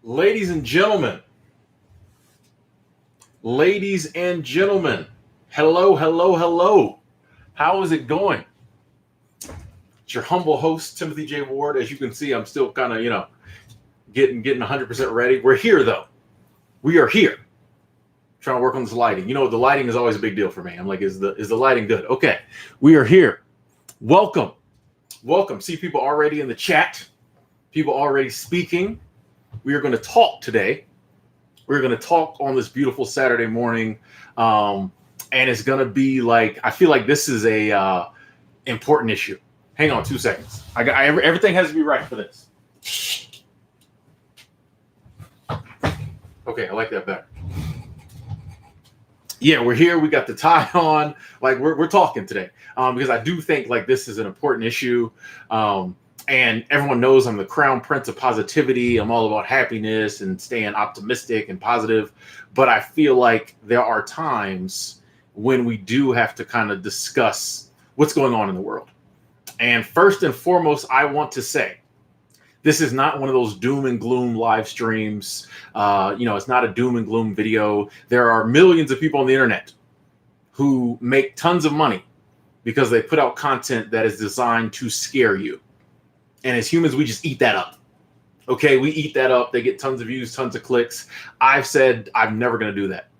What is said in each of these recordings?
Ladies and gentlemen, ladies and gentlemen, hello, hello, hello. How is it going? It's your humble host, Timothy J. Ward. As you can see, I'm still kind of, getting 100% ready. We're here, though. We are here. Trying to work on this lighting. The lighting is always a big deal for me. I'm like, is the lighting good? Okay, we are here. Welcome. Welcome. See people already in the chat, people already speaking. We are going to talk today. We're going to talk on this beautiful Saturday morning. And it's going to be like, I feel like this is a important issue. Hang on 2 seconds. Everything has to be right for this. Okay, I like that better. Yeah, we're here. We got the tie on. Like we're talking today because I do think like this is an important issue. And everyone knows I'm the crown prince of positivity. I'm all about happiness and staying optimistic and positive. But I feel like there are times when we do have to kind of discuss what's going on in the world. And first and foremost, I want to say, this is not one of those doom and gloom live streams. It's not a doom and gloom video. There are millions of people on the internet who make tons of money because they put out content that is designed to scare you. And as humans, we just eat that up. Okay, we eat that up. They get tons of views, tons of clicks. I've said I'm never going to do that.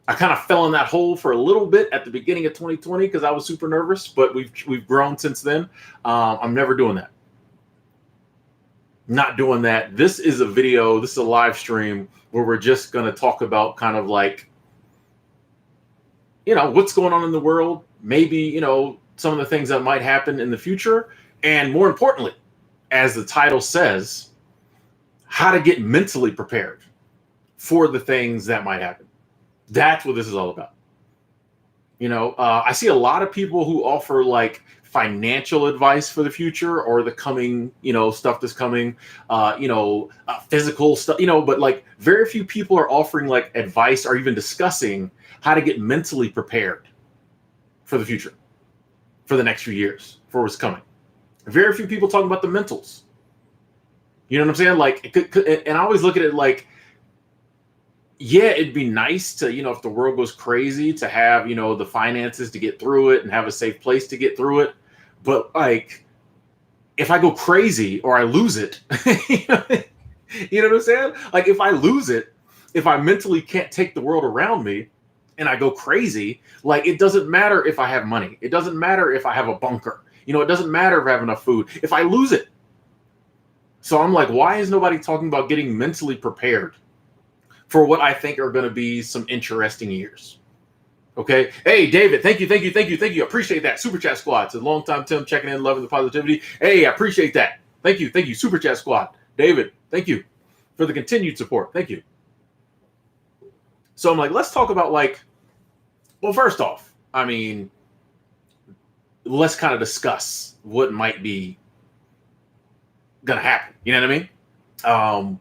I kind of fell in that hole for a little bit at the beginning of 2020 because I was super nervous, but we've grown since then. I'm never doing that. Not doing that. This is a video. This is a live stream where we're just going to talk about kind of like, what's going on in the world. Maybe, some of the things that might happen in the future. And more importantly, as the title says, how to get mentally prepared for the things that might happen. That's what this is all about. I see a lot of people who offer like financial advice for the future or the coming, stuff that's coming, physical stuff, but like very few people are offering like advice or even discussing how to get mentally prepared for the future, for the next few years, for what's coming. Very few people talking about the mentals. You know what I'm saying? Like, and I always look at it like, yeah, it'd be nice to, if the world goes crazy, to have, the finances to get through it and have a safe place to get through it. But like, if I go crazy or I lose it, you know what I'm saying? Like, if I lose it, if I mentally can't take the world around me and I go crazy, like, it doesn't matter if I have money. It doesn't matter if I have a bunker. It doesn't matter if I have enough food, if I lose it. So I'm like, why is nobody talking about getting mentally prepared for what I think are going to be some interesting years? Okay. Hey, David, thank you. Appreciate that. Super Chat Squad. It's a long time, Tim, checking in, loving the positivity. Hey, I appreciate that. Thank you. Super Chat Squad. David, thank you for the continued support. Thank you. So I'm like, let's talk about like, well, first off, let's kind of discuss what might be gonna happen. You know what I mean?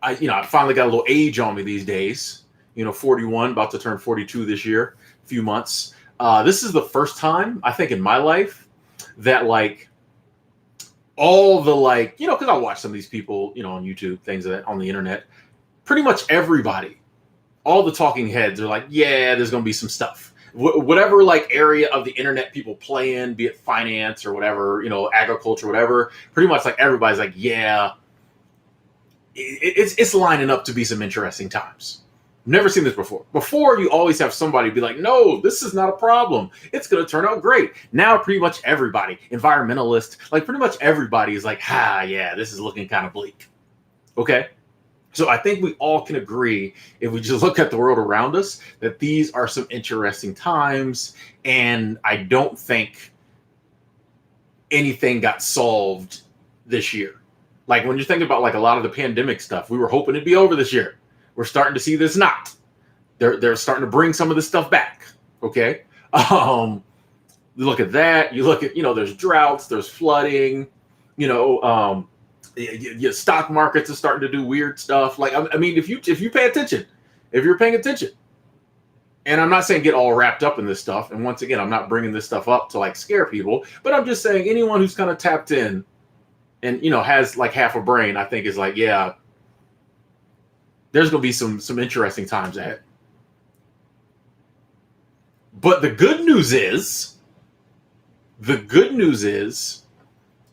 I finally got a little age on me these days. 41, about to turn 42 this year, a few months. This is the first time I think in my life that like all the like, because I watch some of these people, on YouTube, things that on the internet. Pretty much everybody, all the talking heads are like, yeah, there's gonna be some stuff. Whatever like area of the internet people play in, be it finance or whatever, agriculture, whatever, pretty much like everybody's like, yeah, it's lining up to be some interesting times. Never seen this before. Before, you always have somebody be like, no, this is not a problem. It's going to turn out great. Now, pretty much everybody, environmentalist, like pretty much everybody is like, yeah, this is looking kind of bleak. Okay. So I think we all can agree, if we just look at the world around us, that these are some interesting times. And I don't think anything got solved this year. Like when you're thinking about like a lot of the pandemic stuff, we were hoping it'd be over this year. We're starting to see this not. They're starting to bring some of this stuff back. Okay. You look at that. You look at, there's droughts, there's flooding, your stock markets are starting to do weird stuff. Like, I mean, if you pay attention, if you're paying attention, and I'm not saying get all wrapped up in this stuff. And once again, I'm not bringing this stuff up to like scare people, but I'm just saying anyone who's kind of tapped in and, has like half a brain, I think is like, yeah, There's going to be some interesting times ahead. But the good news is,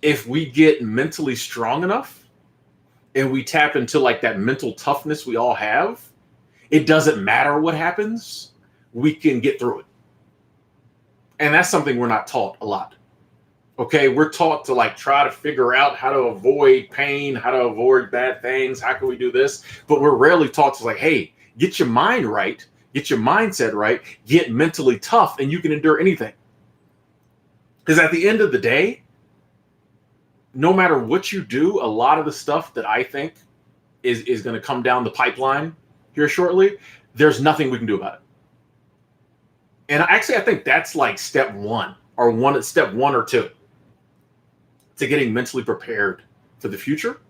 if we get mentally strong enough and we tap into like that mental toughness we all have, it doesn't matter what happens, we can get through it. And that's something we're not taught a lot. Okay, we're taught to like try to figure out how to avoid pain, how to avoid bad things, how can we do this? But we're rarely taught to like, hey, get your mind right, get your mindset right, get mentally tough, and you can endure anything. Because at the end of the day, no matter what you do, a lot of the stuff that I think is going to come down the pipeline here shortly, there's nothing we can do about it. And actually, I think that's like step one or two to getting mentally prepared for the future,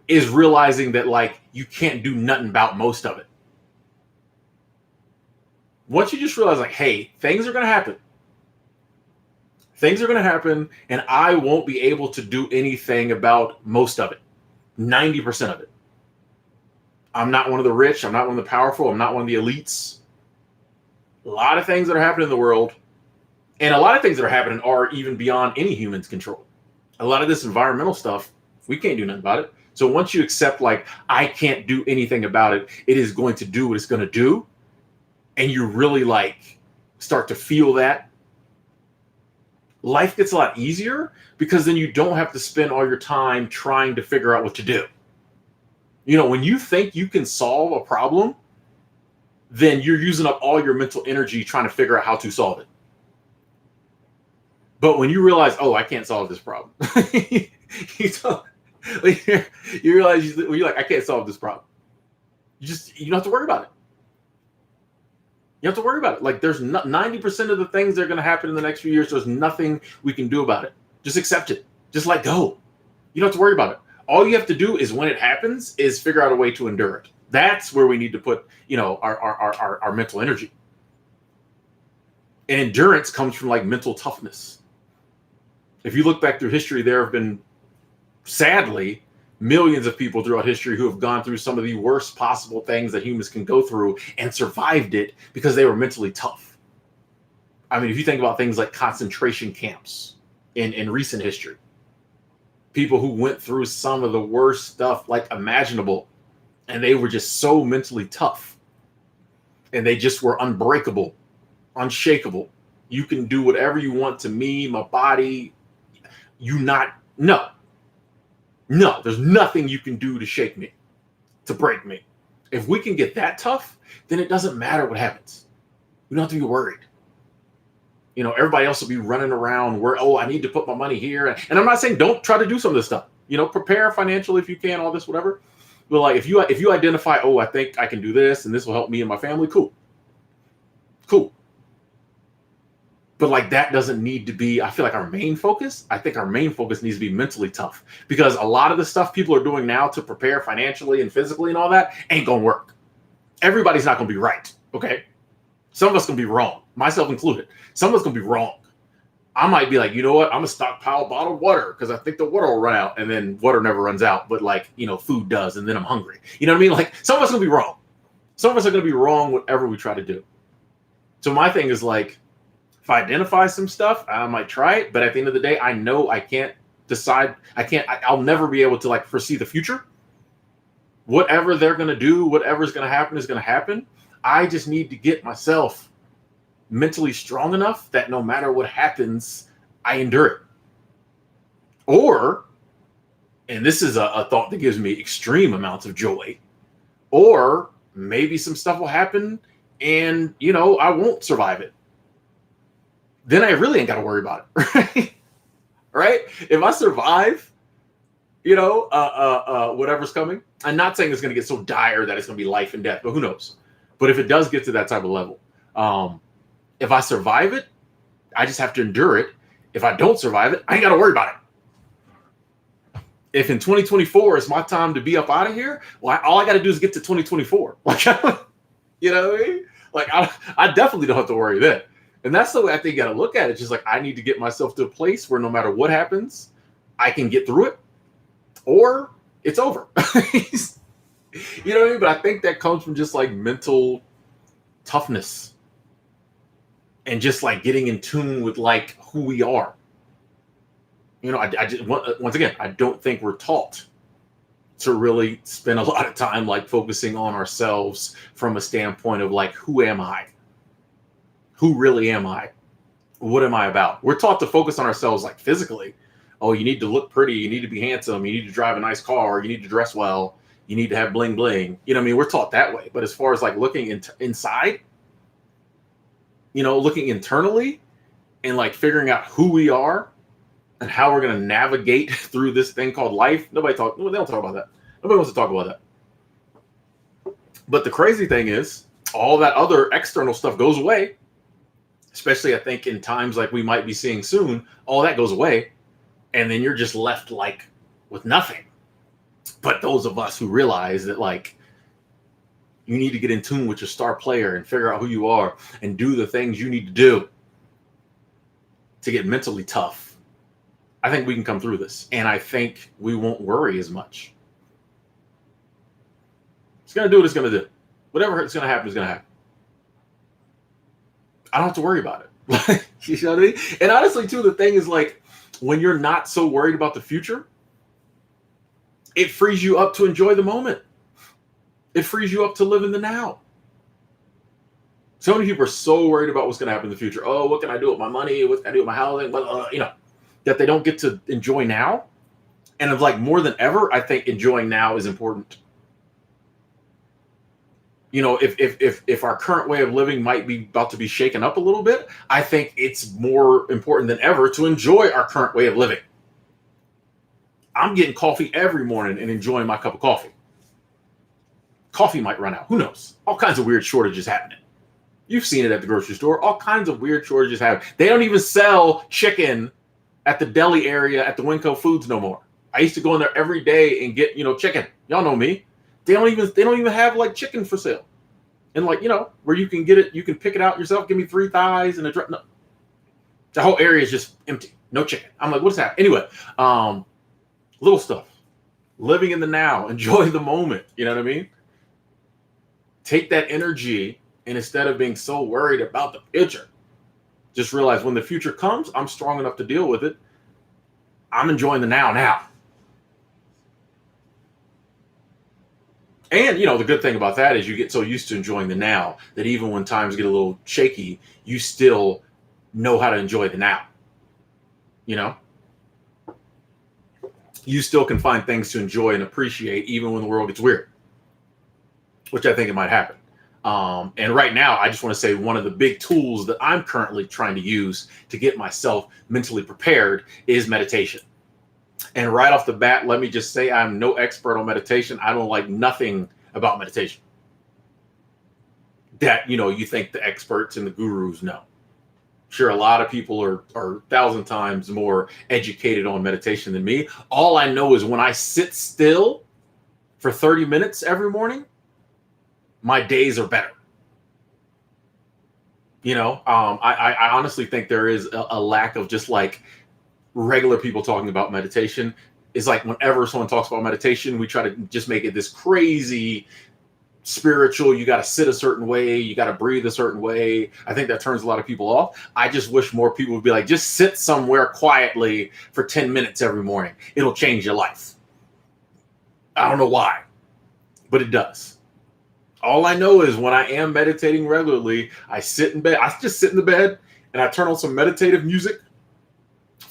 is realizing that like you can't do nothing about most of it. Once you just realize like, hey, things are going to happen. Things are going to happen, and I won't be able to do anything about most of it, 90% of it. I'm not one of the rich. I'm not one of the powerful. I'm not one of the elites. A lot of things that are happening in the world, and a lot of things that are happening are even beyond any human's control. A lot of this environmental stuff, we can't do nothing about it. So once you accept, like, I can't do anything about it, it is going to do what it's going to do, and you really, like, start to feel that, life gets a lot easier because then you don't have to spend all your time trying to figure out what to do. You know, when you think you can solve a problem, then you're using up all your mental energy trying to figure out how to solve it. But when you realize, oh, I can't solve this problem, you realize you're like, I can't solve this problem. You don't have to worry about it. You have to worry about it. Like, there's 90% of the things that are going to happen in the next few years. There's nothing we can do about it. Just accept it. Just let go. You don't have to worry about it. All you have to do is when it happens is figure out a way to endure it. That's where we need to put, you know, our mental energy. And endurance comes from like mental toughness. If you look back through history, there have been, sadly, millions of people throughout history who have gone through some of the worst possible things that humans can go through and survived it because they were mentally tough. I mean, if you think about things like concentration camps in recent history, people who went through some of the worst stuff like imaginable, and they were just so mentally tough, and they just were unbreakable, unshakable. You can do whatever you want to me, my body. No, there's nothing you can do to shake me, to break me. If we can get that tough, then it doesn't matter what happens. We don't have to be worried. You know, everybody else will be running around where, oh, I need to put my money here. And I'm not saying don't try to do some of this stuff. You know, prepare financially if you can, all this, whatever. But like, if you identify, oh, I think I can do this and this will help me and my family, cool. But like, that doesn't need to be, I feel like our main focus. I think our main focus needs to be mentally tough, because a lot of the stuff people are doing now to prepare financially and physically and all that ain't gonna work. Everybody's not gonna be right. Okay. Some of us gonna be wrong, myself included. Some of us gonna be wrong. I might be like, you know what? I'm gonna stockpile bottled water because I think the water will run out, and then water never runs out, but like, you know, food does, and then I'm hungry. You know what I mean? Like, some of us are gonna be wrong. Some of us are gonna be wrong whatever we try to do. So my thing is like, if I identify some stuff, I might try it, but at the end of the day, I know I can't decide. I'll never be able to like foresee the future. Whatever they're gonna do, whatever's gonna happen is gonna happen. I just need to get myself mentally strong enough that no matter what happens, I endure it. Or, and this is a thought that gives me extreme amounts of joy, or maybe some stuff will happen and, you know, I won't survive it. Then I really ain't got to worry about it, right? Right? If I survive, you know, whatever's coming, I'm not saying it's going to get so dire that it's going to be life and death, but who knows? But if it does get to that type of level, if I survive it, I just have to endure it. If I don't survive it, I ain't got to worry about it. If in 2024 is my time to be up out of here, well, all I got to do is get to 2024. Like, you know what I mean? Like, I definitely don't have to worry then. And that's the way I think you got to look at it. Just like, I need to get myself to a place where no matter what happens, I can get through it, or it's over. You know what I mean? But I think that comes from just like mental toughness and just like getting in tune with like who we are. You know, I just once again, I don't think we're taught to really spend a lot of time like focusing on ourselves from a standpoint of like, who am I? Who really am I? What am I about? We're taught to focus on ourselves like physically. Oh, you need to look pretty. You need to be handsome. You need to drive a nice car. You need to dress well. You need to have bling bling. You know what I mean? We're taught that way. But as far as like looking inside, you know, looking internally and like figuring out who we are and how we're going to navigate through this thing called life. They don't talk about that. Nobody wants to talk about that. But the crazy thing is all that other external stuff goes away, especially I think in times like we might be seeing soon, all that goes away. And then you're just left like with nothing. But those of us who realize that like you need to get in tune with your star player and figure out who you are and do the things you need to do to get mentally tough, I think we can come through this. And I think we won't worry as much. It's going to do what it's going to do. Whatever it's going to happen is going to happen. I don't have to worry about it. You know what I mean? And honestly, too, the thing is like, when you're not so worried about the future, it frees you up to enjoy the moment. It frees you up to live in the now. So many people are so worried about what's going to happen in the future. Oh, what can I do with my money? What can I do with my housing? But, you know, that they don't get to enjoy now. And of like more than ever, I think enjoying now is important. You know, if our current way of living might be about to be shaken up a little bit, I think it's more important than ever to enjoy our current way of living. I'm getting coffee every morning and enjoying my cup of coffee. Coffee might run out. Who knows? All kinds of weird shortages happening. You've seen it at the grocery store. All kinds of weird shortages happen. They don't even sell chicken at the deli area at the Winco Foods no more. I used to go in there every day and get, you know, chicken. Y'all know me. They don't even have like chicken for sale. And like, you know, where you can get it, you can pick it out yourself. Give me 3 thighs and a dress. No. The whole area is just empty. No chicken. I'm like, what's happening? Anyway, little stuff. Living in the now. Enjoy the moment. You know what I mean? Take that energy and instead of being so worried about the future, just realize when the future comes, I'm strong enough to deal with it. I'm enjoying the now. And, you know, the good thing about that is you get so used to enjoying the now that even when times get a little shaky, you still know how to enjoy the now. You know? You still can find things to enjoy and appreciate even when the world gets weird, which I think it might happen. And right now, I just want to say one of the big tools that I'm currently trying to use to get myself mentally prepared is meditation. And right off the bat, let me just say I'm no expert on meditation. I don't like nothing about meditation that, you know, you think the experts and the gurus know. Sure, a lot of people are 1,000 times more educated on meditation than me. All I know is when I sit still for 30 minutes every morning, my days are better. You know, I honestly think there is a lack of just like regular people talking about meditation. Is like whenever someone talks about meditation, we try to just make it this crazy spiritual. You got to sit a certain way. You got to breathe a certain way. I think that turns a lot of people off. I just wish more people would be like, just sit somewhere quietly for 10 minutes every morning. It'll change your life. I don't know why, but it does. All I know is when I am meditating regularly, I sit in bed. I just sit in the bed and I turn on some meditative music.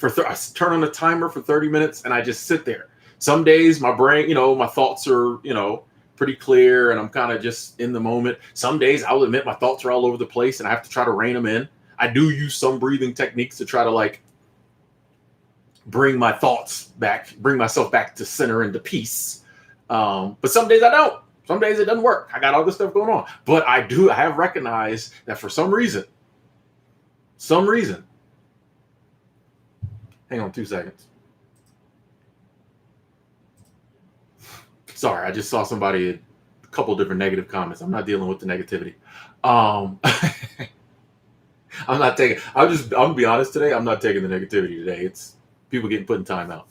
I turn on a timer for 30 minutes and I just sit there. Some days my brain, you know, my thoughts are, you know, pretty clear and I'm kind of just in the moment. Some days I'll admit my thoughts are all over the place and I have to try to rein them in. I do use some breathing techniques to try to like bring my thoughts back, bring myself back to center and to peace. But some days I don't. Some days it doesn't work. I got all this stuff going on. But I have recognized that for some reason, hang on 2 seconds. Sorry, I just saw somebody, a couple different negative comments. I'm not dealing with the negativity. I'm gonna be honest today. I'm not taking the negativity today. It's people getting put in timeout.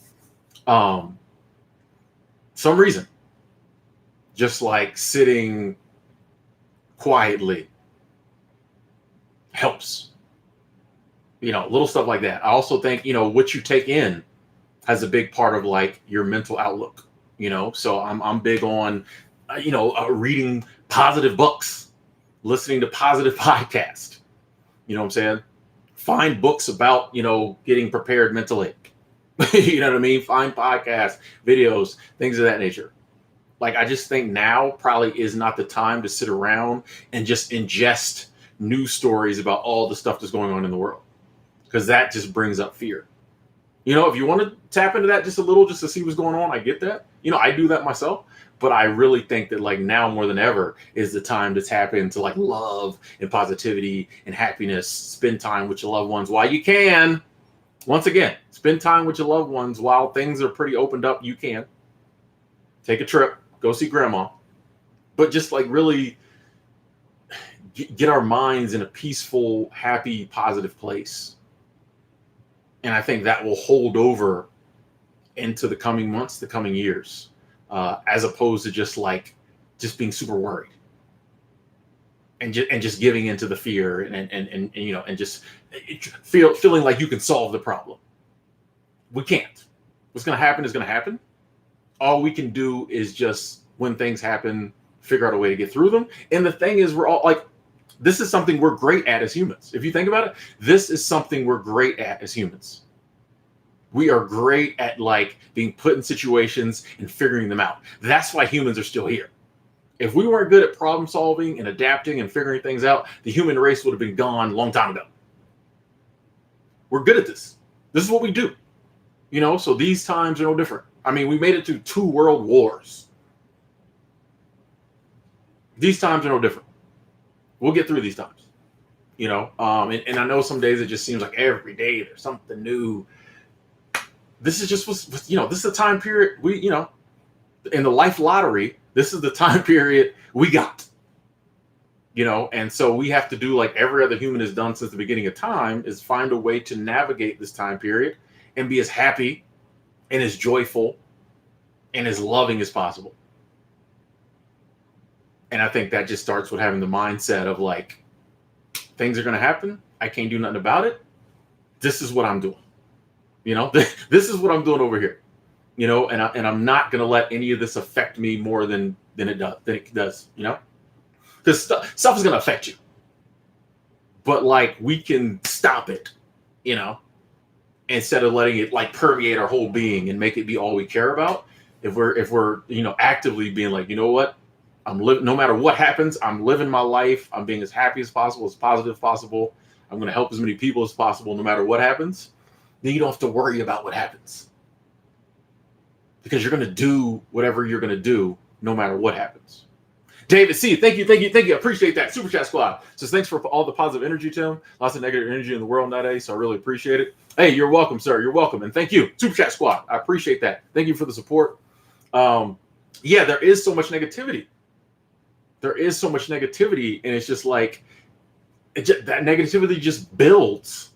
Some reason, just like sitting quietly helps. Little stuff like that. I also think, what you take in has a big part of like your mental outlook, so I'm big on, reading positive books, listening to positive podcasts, you know what I'm saying? Find books about, getting prepared mentally. You know what I mean? Find podcasts, videos, things of that nature. Like, I just think now probably is not the time to sit around and just ingest news stories about all the stuff that's going on in the world, because that just brings up fear. If you want to tap into that just a little, just to see what's going on, I get that. I do that myself, but I really think that like now more than ever is the time to tap into like love and positivity and happiness. Spend time with your loved ones while you can. Once again, spend time with your loved ones while things are pretty opened up. You can take a trip, go see grandma, but just like really get our minds in a peaceful, happy, positive place. And I think that will hold over into the coming months, the coming years, as opposed to just being super worried and just giving into the fear and just feeling like you can solve the problem. We can't. What's going to happen is going to happen. All we can do is just, when things happen, figure out a way to get through them. And the thing is, we're all like, this is something we're great at as humans. If you think about it, this is something we're great at as humans. We are great at like being put in situations and figuring them out. That's why humans are still here. If we weren't good at problem solving and adapting and figuring things out, the human race would have been gone a long time ago. We're good at this. This is what we do. So these times are no different. I mean, we made it through 2 world wars. These times are no different. We'll get through these times, and I know some days it just seems like every day there's something new. This is just this is the time period in the life lottery, this is the time period we got, and so we have to do like every other human has done since the beginning of time, is find a way to navigate this time period and be as happy and as joyful and as loving as possible. And I think that just starts with having the mindset of like, things are going to happen. I can't do nothing about it. This is what I'm doing. This is what I'm doing over here. And I'm not going to let any of this affect me more than it does. Because stuff is going to affect you. But like, we can stop it, instead of letting it like permeate our whole being and make it be all we care about. If we're actively being like, you know what? I'm living, no matter what happens, I'm living my life. I'm being as happy as possible, as positive as possible. I'm going to help as many people as possible, no matter what happens. Then you don't have to worry about what happens, because you're going to do whatever you're going to do, no matter what happens. David C, thank you. I appreciate that. Super Chat Squad says, thanks for all the positive energy, Tim. Lots of negative energy in the world nowadays, so I really appreciate it. Hey, you're welcome, sir. You're welcome. And thank you, Super Chat Squad. I appreciate that. Thank you for the support. Yeah, there is so much negativity. And it's just like, that negativity just builds.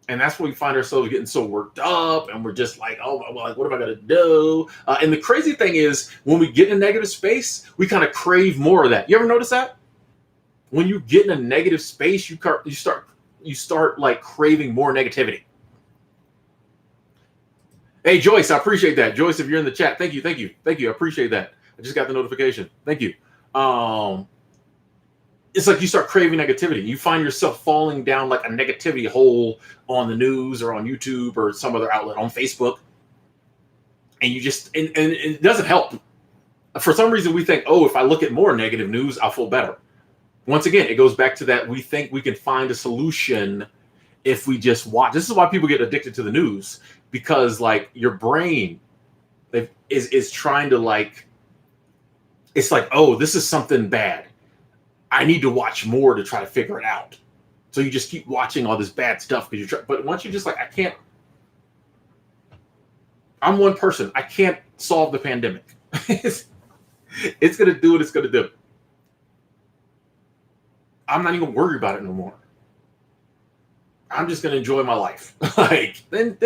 And that's when we find ourselves getting so worked up, and we're just like, oh, well, like, what am I going to do? And the crazy thing is, when we get in a negative space, we kind of crave more of that. You ever notice that? When you get in a negative space, you start like craving more negativity. Hey, Joyce, I appreciate that. Joyce, if you're in the chat, thank you. I appreciate that. I just got the notification. Thank you. It's like you start craving negativity. You find yourself falling down like a negativity hole on the news or on YouTube or some other outlet, on Facebook. And you just, and it doesn't help. For some reason, we think, oh, if I look at more negative news, I'll feel better. Once again, it goes back to that. We think we can find a solution if we just watch. This is why people get addicted to the news, because like your brain is trying to like, it's like, oh, this is something bad. I need to watch more to try to figure it out. So you just keep watching all this bad stuff because but once you just like, I'm one person. I can't solve the pandemic. It's going to do what it's going to do. I'm not even worried about it no more. I'm just going to enjoy my life. Like, then,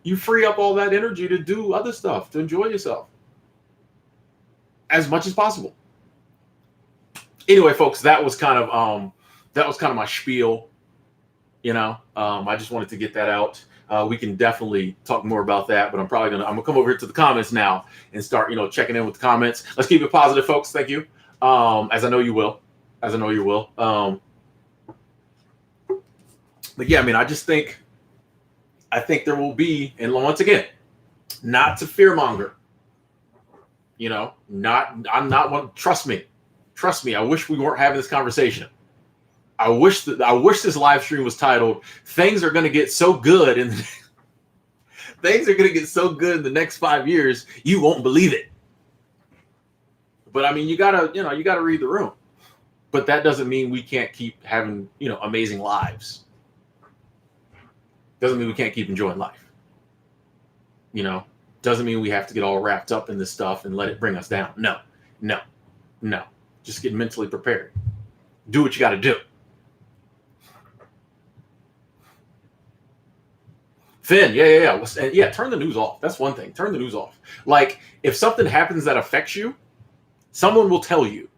you free up all that energy to do other stuff, to enjoy yourself. as much as possible. Anyway, folks, that was kind of my spiel. I just wanted to get that out. We can definitely talk more about that, but I'm gonna come over here to the comments now and start, checking in with the comments. Let's keep it positive, folks. Thank you. As I know you will. But yeah, I mean, I think there will be, and once again, not to fearmonger. I'm not one. Trust me. I wish we weren't having this conversation. I wish this live stream was titled "Things are going to get so good in things are going to get so good in the next 5 years you won't believe it." But I mean, you gotta read the room. But that doesn't mean we can't keep having amazing lives. Doesn't mean we can't keep enjoying life. Doesn't mean we have to get all wrapped up in this stuff and let it bring us down. No. Just get mentally prepared. Do what you got to do. Finn, yeah. Turn the news off. That's one thing. Turn the news off. Like, if something happens that affects you, someone will tell you.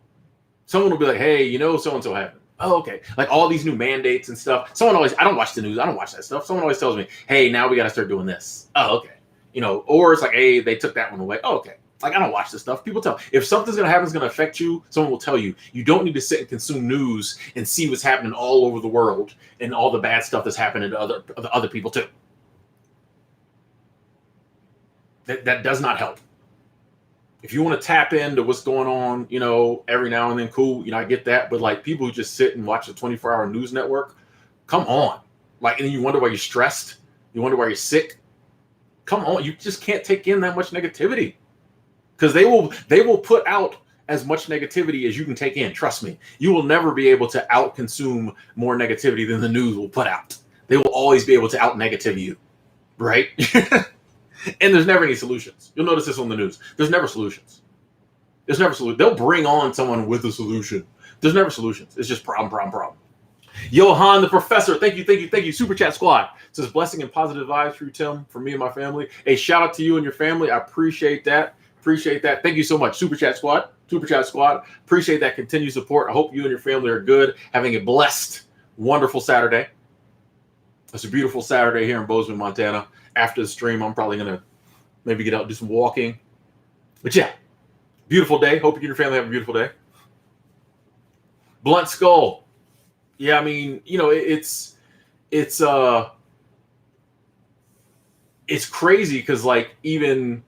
Someone will be like, "Hey, so-and-so happened." Oh, okay. Like all these new mandates and stuff. I don't watch the news. I don't watch that stuff. Someone always tells me, "Hey, now we got to start doing this." Oh, okay. Or it's like, "Hey, they took that one away." Oh, okay. Like, I don't watch this stuff. People tell. If something's going to happen, it's going to affect you, someone will tell you. You don't need to sit and consume news and see what's happening all over the world and all the bad stuff that's happening to other people too. That does not help. If you want to tap into what's going on, every now and then, cool. I get that. But like people who just sit and watch the 24-hour news network, come on. Like, and then you wonder why you're stressed. You wonder why you're sick. Come on. You just can't take in that much negativity. Because they will put out as much negativity as you can take in. Trust me. You will never be able to out-consume more negativity than the news will put out. They will always be able to out-negative you. Right? And there's never any solutions. You'll notice this on the news. There's never solutions. They'll bring on someone with a solution. There's never solutions. It's just problem. Johan the Professor, thank you. Super Chat Squad says blessing and positive vibes through Tim for me and my family. A shout out to you and your family. I appreciate that. Thank you so much. Super Chat Squad. Appreciate that continued support. I hope you and your family are good, having a blessed, wonderful Saturday. It's a beautiful Saturday here in Bozeman, Montana. After the stream, I'm probably going to maybe get out and do some walking. But yeah, beautiful day. Hope you and your family have a beautiful day. Blunt Skull. Yeah, I mean, it's crazy because like even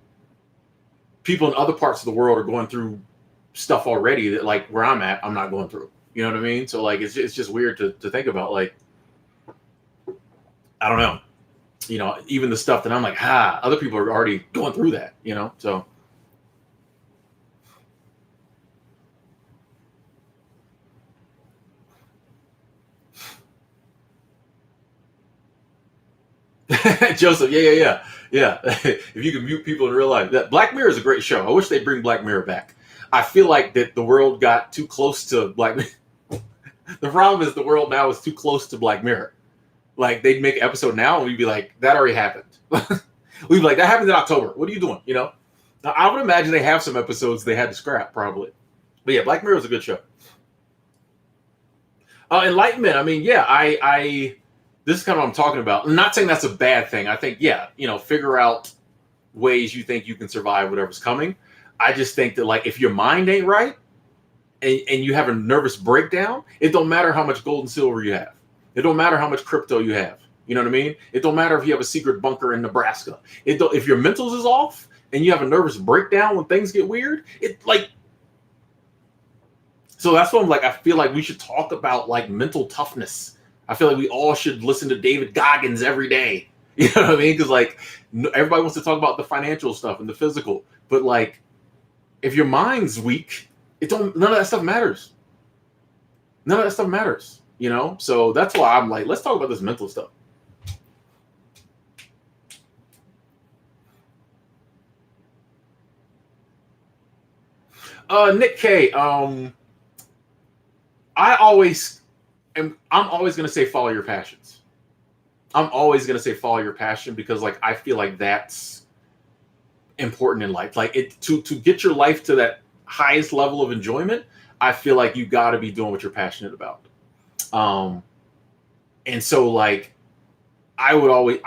people in other parts of the world are going through stuff already that like where I'm at, I'm not going through. You know what I mean? So like it's just weird to think about. Like, I don't know. Even the stuff that I'm like, other people are already going through that, so. Joseph, yeah. If you can mute people in real life. That Black Mirror is a great show. I wish they'd bring Black Mirror back. I feel like that the world got too close to Black Mirror. The problem is the world now is too close to Black Mirror. Like, they'd make an episode now, and we'd be like, that already happened. We'd be like, that happened in October. What are you doing? Now, I would imagine they have some episodes they had to scrap, probably. But yeah, Black Mirror is a good show. Enlightenment. I mean, yeah, this is kind of what I'm talking about. I'm not saying that's a bad thing. I think, yeah, figure out ways you think you can survive whatever's coming. I just think that, like, if your mind ain't right and you have a nervous breakdown, it don't matter how much gold and silver you have. It don't matter how much crypto you have. You know what I mean? It don't matter if you have a secret bunker in Nebraska. If your mentals is off and you have a nervous breakdown when things get weird, so that's what I'm like, I feel like we should talk about like mental toughness. I feel like we all should listen to David Goggins every day. You know what I mean? Because like everybody wants to talk about the financial stuff and the physical, but like if your mind's weak, none of that stuff matters. So that's why I'm like, let's talk about this mental stuff. Nick K, I'm always going to say follow your passions. I'm always going to say follow your passion because like I feel like that's important in life. Like to get your life to that highest level of enjoyment, I feel like you got to be doing what you're passionate about. Um, and so like I'm going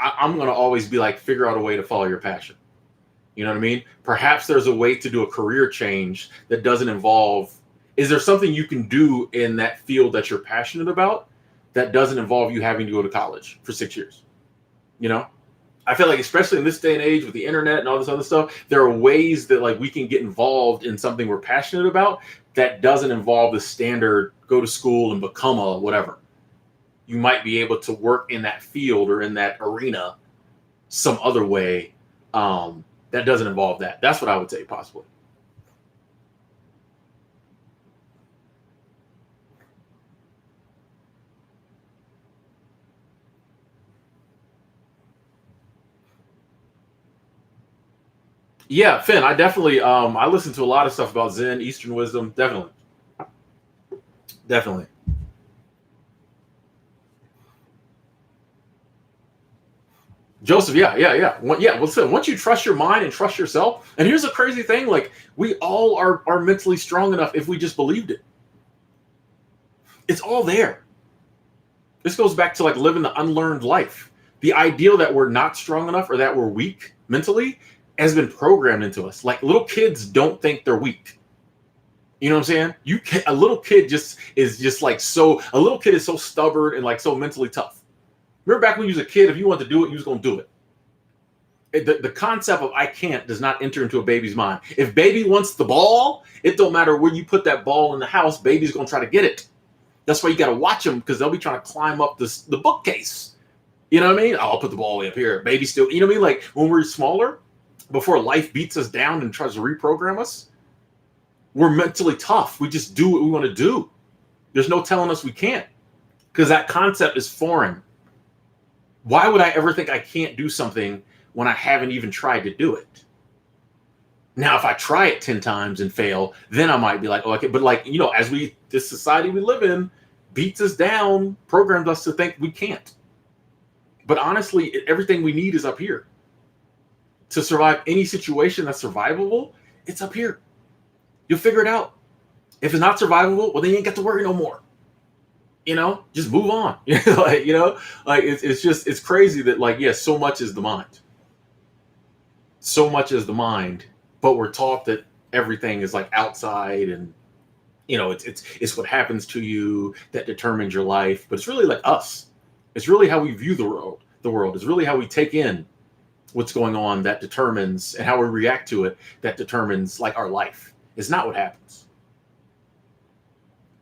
to always be like, figure out a way to follow your passion. You know what I mean? Perhaps there's a way to do a career change that doesn't involve, is there something you can do in that field that you're passionate about that doesn't involve you having to go to college for 6 years? You know, I feel like, especially in this day and age with the internet and all this other stuff, there are ways that like we can get involved in something we're passionate about that doesn't involve the standard go to school and become a whatever. You might be able to work in that field or in that arena some other way that doesn't involve that. That's what I would say, possibly. Yeah, Finn, I definitely I listen to a lot of stuff about Zen, Eastern wisdom. Definitely. Definitely. Joseph, yeah, yeah, yeah. Yeah, well, so once you trust your mind and trust yourself, and here's the crazy thing, like we all are mentally strong enough if we just believed it. It's all there. This goes back to like living the unlearned life. The ideal that we're not strong enough or that we're weak mentally has been programmed into us. Like little kids don't think they're weak. You know what I'm saying? A little kid just is just like so. A little kid is so stubborn and like so mentally tough. Remember back when you was a kid, if you want to do it, you was gonna do it. The concept of I can't does not enter into a baby's mind. If baby wants the ball, it don't matter where you put that ball in the house. Baby's gonna try to get it. That's why you got to watch them because they'll be trying to climb up the bookcase. You know what I mean? Oh, I'll put the ball way up here. Baby still, you know what I mean? Like when we're smaller, before life beats us down and tries to reprogram us, we're mentally tough. We just do what we want to do. There's no telling us we can't because that concept is foreign. Why would I ever think I can't do something when I haven't even tried to do it? Now, if I try it 10 times and fail, then I might be like, oh, okay. But like, you know, this society we live in beats us down, programs us to think we can't. But honestly, everything we need is up here. To survive any situation that's survivable, it's up here. You'll figure it out. If it's not survivable, well, then you ain't got to worry no more. You know, just move on. Like, you know, like it's crazy that like, yes, so much is the mind. So much is the mind, but we're taught that everything is like outside and you know, it's what happens to you that determines your life, but it's really like us. It's really how we view the world. The world is really how we take in what's going on that determines and how we react to it that determines like our life. It's not what happens.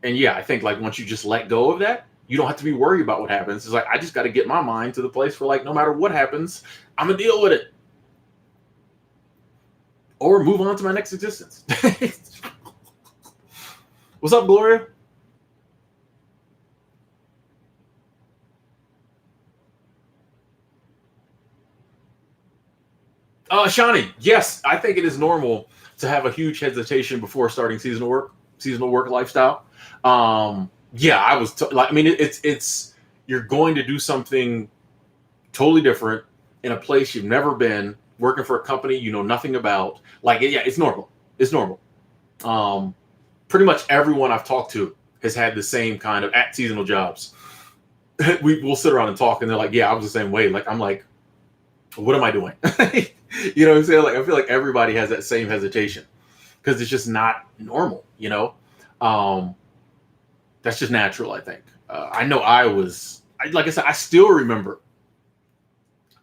And yeah, I think like once you just let go of that, you don't have to be worried about what happens. It's like I just got to get my mind to the place where like no matter what happens, I'm gonna deal with it. Or move on to my next existence. What's up, Gloria? Shawnee, yes, I think it is normal to have a huge hesitation before starting seasonal work lifestyle. Yeah, like, I mean, it's you're going to do something totally different in a place you've never been, working for a company you know nothing about. Like, yeah, it's normal. It's normal. Pretty much everyone I've talked to has had the same kind of at seasonal jobs. We'll sit around and talk, and they're like, "Yeah, I was the same way." Like, I'm like, "What am I doing?" You know what I'm saying? Like, I feel like everybody has that same hesitation because it's just not normal. You know, that's just natural. I think. I know like I said, I still remember.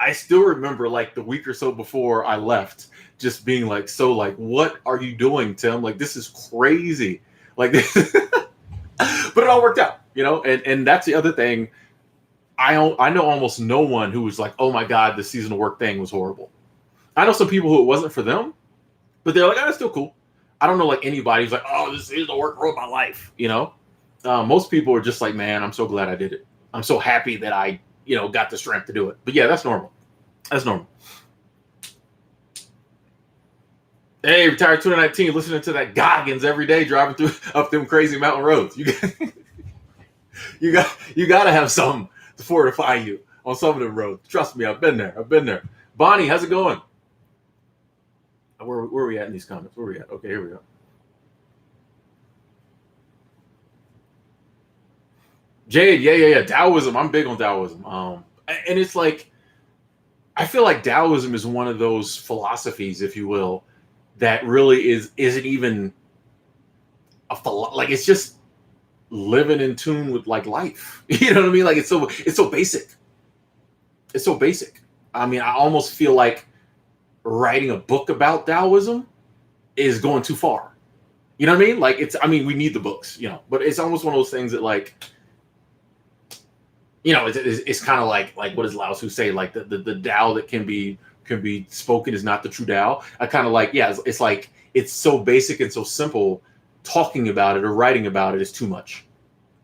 Like the week or so before I left, just being like, so like, what are you doing, Tim? Like, this is crazy. Like this, but it all worked out, you know. And that's the other thing. I know almost no one who was like, oh my God, the seasonal work thing was horrible. I know some people who it wasn't for them, but they're like, oh, it's still cool. I don't know like anybody who's like, oh, this seasonal work ruined my life, you know. Most people are just like, man, I'm so glad I did it. I'm so happy that I, you know, got the strength to do it. But yeah, that's normal. That's normal. Hey, retired 2019, listening to that Goggins every day, driving through up them crazy mountain roads. You got to have something to fortify you on some of them roads. Trust me, I've been there. I've been there. Bonnie, how's it going? Where are we at in these comments? Where are we at? Okay, here we go. Jade, yeah. Taoism. I'm big on Taoism. And it's like I feel like Taoism is one of those philosophies, if you will, that really isn't even like it's just living in tune with like life. You know what I mean? Like it's so basic. It's so basic. I mean, I almost feel like writing a book about Taoism is going too far. You know what I mean? Like I mean, we need the books, but it's almost one of those things that like, it's kind of like what does Lao Tzu say? Like the Tao that can be spoken is not the true Tao. I kind of like, yeah, it's like, it's so basic and so simple. Talking about it or writing about it is too much.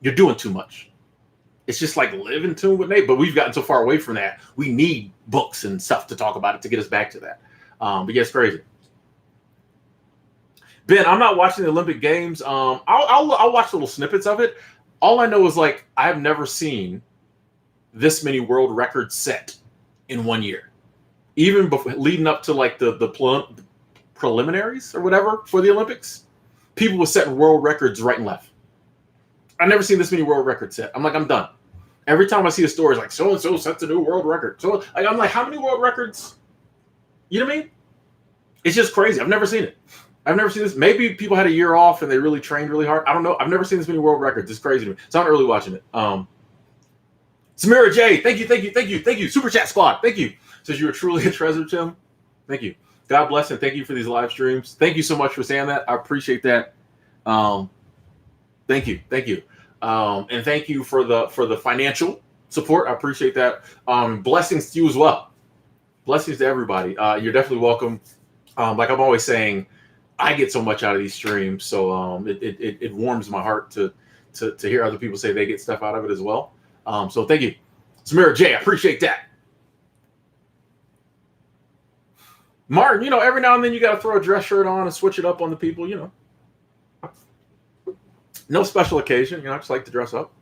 You're doing too much. It's just like live in tune with Nate, but we've gotten so far away from that. We need books and stuff to talk about it to get us back to that. But yeah, it's crazy. Ben, I'm not watching the Olympic Games. I'll watch little snippets of it. All I know is like I have never seen this many world records set in 1 year, even leading up to like the preliminaries or whatever for the Olympics. People were setting world records right and left. I've never seen this many world records set. I'm like, I'm done. Every time I see a story, it's like so and so sets a new world record. So like, I'm like, how many world records? You know what I mean? It's just crazy. I've never seen it. I've never seen this. Maybe people had a year off and they really trained really hard. I don't know. I've never seen this many world records. It's crazy to me. So I'm not really watching it. Samira J, thank you. Super Chat Squad, thank you. Says you are truly a treasure, Tim. Thank you. God bless and thank you for these live streams. Thank you so much for saying that. I appreciate that. Thank you. And thank you for the financial support. I appreciate that. Blessings to you as well. Blessings to everybody. You're definitely welcome. Like I'm always saying, I get so much out of these streams, so it warms my heart to hear other people say they get stuff out of it as well. So thank you, Samira J. I appreciate that. Martin, every now and then you got to throw a dress shirt on and switch it up on the people. No special occasion. I just like to dress up.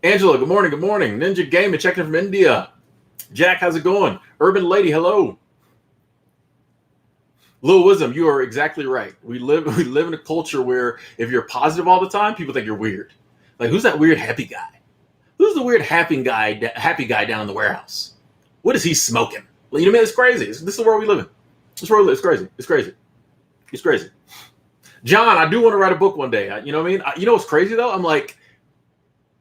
Angela, good morning. Ninja Gamer checking from India. Jack, how's it going? Urban Lady, hello. Lil Wisdom, you are exactly right. We live in a culture where if you're positive all the time, people think you're weird. Like, who's that weird happy guy? Who's the weird happy guy down in the warehouse? What is he smoking? You know what I mean? It's crazy. This is the world we live in. It's crazy. John, I do want to write a book one day. You know what I mean? You know what's crazy though? I'm like,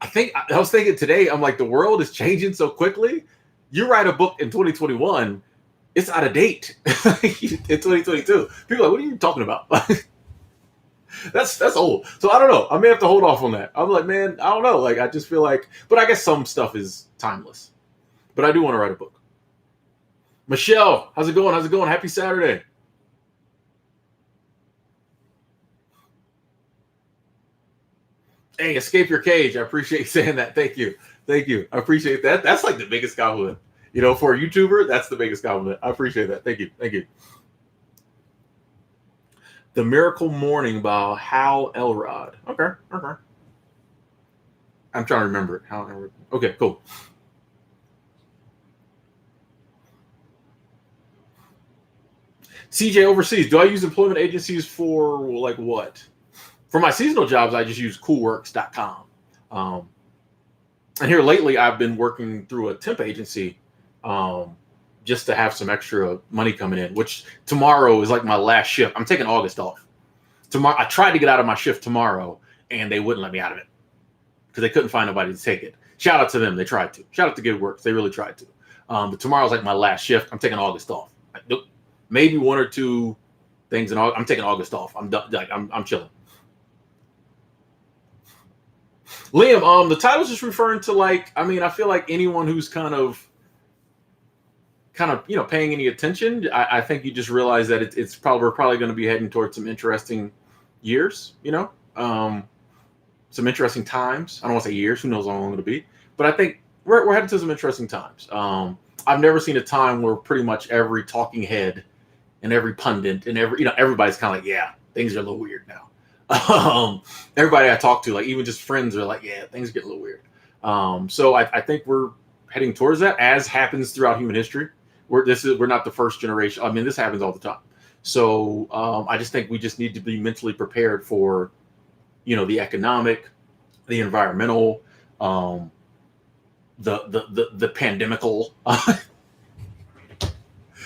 I was thinking today, I'm like, the world is changing so quickly. You write a book in 2021, it's out of date in 2022. People are like, what are you talking about? That's old. So I don't know. I may have to hold off on that. I'm like, man, I don't know. Like, I just feel like, but I guess some stuff is timeless. But I do want to write a book. Michelle, how's it going? Happy Saturday. Hey, escape your cage. I appreciate you saying that. Thank you. I appreciate that. That's like the biggest compliment. For a YouTuber, that's the biggest compliment. I appreciate that. Thank you. The Miracle Morning by Hal Elrod. Okay. I'm trying to remember it. Hal Elrod. Okay, cool. CJ overseas. Do I use employment agencies for like what? For my seasonal jobs, I just use coolworks.com. And here lately, I've been working through a temp agency just to have some extra money coming in, which tomorrow is like my last shift. I'm taking August off. Tomorrow, I tried to get out of my shift tomorrow, and they wouldn't let me out of it because they couldn't find nobody to take it. Shout out to them. They tried to. Shout out to Good Works. They really tried to. But tomorrow's like my last shift. I'm taking August off. Maybe one or two things, and I'm taking August off. I'm done. Like, I'm chilling. Liam, the title's just referring to like, I feel like anyone who's kind of paying any attention, I think you just realize that we're probably going to be heading towards some interesting years, some interesting times. I don't want to say years, who knows how long it'll be, but I think we're headed to some interesting times. I've never seen a time where pretty much every talking head and every pundit and everybody's kind of like, yeah, things are a little weird now. Everybody I talk to, like even just friends, are like, yeah, things get a little weird. So I think we're heading towards that, as happens throughout human history. We're not the first generation. This happens all the time. So I just think we just need to be mentally prepared for, the economic, the environmental, um, the pandemical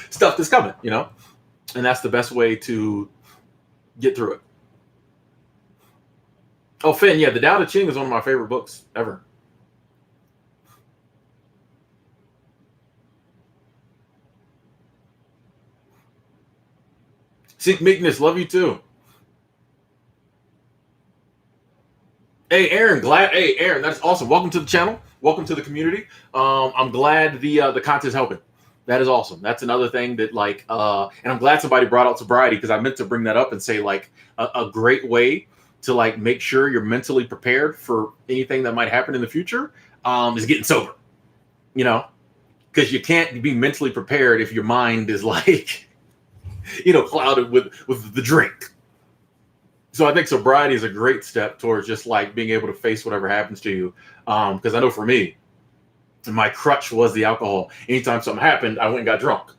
stuff that's coming, and that's the best way to get through it. Oh, Finn, yeah, the Tao Te Ching is one of my favorite books ever. Seek meekness, love you too. Hey, Aaron, that's awesome. Welcome to the channel. Welcome to the community. I'm glad the content is helping. That is awesome. That's another thing that and I'm glad somebody brought out sobriety, because I meant to bring that up and say a great way to make sure you're mentally prepared for anything that might happen in the future is getting sober. Because you can't be mentally prepared if your mind is clouded with the drink. So I think sobriety is a great step towards just being able to face whatever happens to you. Because I know for me, my crutch was the alcohol. Anytime something happened, I went and got drunk.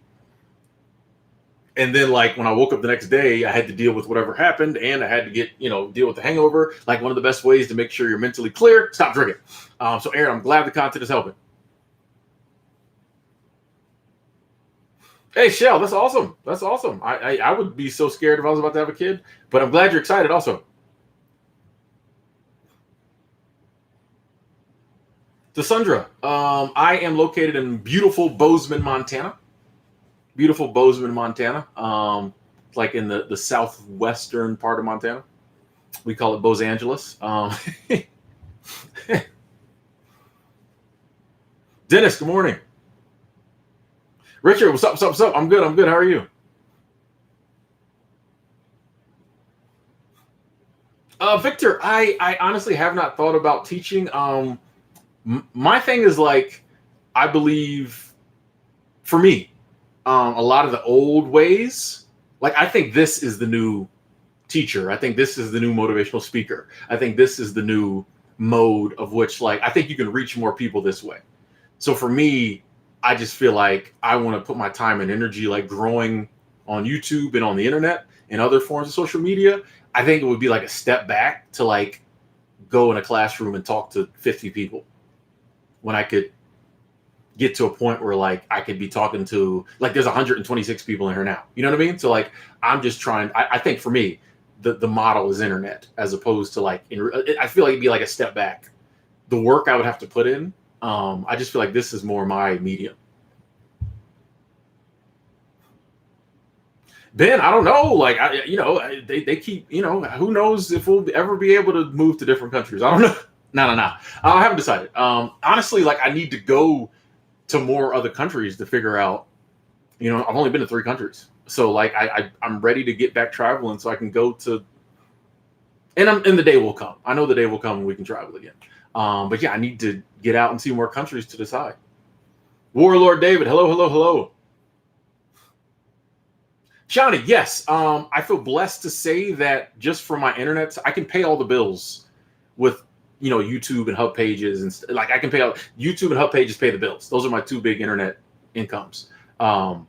And then when I woke up the next day, I had to deal with whatever happened, and I had to deal with the hangover. One of the best ways to make sure you're mentally clear, stop drinking. So Aaron, I'm glad the content is helping. Hey, Shell, that's awesome. That's awesome. I would be so scared if I was about to have a kid, but I'm glad you're excited also. To Sandra, I am located in beautiful Bozeman, Montana. Beautiful Bozeman, Montana. In the southwestern part of Montana. We call it Bose Angeles. Dennis, good morning. Richard, what's up? I'm good. How are you? Victor, I honestly have not thought about teaching. My thing is I believe, for me, a lot of the old ways, I think this is the new teacher. I think this is the new motivational speaker. I think this is the new mode of which, I think you can reach more people this way. So for me, I just feel like I want to put my time and energy growing on YouTube and on the internet and other forms of social media. I think it would be a step back to go in a classroom and talk to 50 people, when I could get to a point where I could be talking to there's 126 people in here now. You know what I mean? So I'm just trying. I think for me, the model is internet, as opposed to I feel it'd be a step back. The work I would have to put in. I just feel this is more my medium. Ben, I don't know. They keep, who knows if we'll ever be able to move to different countries. I don't know. No. I haven't decided. Honestly, I need to go to more other countries to figure out, I've only been to 3 countries. So I'm ready to get back traveling so I can go to, and the day will come. I know the day will come when we can travel again. But yeah, I need to get out and see more countries to decide. Warlord David, hello. Johnny, yes. I feel blessed to say that just for my internet, I can pay all the bills with, YouTube and Hub Pages, and I can pay all YouTube and Hub Pages, pay the bills. Those are my 2 big internet incomes. So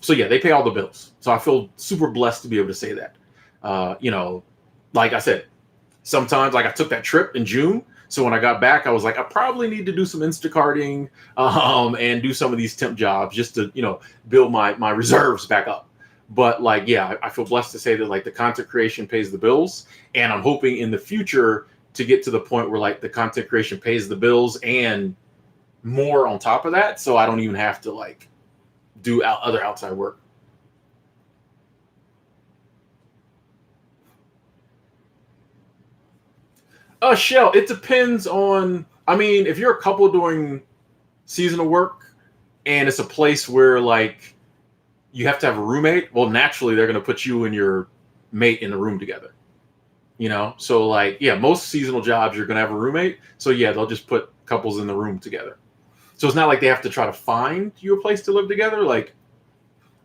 yeah, they pay all the bills. So I feel super blessed to be able to say that. Like I said, sometimes I took that trip in June. So when I got back, I was I probably need to do some Instacarting and do some of these temp jobs just to, build my reserves back up. But yeah, I feel blessed to say that the content creation pays the bills. And I'm hoping in the future to get to the point where the content creation pays the bills and more on top of that. So I don't even have to do other outside work. Shell, it depends on, if you're a couple doing seasonal work and it's a place where you have to have a roommate, well, naturally they're going to put you and your mate in the room together. So yeah, most seasonal jobs you're going to have a roommate. So yeah, they'll just put couples in the room together. So it's not they have to try to find you a place to live together.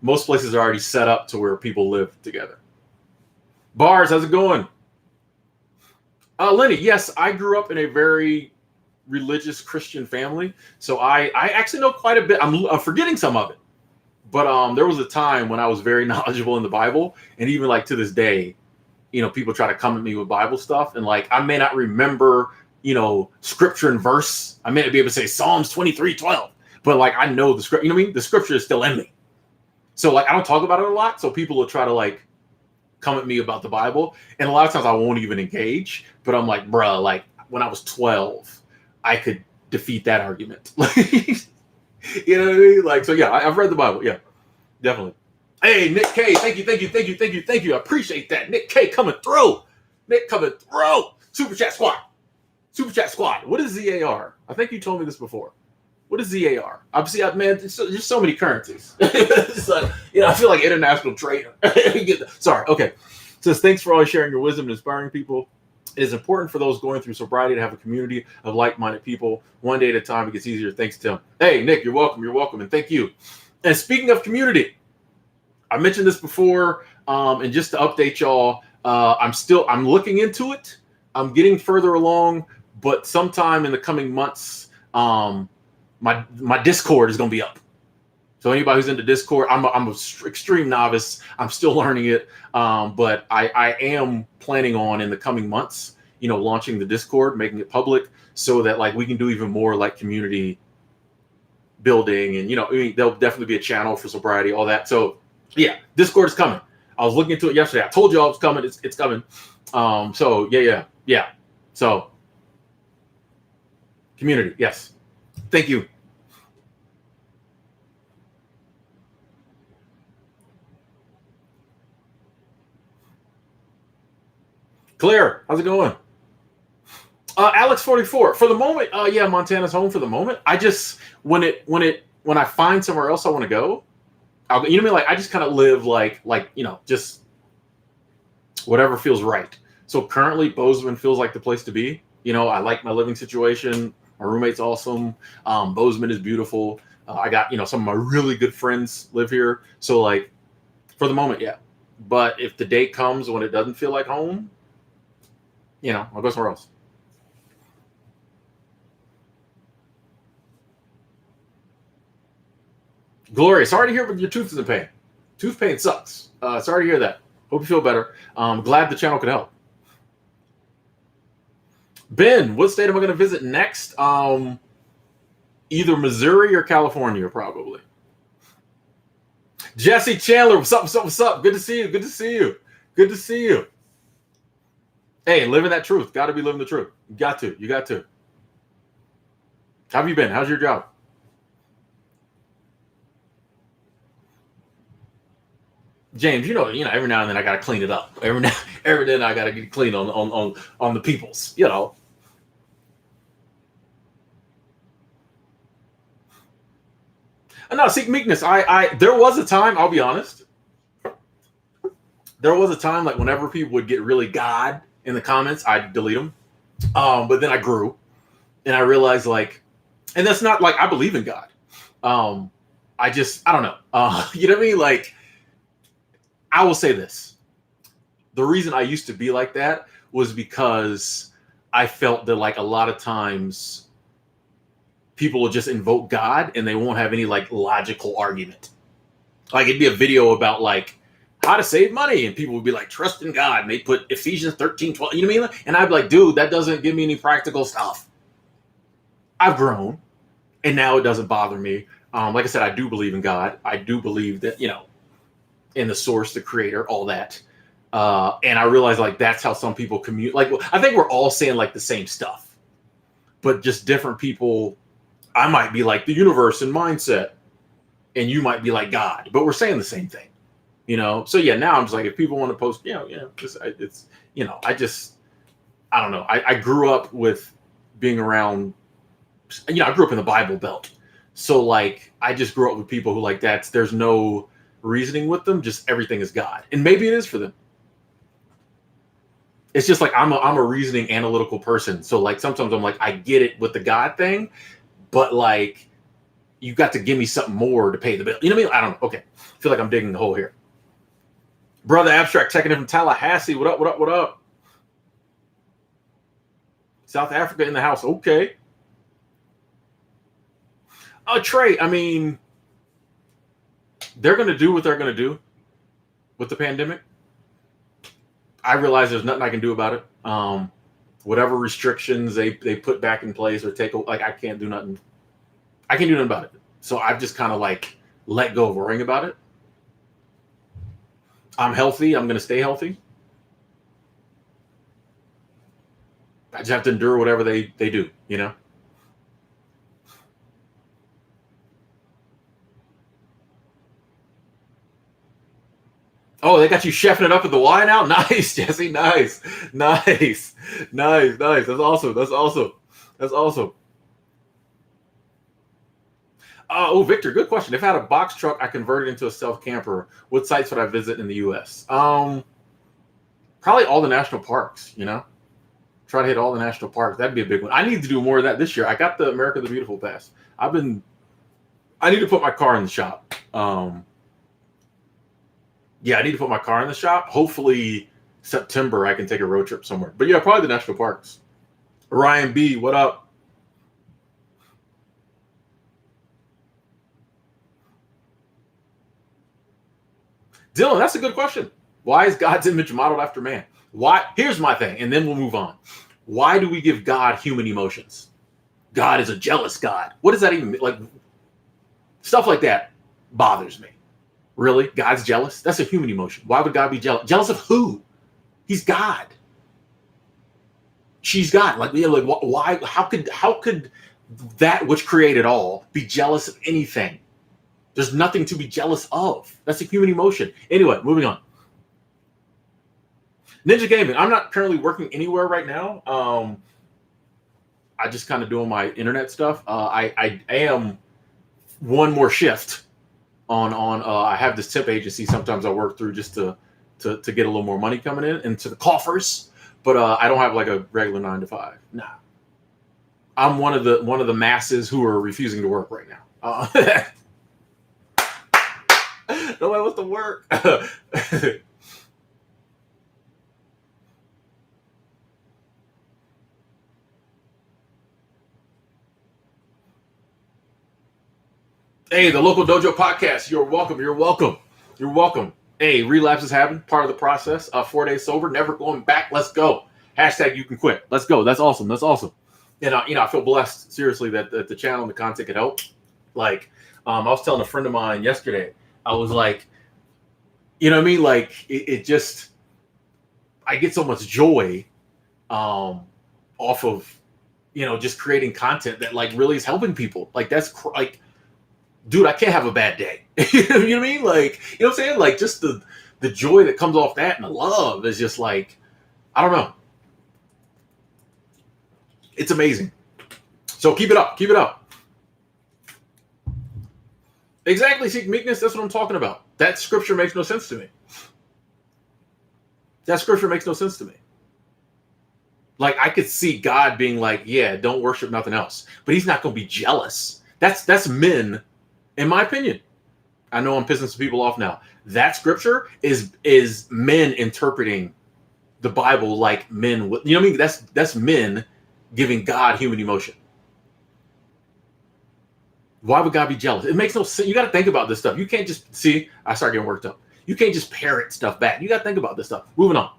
Most places are already set up to where people live together. Bars, how's it going? Lenny, yes, I grew up in a very religious Christian family, so I actually know quite a bit. I'm forgetting some of it, but there was a time when I was very knowledgeable in the Bible, and even to this day, people try to come at me with Bible stuff, and I may not remember scripture and verse. I may not be able to say Psalms 23:12, but like I know the script. You know what I mean? The scripture is still in me. So like I don't talk about it a lot. So people will try to like come at me about the Bible, and a lot of times I won't even engage. But I'm like, bruh, like when I was 12, I could defeat that argument. You know what I mean? Like, so yeah, I've read the Bible. Yeah, definitely. Hey, Nick K, thank you. I appreciate that. Nick K coming through. Nick coming through. Super Chat Squad. Super Chat Squad. What is ZAR? I think you told me this before. What is ZAR? Obviously, man, there's so many currencies. It's like, I feel like international trader. Sorry. Okay. Says, thanks for always sharing your wisdom and inspiring people. It is important for those going through sobriety to have a community of like-minded people. One day at a time, it gets easier. Thanks, Tim. Hey, Nick, you're welcome. You're welcome. And thank you. And speaking of community, I mentioned this before, and just to update y'all, I'm looking into it. I'm getting further along, but sometime in the coming months, my Discord is going to be up. So anybody who's into Discord, I'm an extreme novice. I'm still learning it, but I am planning on in the coming months, launching the Discord, making it public, so that like we can do even more like community building, and there'll definitely be a channel for sobriety, all that. So yeah, Discord is coming. I was looking into it yesterday. I told you all it's coming. It's coming. So yeah. So community, yes. Thank you. Claire, how's it going? Alex 44. For the moment, yeah, Montana's home for the moment. I just when I find somewhere else I want to go, I'll, you know what I mean? Like I just kind of live like just whatever feels right. So currently, Bozeman feels like the place to be. I like my living situation. My roommate's awesome. Bozeman is beautiful. I got some of my really good friends live here. So like, for the moment, yeah. But if the day comes when it doesn't feel like home, I'll go somewhere else. Gloria, sorry to hear your tooth is in pain. Tooth pain sucks. Sorry to hear that. Hope you feel better. Glad the channel could help. Ben, what state am I going to visit next? Either Missouri or California, probably. Jesse Chandler, what's up? Good to see you. Good to see you. Hey, living that truth. Got to be living the truth. You got to. How have you been? How's your job? James, every now and then I gotta clean it up. Every then I gotta get clean on the peoples. No, seek meekness. There was a time, I'll be honest. There was a time like whenever people would get really God in the comments, I'd delete them. But then I grew and I realized like, and that's not like I believe in God. I don't know. You know what I mean? Like, I will say this. The reason I used to be like that was because I felt that like a lot of times people will just invoke God and they won't have any like logical argument. Like it'd be a video about like how to save money and people would be like, trust in God. And they put Ephesians 13:12. You know what I mean? And I'd be like, dude, that doesn't give me any practical stuff. I've grown and now it doesn't bother me. Like I said, I do believe in God. I do believe that, in the source, the creator, all that. And I realize like that's how some people commute. Like I think we're all saying like the same stuff, but just different people. I might be like the universe and mindset, and you might be like God, but we're saying the same thing, So yeah, now I'm just like, if people want to post, it's I don't know. I grew up with being around, I grew up in the Bible Belt, so like I just grew up with people who like there's no reasoning with them, just everything is God, and maybe it is for them. It's just like I'm a reasoning analytical person, so like sometimes I'm like I get it with the God thing, but like you got to give me something more to pay the bill. You know what I mean? I don't know. Okay, I feel like I'm digging the hole here. Brother Abstract checking in from Tallahassee. What up? South Africa in the house. Okay. Trey, I mean, they're going to do what they're going to do with the pandemic. I realize there's nothing I can do about it. whatever restrictions they put back in place or take, like, I can't do nothing. I can't do nothing about it. So I've just kind of like let go of worrying about it. I'm healthy. I'm going to stay healthy. I just have to endure whatever they do, you know? Oh, they got you chefing it up at the Y now? Nice, Jesse. Nice. Nice. Nice. Nice. That's awesome. That's awesome. That's awesome. Oh, Victor, good question. If I had a box truck I converted into a self camper, what sites would I visit in the US? Probably all the national parks, you know? Try to hit all the national parks. That'd be a big one. I need to do more of that this year. I got the America the Beautiful pass. I need to put my car in the shop. Yeah, I need to put my car in the shop. Hopefully September I can take a road trip somewhere. But yeah, probably the national parks. Ryan B, what up? Dylan, that's a good question. Why is God's image modeled after man? Why? Here's my thing, and then we'll move on. Why do we give God human emotions? God is a jealous God. What does that even mean? Like, stuff like that bothers me. Really? God's jealous? That's a human emotion. Why would God be jealous? Jealous of who? He's God. She's God. Like, you know, like, why? How could that which created all be jealous of anything? There's nothing to be jealous of. That's a human emotion. Anyway, moving on. Ninja Gaming. I'm not currently working anywhere right now. I just kind of doing my internet stuff. I am one more shift on I have this tip agency sometimes I work through just to get a little more money coming in into the coffers, but I don't have like a regular 9 to 5. Nah. I'm one of the masses who are refusing to work right now. Nobody wants to work. Hey, the local dojo podcast. You're welcome. You're welcome. You're welcome. Hey, relapses happen. Part of the process. 4 days sober, never going back. Let's go. Hashtag you can quit. Let's go. That's awesome. That's awesome. And I feel blessed, seriously, that the channel and the content could help. Like, I was telling a friend of mine yesterday. I was like, you know what I mean? Like, it just, I get so much joy, off of, just creating content that like really is helping people. Like, that's like. Dude, I can't have a bad day. You know what I mean? Like, you know what I'm saying? Like, just the joy that comes off that and the love is just like, I don't know. It's amazing. So keep it up. Keep it up. Exactly. Seek meekness. That's what I'm talking about. That scripture makes no sense to me. That scripture makes no sense to me. Like, I could see God being like, yeah, don't worship nothing else. But he's not going to be jealous. That's men. In my opinion, I know I'm pissing some people off now. That scripture is men interpreting the Bible like men. You know what I mean? That's men giving God human emotion. Why would God be jealous? It makes no sense. You got to think about this stuff. You can't just see. I start getting worked up. You can't just parrot stuff back. You got to think about this stuff. Moving on.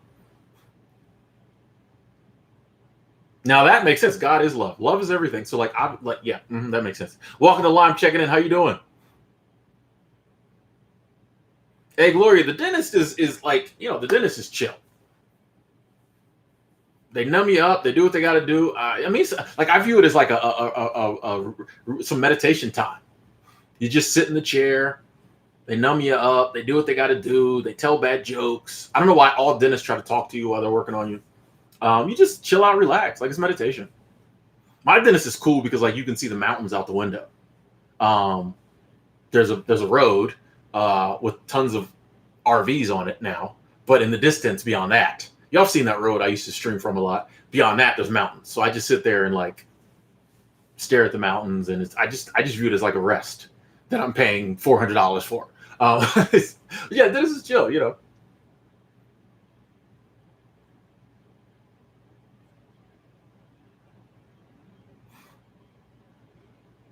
Now that makes sense. God is love. Love is everything. So that makes sense. Welcome to Lime, checking in. How you doing? Hey, Gloria, the dentist is like, the dentist is chill. They numb you up. They do what they got to do. I view it as like some meditation time. You just sit in the chair. They numb you up. They do what they got to do. They tell bad jokes. I don't know why all dentists try to talk to you while they're working on you. You just chill out, relax, like it's meditation. My dentist is cool because like you can see the mountains out the window. There's a road with tons of RVs on it now, but in the distance beyond that, y'all have seen that road I used to stream from a lot. Beyond that, there's mountains. So I just sit there and like stare at the mountains, and I just view it as like a rest that I'm paying $400 for. Yeah, this is chill,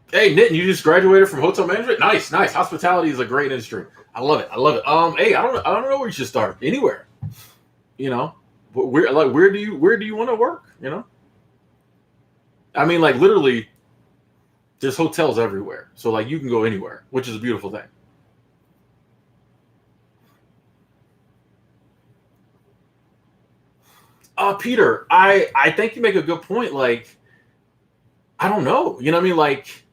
Hey, Nitin, you just graduated from hotel management? Nice. Hospitality is a great industry. I love it. Hey, I don't know where you should start. Anywhere. where do you want to work? You know, I mean, like literally, there's hotels everywhere, so like you can go anywhere, which is a beautiful thing. Peter, I think you make a good point. Like, I don't know, you know what I mean? Like,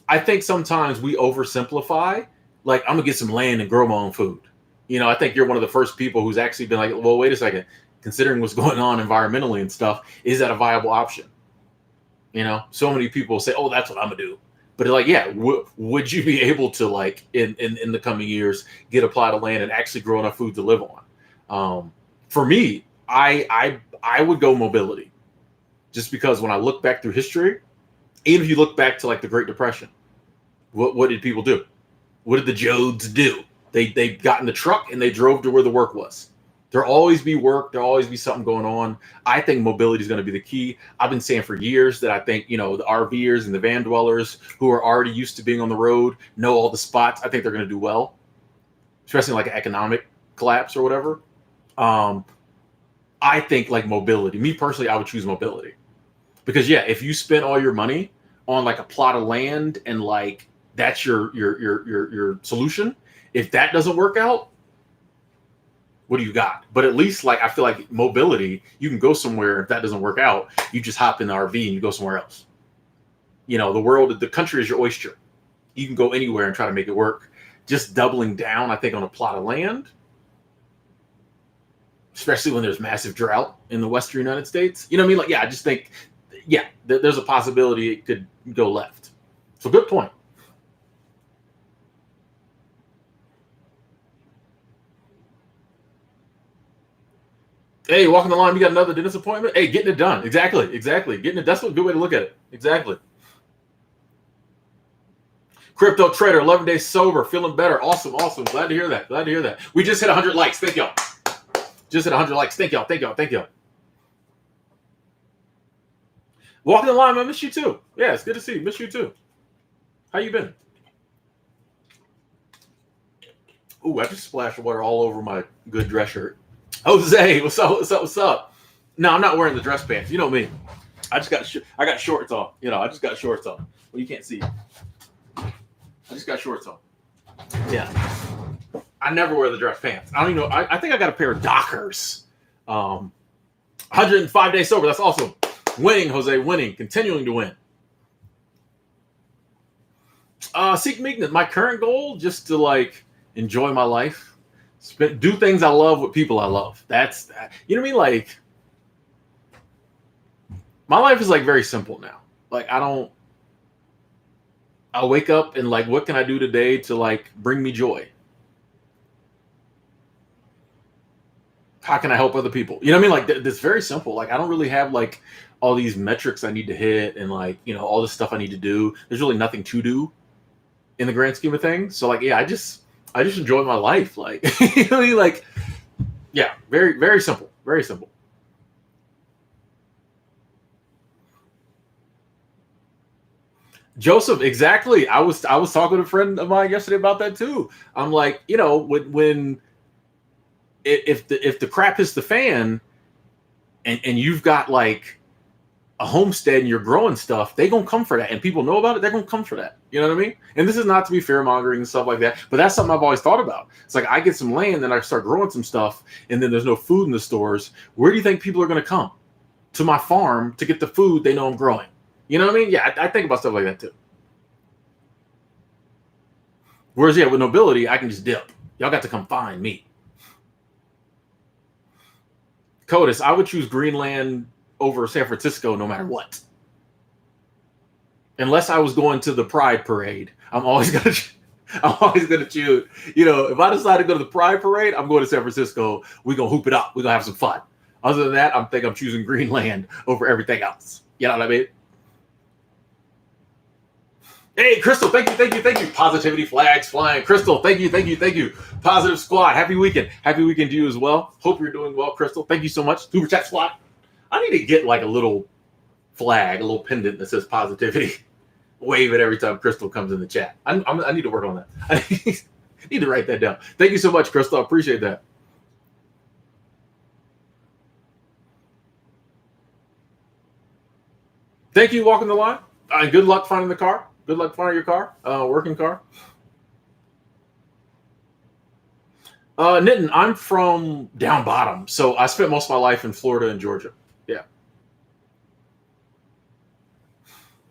I think sometimes we oversimplify. Like, I'm gonna get some land and grow my own food. You know, I think you're one of the first people who's actually been like, well, wait a second, considering what's going on environmentally and stuff, is that a viable option? You know, so many people say, oh, that's what I'm gonna do. But like, yeah, would you be able to like in the coming years get a plot of land and actually grow enough food to live on? For me, I would go mobility, just because when I look back through history, even if you look back to like the Great Depression, what did people do? What did the Jodes do? They got in the truck and they drove to where the work was. There'll always be work. There'll always be something going on. I think mobility is going to be the key. I've been saying for years that I think, you know, the RVers and the van dwellers who are already used to being on the road, know all the spots. I think they're going to do well, especially like an economic collapse or whatever. I think like mobility, me personally, I would choose mobility because yeah, if you spend all your money on like a plot of land and like that's your solution, if that doesn't work out, what do you got? But at least like I feel like mobility, you can go somewhere. If that doesn't work out, you just hop in the RV and you go somewhere else. You know, the country is your oyster. You can go anywhere and try to make it work. Just doubling down, I think, on a plot of land, especially when there's massive drought in the Western United States. You know what I mean? Like, yeah, I just think, yeah, there's a possibility it could go left. So good point. Hey, walking the line, you got another dentist appointment? Hey, getting it done. Exactly. Getting it. That's a good way to look at it. Exactly. Crypto trader, 11 days sober, feeling better. Awesome. Glad to hear that. We just hit 100 likes. Thank y'all. Just hit 100 likes. Thank y'all. Walking the line, I miss you too. Yeah, it's good to see you. Miss you too. How you been? Ooh, I just splashed water all over my good dress shirt. Jose, what's up? No, I'm not wearing the dress pants. You know me. I got shorts on. You know, I just got shorts on. Well, you can't see. I just got shorts on. Yeah. I never wear the dress pants. I don't even know. I think I got a pair of Dockers. 105 days sober. That's awesome. Winning, Jose, winning. Continuing to win. Seek meekness. My current goal, just to like enjoy my life. Do things I love with people I love. That's, you know what I mean? Like, my life is like very simple now. Like, I wake up and like, what can I do today to like bring me joy? How can I help other people? You know what I mean? Like, it's very simple. Like, I don't really have like all these metrics I need to hit and like, you know, all this stuff I need to do. There's really nothing to do in the grand scheme of things. So like, yeah, I just enjoy my life. Like, you know what I mean? Like, yeah, very, very simple. Very simple. Joseph, exactly. I was talking to a friend of mine yesterday about that too. I'm like, you know, when if the crap hits the fan and you've got like a homestead and you're growing stuff, they gonna come for that. And people know about it, they're gonna come for that. You know what I mean? And this is not to be fear mongering and stuff like that, but that's something I've always thought about. It's like I get some land and I start growing some stuff, and then there's no food in the stores. Where do you think people are gonna come? To my farm to get the food they know I'm growing. You know what I mean? Yeah, I think about stuff like that too. Whereas, yeah, with nobility, I can just dip. Y'all got to come find me. CODIS, I would choose Greenland over San Francisco no matter what. Unless I was going to the Pride Parade, I'm always gonna choose. You know, if I decide to go to the Pride Parade, I'm going to San Francisco. We're gonna hoop it up. We're gonna have some fun. Other than that, I'm choosing Greenland over everything else. You know what I mean? Hey, Crystal, thank you. Positivity flags flying. Crystal, thank you. Positive squad. Happy weekend. Happy weekend to you as well. Hope you're doing well, Crystal. Thank you so much. Super chat squad. I need to get like a little flag, a little pendant that says positivity. Wave it every time Crystal comes in the chat. I need to work on that. I need to write that down. Thank you so much, Crystal. I appreciate that. Thank you, walking the line. And good luck finding the car. Good luck finding your car, working car. Nitin, I'm from down bottom, so I spent most of my life in Florida and Georgia. Yeah.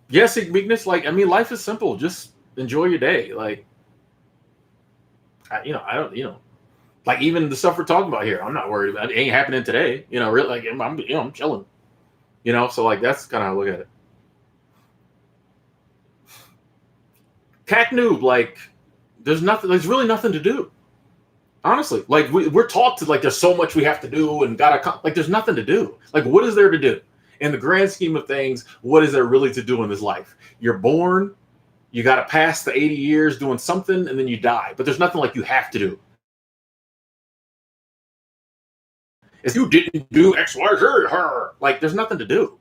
Yes, weakness. Like, I mean, life is simple. Just enjoy your day. Like, I don't, like even the stuff we're talking about here, I'm not worried about. It ain't happening today. Really, like I'm chilling. So like that's kind of how I look at it. Cack noob, like, there's nothing. There's really nothing to do. Honestly, like we're taught to like there's so much we have to do and like there's nothing to do. Like what is there to do? In the grand scheme of things, what is there really to do in this life? You're born, you got to pass the 80 years doing something, and then you die. But there's nothing like you have to do. If you didn't do X, Y, Z, her, like there's nothing to do.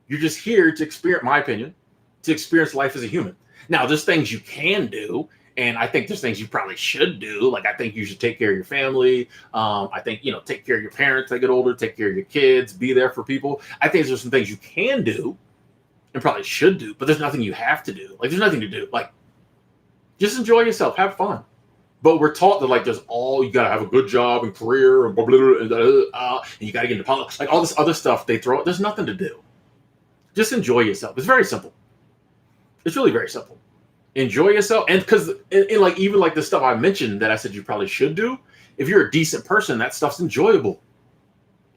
You're just here to experience, my opinion, to experience life as a human. Now, there's things you can do, and I think there's things you probably should do. Like I think you should take care of your family. I think take care of your parents. They get older. Take care of your kids. Be there for people. I think there's some things you can do, and probably should do, but there's nothing you have to do. Like there's nothing to do. Like just enjoy yourself, have fun. But we're taught that like there's you gotta have a good job and career and blah, blah, blah, and you gotta get into politics, like all this other stuff they throw. There's nothing to do. Just enjoy yourself. It's very simple. It's really very simple. Enjoy yourself, and because in like even like the stuff I mentioned that I said you probably should do, if you're a decent person, that stuff's enjoyable.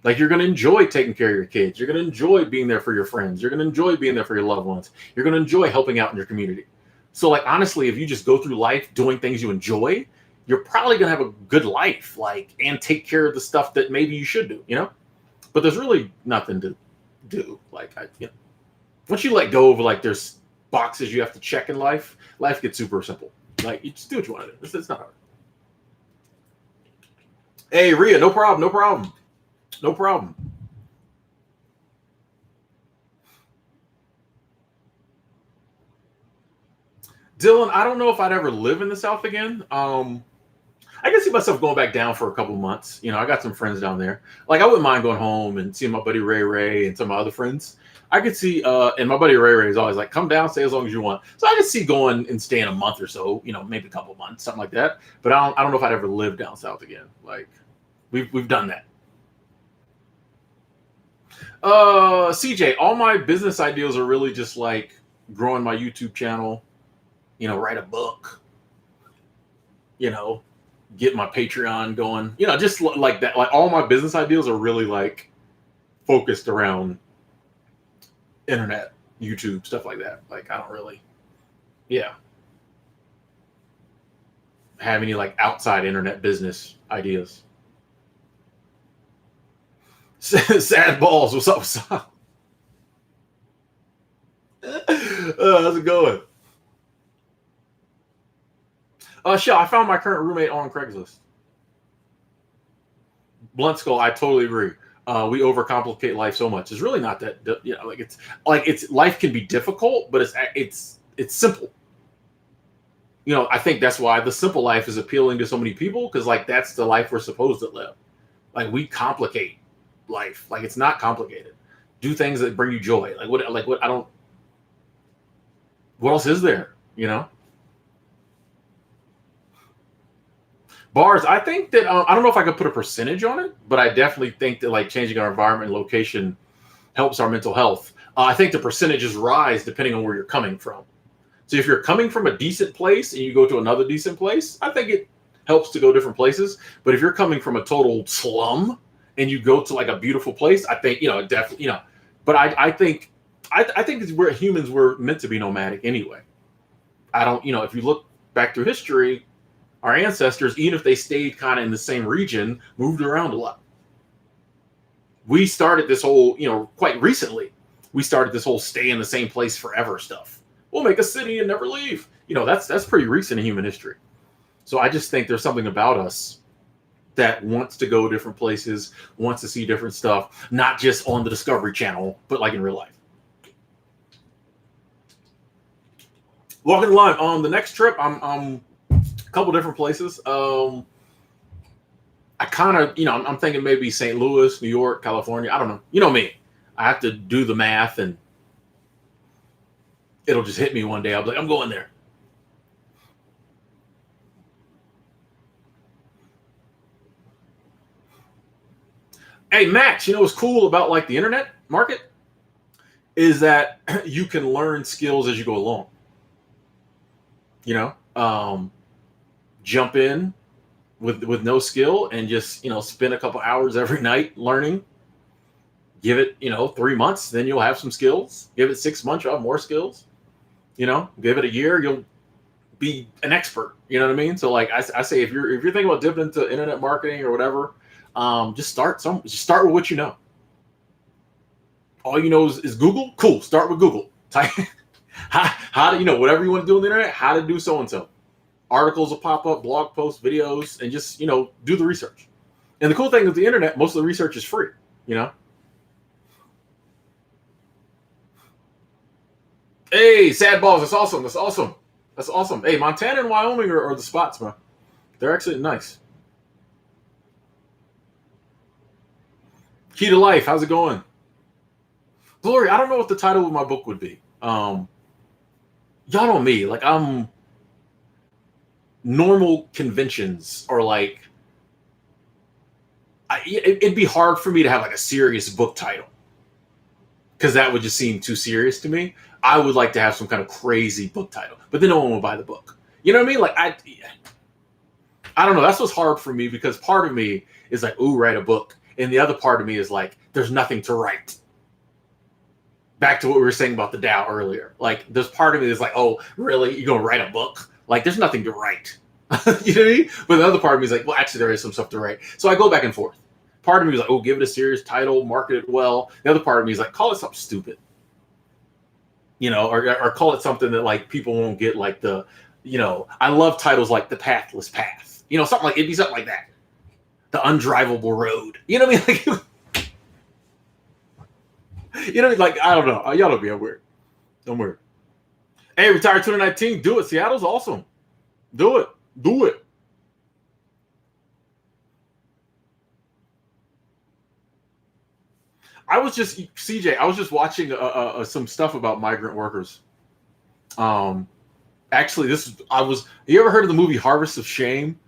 Like you're gonna enjoy taking care of your kids. You're gonna enjoy being there for your friends. You're gonna enjoy being there for your loved ones. You're gonna enjoy helping out in your community. So like honestly, if you just go through life doing things you enjoy, you're probably gonna have a good life, like, and take care of the stuff that maybe you should do, But there's really nothing to do. Like once you let go of like there's boxes you have to check in life, life gets super simple. Like you just do what you want to do. It's not hard. Hey Rhea, no problem, no problem. No problem. Dylan, I don't know if I'd ever live in the South again. I can see myself going back down for a couple months. I got some friends down there. Like I wouldn't mind going home and seeing my buddy Ray Ray and some of my other friends. I could see, and my buddy Ray Ray is always like, come down, stay as long as you want. So I could see going and staying a month or so, maybe a couple months, something like that. But I don't know if I'd ever live down south again. Like we've done that. CJ, all my business ideas are really just like growing my YouTube channel, write a book, get my Patreon going, just like that. Like all my business ideas are really like focused around internet, YouTube, stuff like that. Like I don't really, have any like outside internet business ideas. Sad balls. What's up? What's up? How's it going? Shell, I found my current roommate on Craigslist. Blunt Skull, I totally agree. We overcomplicate life so much. It's really not that, it's life can be difficult, but it's simple. I think that's why the simple life is appealing to so many people, because like that's the life we're supposed to live. Like we complicate life. Like it's not complicated. Do things that bring you joy. What else is there? Bars, I think that I don't know if I could put a percentage on it, but I definitely think that like changing our environment and location helps our mental health. I think the percentages rise depending on where you're coming from. So if you're coming from a decent place and you go to another decent place, I think it helps to go different places. But if you're coming from a total slum and you go to like a beautiful place, I think definitely But I think it's where humans were meant to be nomadic anyway. I don't if you look back through history, our ancestors, even if they stayed kind of in the same region, moved around a lot. We started this whole, quite recently, we started this whole stay in the same place forever stuff. We'll make a city and never leave. That's pretty recent in human history. So I just think there's something about us that wants to go different places, wants to see different stuff, not just on the Discovery Channel, but like in real life. Walking the line. On the next trip, I'm couple different places. I kind of, I'm thinking maybe St. Louis, New York, California. I don't know. You know me. I have to do the math and It'll just hit me one day. I'll be like, I'm going there. Hey, Max, you know what's cool about like the internet market is that you can learn skills as you go along. You know, jump in with no skill and just spend a couple hours every night learning. Give it 3 months, then you'll have some skills. Give it 6 months, you'll have more skills. Give it a year, you'll be an expert. You know what I mean? So like I say, if you're thinking about dipping into internet marketing or whatever, just start with what you know. All you know is Google. Cool. Start with Google. Type how to whatever you want to do on the internet. How to do so and so. Articles will pop up, blog posts, videos, and just do the research. And the cool thing with the internet, most of the research is free. You know. Hey, sad balls. That's awesome. That's awesome. That's awesome. Hey, Montana and Wyoming are the spots, man. They're actually nice. Key to Life. How's it going? Glory, I don't know what the title of my book would be. Y'all know me. Like I'm normal conventions or like it'd be hard for me to have like a serious book title because that would just seem too serious to me. I would like to have some kind of crazy book title, but then no one will buy the book. You know what I mean? Like I don't know. That's what's hard for me because part of me is like, ooh, write a book. And the other part of me is like, there's nothing to write. Back to what we were saying about the Dow earlier. Like, there's part of me that's like, oh, really? You're going to write a book? Like, there's nothing to write. You know what I mean? But the other part of me is like, well, actually, there is some stuff to write. So I go back and forth. Part of me is like, oh, give it a serious title, market it well. The other part of me is like, call it something stupid. Or call it something that, like, people won't get, like, I love titles like The Pathless Path. Something like, it'd be something like that. The Undrivable Road. You know what I mean? Like, like, I don't know. Y'all don't be weird. I'm weird. Hey, Retired 2019, do it. Seattle's awesome. Do it. Do it. CJ, I was just watching some stuff about migrant workers. Actually, you ever heard of the movie Harvest of Shame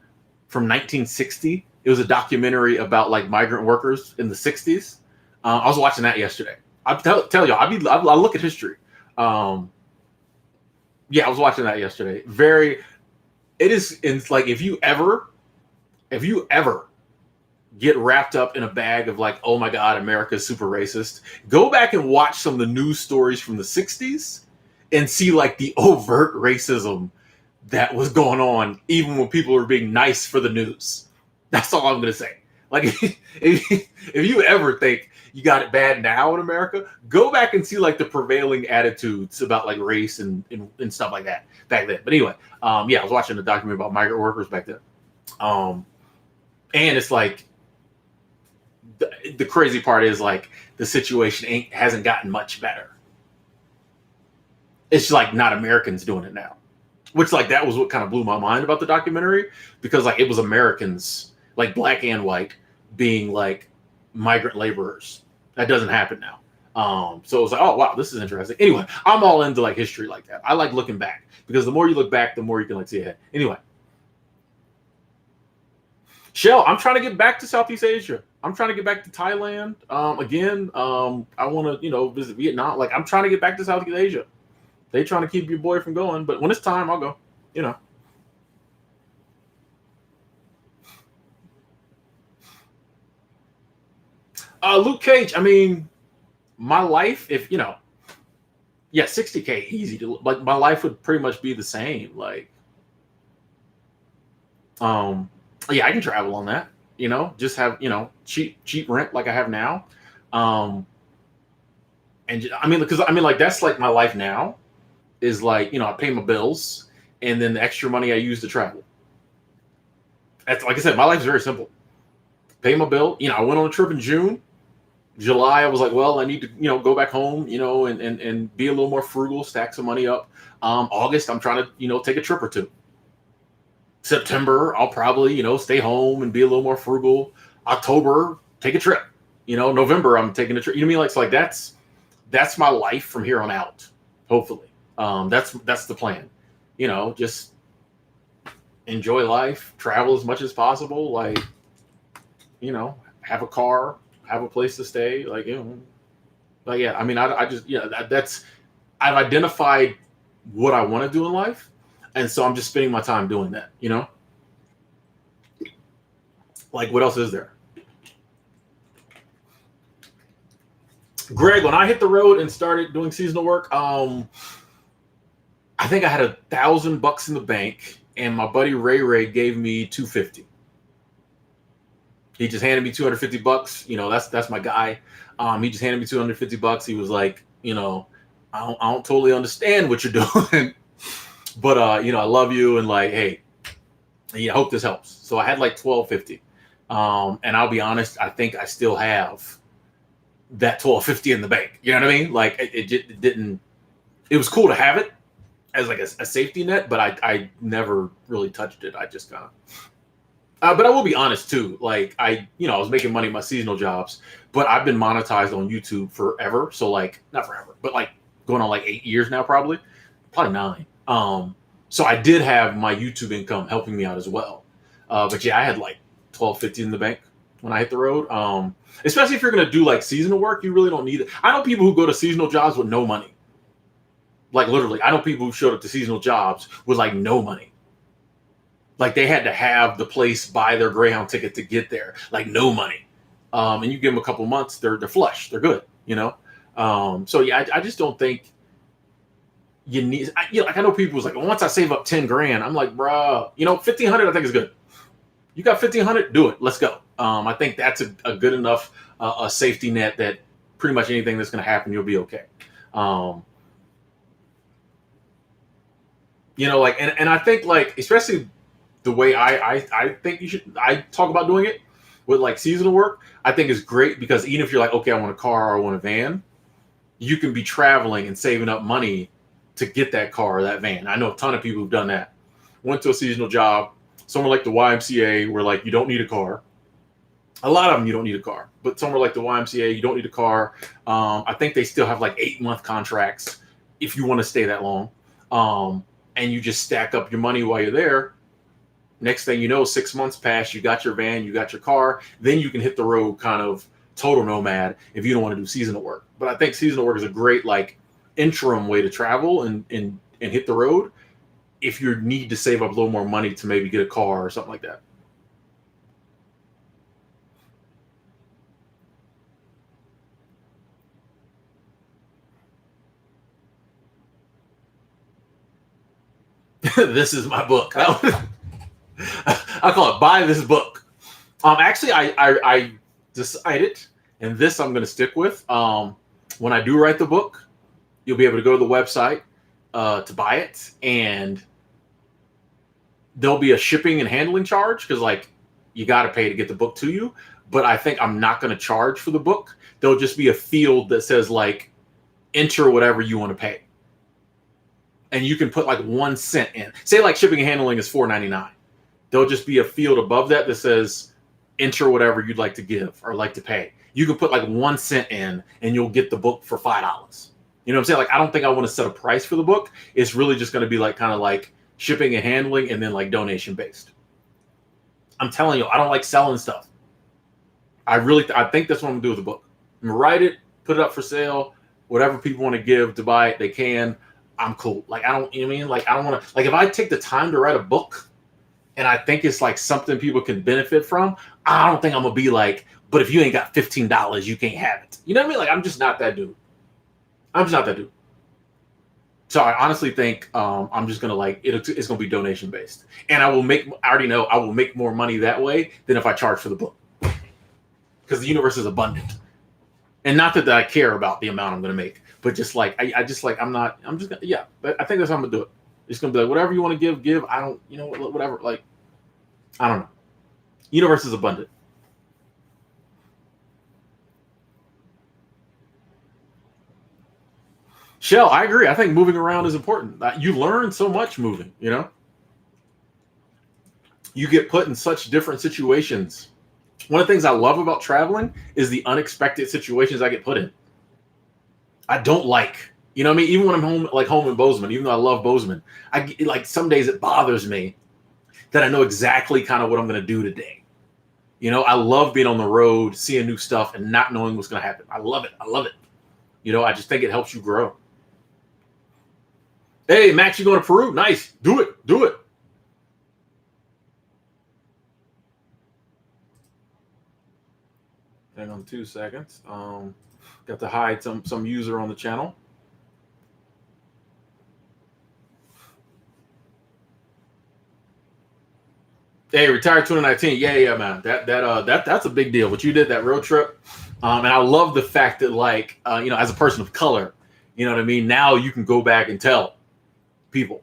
from 1960? It was a documentary about like migrant workers in the 60s. I was watching that yesterday. I tell y'all, I look at history. Yeah, I was watching that yesterday. It's like if you ever get wrapped up in a bag of like, oh my God, America's super racist, go back and watch some of the news stories from the 60s and see like the overt racism that was going on, even when people were being nice for the news. That's all I'm going to say. Like, if you ever think you got it bad now in America, go back and see like the prevailing attitudes about like race and stuff like that back then. But anyway, yeah, I was watching a documentary about migrant workers back then. And it's like, the crazy part is like the situation hasn't gotten much better. It's like not Americans doing it now, which like that was what kind of blew my mind about the documentary, because like it was Americans, like black and white, being like migrant laborers. That doesn't happen now. So it was like, oh wow, this is interesting. Anyway, I'm all into like history like that. I like looking back because the more you look back, the more you can like see ahead. Anyway, Shell, I'm trying to get back to Southeast Asia. I'm trying to get back to Thailand. Again, I want to, visit Vietnam. Like, I'm trying to get back to Southeast Asia. They trying to keep your boy from going, but when it's time, I'll go. Luke Cage. I mean, my life, if yeah, 60K easy to like. My life would pretty much be the same. Like, yeah, I can travel on that. Just have cheap rent like I have now. And I mean, because like that's like my life now is like I pay my bills and then the extra money I use to travel. That's like I said, my life is very simple. Pay my bill. I went on a trip in June. July, I was like, well, I need to go back home, and be a little more frugal, stack some money up. August, I'm trying to take a trip or two. September, I'll probably, stay home and be a little more frugal. October, take a trip. November, I'm taking a trip. You know what I mean? Like, so like that's my life from here on out, hopefully. That's the plan. Just enjoy life, travel as much as possible. Like, have a car, have a place to stay. Like, like, yeah. I mean, I just, yeah. That's I've identified what I want to do in life, and so I'm just spending my time doing that. Like, what else is there? Greg, when I hit the road and started doing seasonal work, I think I had $1,000 in the bank, and my buddy Ray gave me 250. He just handed me $250. That's my guy. He just handed me $250. He was like, I don't totally understand what you're doing, but I love you, and like, hey, I hope this helps. So I had like $1,250. And I'll be honest, I think I still have that $1,250 in the bank. You know what I mean? Like, it didn't. It was cool to have it as like a safety net, but I never really touched it. I just kind of. But I will be honest too. Like, I was making money in my seasonal jobs, but I've been monetized on YouTube forever. So like, not forever, but like going on like 8 years now, probably 9. So I did have my YouTube income helping me out as well. But yeah, I had like $1,250 in the bank when I hit the road. Especially if you're going to do like seasonal work, you really don't need it. I know people who go to seasonal jobs with no money. Like, literally, I know people who showed up to seasonal jobs with like no money. Like, they had to have the place buy their Greyhound ticket to get there. Like, no money. And you give them a couple months, they're flush. They're good, So yeah, I just don't think you need. Like, I know people who's like, well, once I save up 10 grand, I'm like, bro, 1,500 I think is good. You got 1,500, do it. Let's go. I think that's a good enough a safety net that pretty much anything that's going to happen, you'll be okay. Like, and I think, like, especially the way I think I talk about doing it with like seasonal work, I think is great, because even if you're like, okay, I want a car or I want a van, you can be traveling and saving up money to get that car or that van. I know a ton of people who've done that. Went to a seasonal job, somewhere like the YMCA, where like you don't need a car. A lot of them you don't need a car, but somewhere like the YMCA, you don't need a car. I think they still have like 8-month contracts if you want to stay that long. And you just stack up your money while you're there. Next thing you know, 6 months pass, you got your van, you got your car, then you can hit the road kind of total nomad if you don't want to do seasonal work. But I think seasonal work is a great like interim way to travel and hit the road if you need to save up a little more money to maybe get a car or something like that. This is my book. I call it buy this book. Actually, I decided, and this I'm going to stick with. When I do write the book, you'll be able to go to the website to buy it, and there'll be a shipping and handling charge, because like you got to pay to get the book to you. But I think I'm not going to charge for the book. There'll just be a field that says like enter whatever you want to pay. And you can put like 1 cent in. Say like shipping and handling is $4.99. There'll just be a field above that says enter whatever you'd like to give or like to pay. You can put like 1 cent in, and you'll get the book for $5. You know what I'm saying? Like, I don't think I want to set a price for the book. It's really just going to be like kind of like shipping and handling, and then like donation based. I'm telling you, I don't like selling stuff. I think that's what I'm gonna do with the book. I'm gonna write it, put it up for sale. Whatever people want to give to buy it, they can. I'm cool. Like, I don't, you know what I mean? Like, I don't want to, like, if I take the time to write a book and I think it's like something people can benefit from, I don't think I'm gonna be like, but if you ain't got $15, you can't have it. You know what I mean? Like, I'm just not that dude. So I honestly think I'm just gonna like it's gonna be donation based, and I already know I will make more money that way than if I charge for the book, because the universe is abundant, and not that I care about the amount I'm gonna make, but just like I just like I'm just gonna, yeah. But I think that's how I'm gonna do it. It's gonna be like, whatever you want to give. I don't, whatever. Like, I don't know. Universe is abundant. Shell, I agree. I think moving around is important. You learn so much moving, You get put in such different situations. One of the things I love about traveling is the unexpected situations I get put in. I don't like You know what I mean? Even when I'm home in Bozeman, even though I love Bozeman, like some days it bothers me that I know exactly kind of what I'm going to do today. You know, I love being on the road, seeing new stuff, and not knowing what's going to happen. I love it. I love it. You know, I just think it helps you grow. Hey, Max, you going to Peru? Nice. Do it. Do it. Hang on 2 seconds. Got to hide some user on the channel. Hey, retired 2019. Yeah, man. That's a big deal. What you did, that road trip. And I love the fact that, like, you know, as a person of color, you know what I mean? Now you can go back and tell people,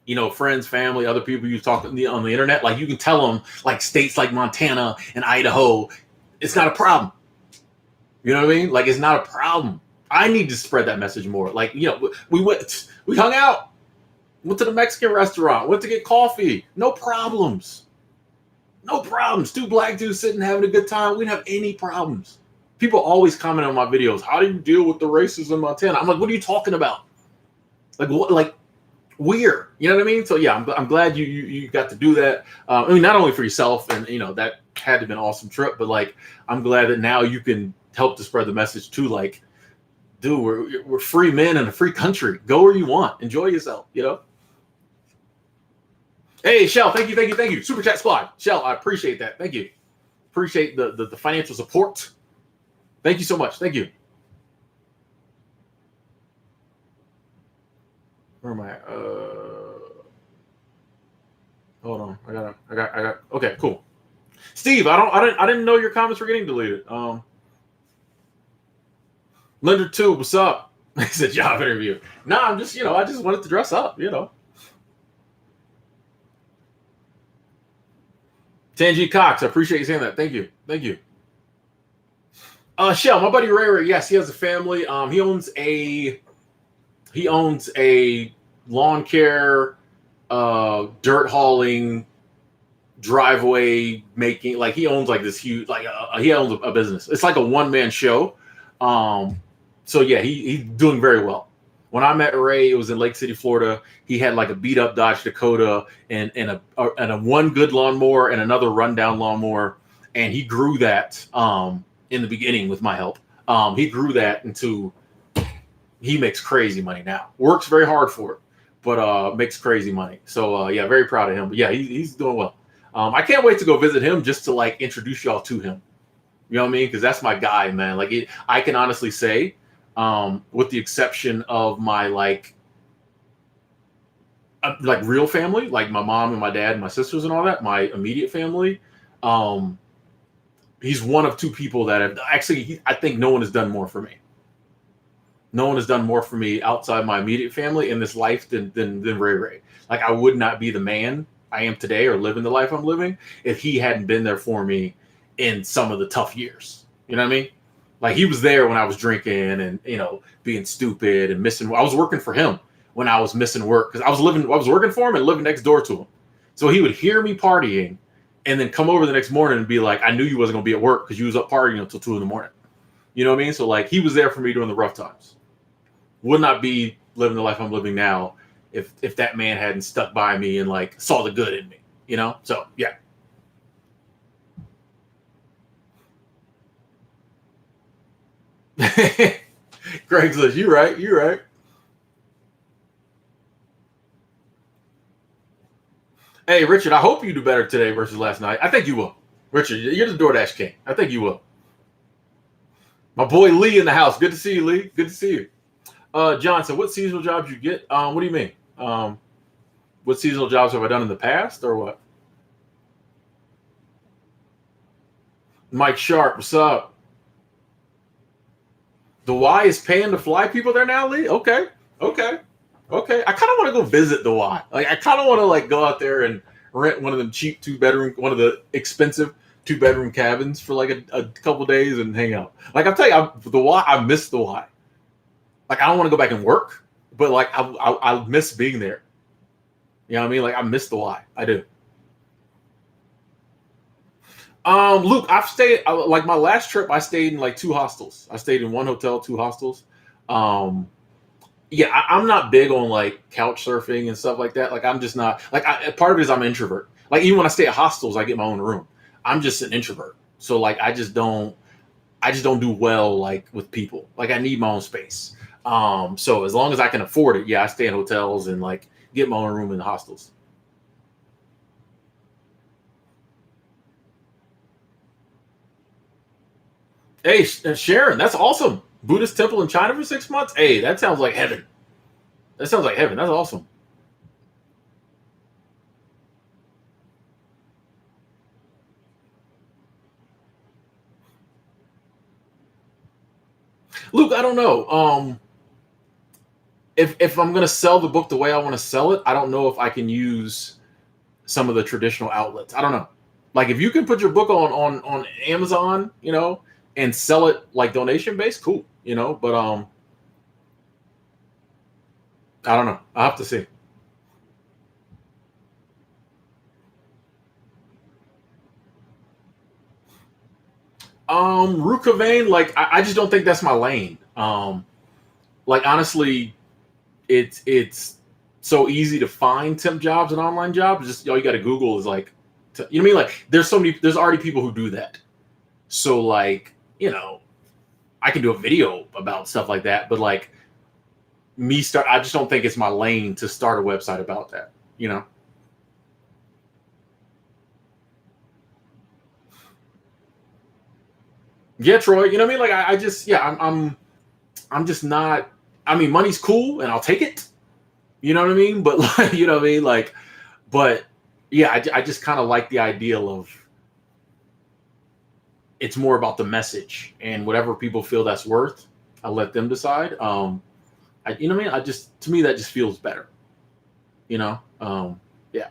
you know, friends, family, other people you talk on the internet, like you can tell them, like states like Montana and Idaho, it's not a problem. You know what I mean? Like, it's not a problem. I need to spread that message more. Like, you know, we hung out, went to the Mexican restaurant, went to get coffee. No problems. No problems. Two black dudes sitting having a good time. We didn't have any problems. People always comment on my videos, how do you deal with the racism in Montana? I'm like, what are you talking about? Like, what? Like, weird. You know what I mean? So yeah, I'm glad you got to do that. I mean, not only for yourself, and you know that had to have been an awesome trip, but like I'm glad that now you can help to spread the message too. Like, dude, we're free men in a free country. Go where you want. Enjoy yourself. You know. Hey, Shell, thank you. Super Chat Squad. Shell, I appreciate that. Thank you. Appreciate the financial support. Thank you so much. Thank you. Where am I? Hold on. I got. Okay, cool. Steve, I didn't know your comments were getting deleted. Lender 2, what's up? It's a job interview. No, I'm just, you know, I just wanted to dress up, you know. Tanji Cox, I appreciate you saying that. Thank you. Thank you. Shell, my buddy Ray, yes, he has a family. He owns a lawn care, dirt hauling, driveway making. Like he owns like this huge, like he owns a business. It's like a one-man show. So yeah, he's doing very well. When I met Ray, it was in Lake City, Florida. He had like a beat up Dodge Dakota and a one good lawnmower and another rundown lawnmower, and he grew that in the beginning with my help. He grew that into, he makes crazy money now. Works very hard for it, but makes crazy money. So yeah, very proud of him. But yeah, he's doing well. I can't wait to go visit him just to like introduce y'all to him. You know what I mean? Because that's my guy, man. Like I can honestly say, with the exception of my like real family, like my mom and my dad and my sisters and all that, my immediate family, he's one of two people that have actually, I think no one has done more for me. No one has done more for me outside my immediate family in this life than Ray Ray. Like I would not be the man I am today or living the life I'm living if he hadn't been there for me in some of the tough years. You know what I mean? Like he was there when I was drinking and, you know, being stupid and missing. I was working for him when I was missing work because I was working for him and living next door to him. So he would hear me partying and then come over the next morning and be like, I knew you wasn't going to be at work because you was up partying until 2 a.m. You know what I mean? So like he was there for me during the rough times. Would not be living the life I'm living now if that man hadn't stuck by me and like saw the good in me, you know? So yeah. Craigslist, you're right. Hey, Richard, I hope you do better today versus last night. I think you will. Richard, you're the DoorDash king. I think you will. My boy Lee in the house. Good to see you, Lee. Good to see you. Johnson, what seasonal jobs you get? What do you mean? What seasonal jobs have I done in the past or what? Mike Sharp, what's up? The Y is paying to fly people there now, Lee? Okay. I kind of want to go visit the Y. Like, I kind of want to like go out there and rent one of them cheap 2-bedroom, one of the expensive 2-bedroom cabins for like a couple days and hang out. Like I'll tell you, the Y, I miss the Y. Like I don't want to go back and work, but like I miss being there. You know what I mean? Like I miss the Y. I do. Luke, I've stayed like my last trip. I stayed in like 2 hostels. I stayed in 1 hotel, 2 hostels. yeah, I'm not big on like couch surfing and stuff like that. Like I'm just not like part of it is I'm an introvert. Like even when I stay at hostels, I get my own room. I'm just an introvert. So like I just don't do well like with people. Like I need my own space. So as long as I can afford it, yeah, I stay in hotels and like get my own room in the hostels. Hey, Sharon, that's awesome. Buddhist temple in China for 6 months. Hey, that sounds like heaven. That sounds like heaven. That's awesome. Luke, I don't know. If I'm gonna sell the book the way I want to sell it, I don't know if I can use some of the traditional outlets. I don't know. Like if you can put your book on Amazon, and sell it like donation based, cool. But I don't know. I'll have to see. Rukavane, like I just don't think that's my lane. Like honestly, it's so easy to find temp jobs and online jobs. Just all you got to Google is like, you know what I mean? Like there's already people who do that. So like, I can do a video about stuff like that, but like I just don't think it's my lane to start a website about that. You know? Yeah, Troy. You know what I mean? Like I just yeah, I'm just not. I mean, money's cool and I'll take it. You know what I mean? But like, you know what I mean? Like, but yeah, I just kind of like the ideal of it's more about the message and whatever people feel that's worth. I'll let them decide. You know what I mean? I just to me that just feels better. You know? Yeah.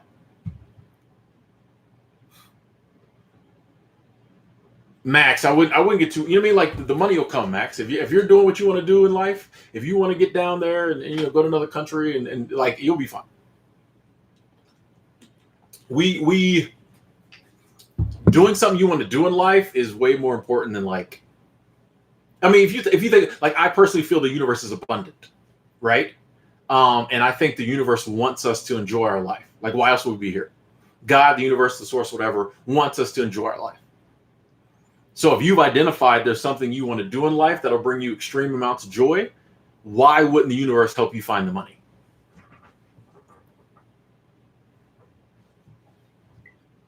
Max, I wouldn't get too. You know what I mean? Like the money will come, Max. If you're doing what you want to do in life, if you want to get down there and go to another country and like you'll be fine. We doing something you want to do in life is way more important than like. I mean, if you think like I personally feel the universe is abundant, right? And I think the universe wants us to enjoy our life. Like, why else would we be here? God, the universe, the source, whatever, wants us to enjoy our life. So if you've identified there's something you want to do in life that'll bring you extreme amounts of joy, why wouldn't the universe help you find the money?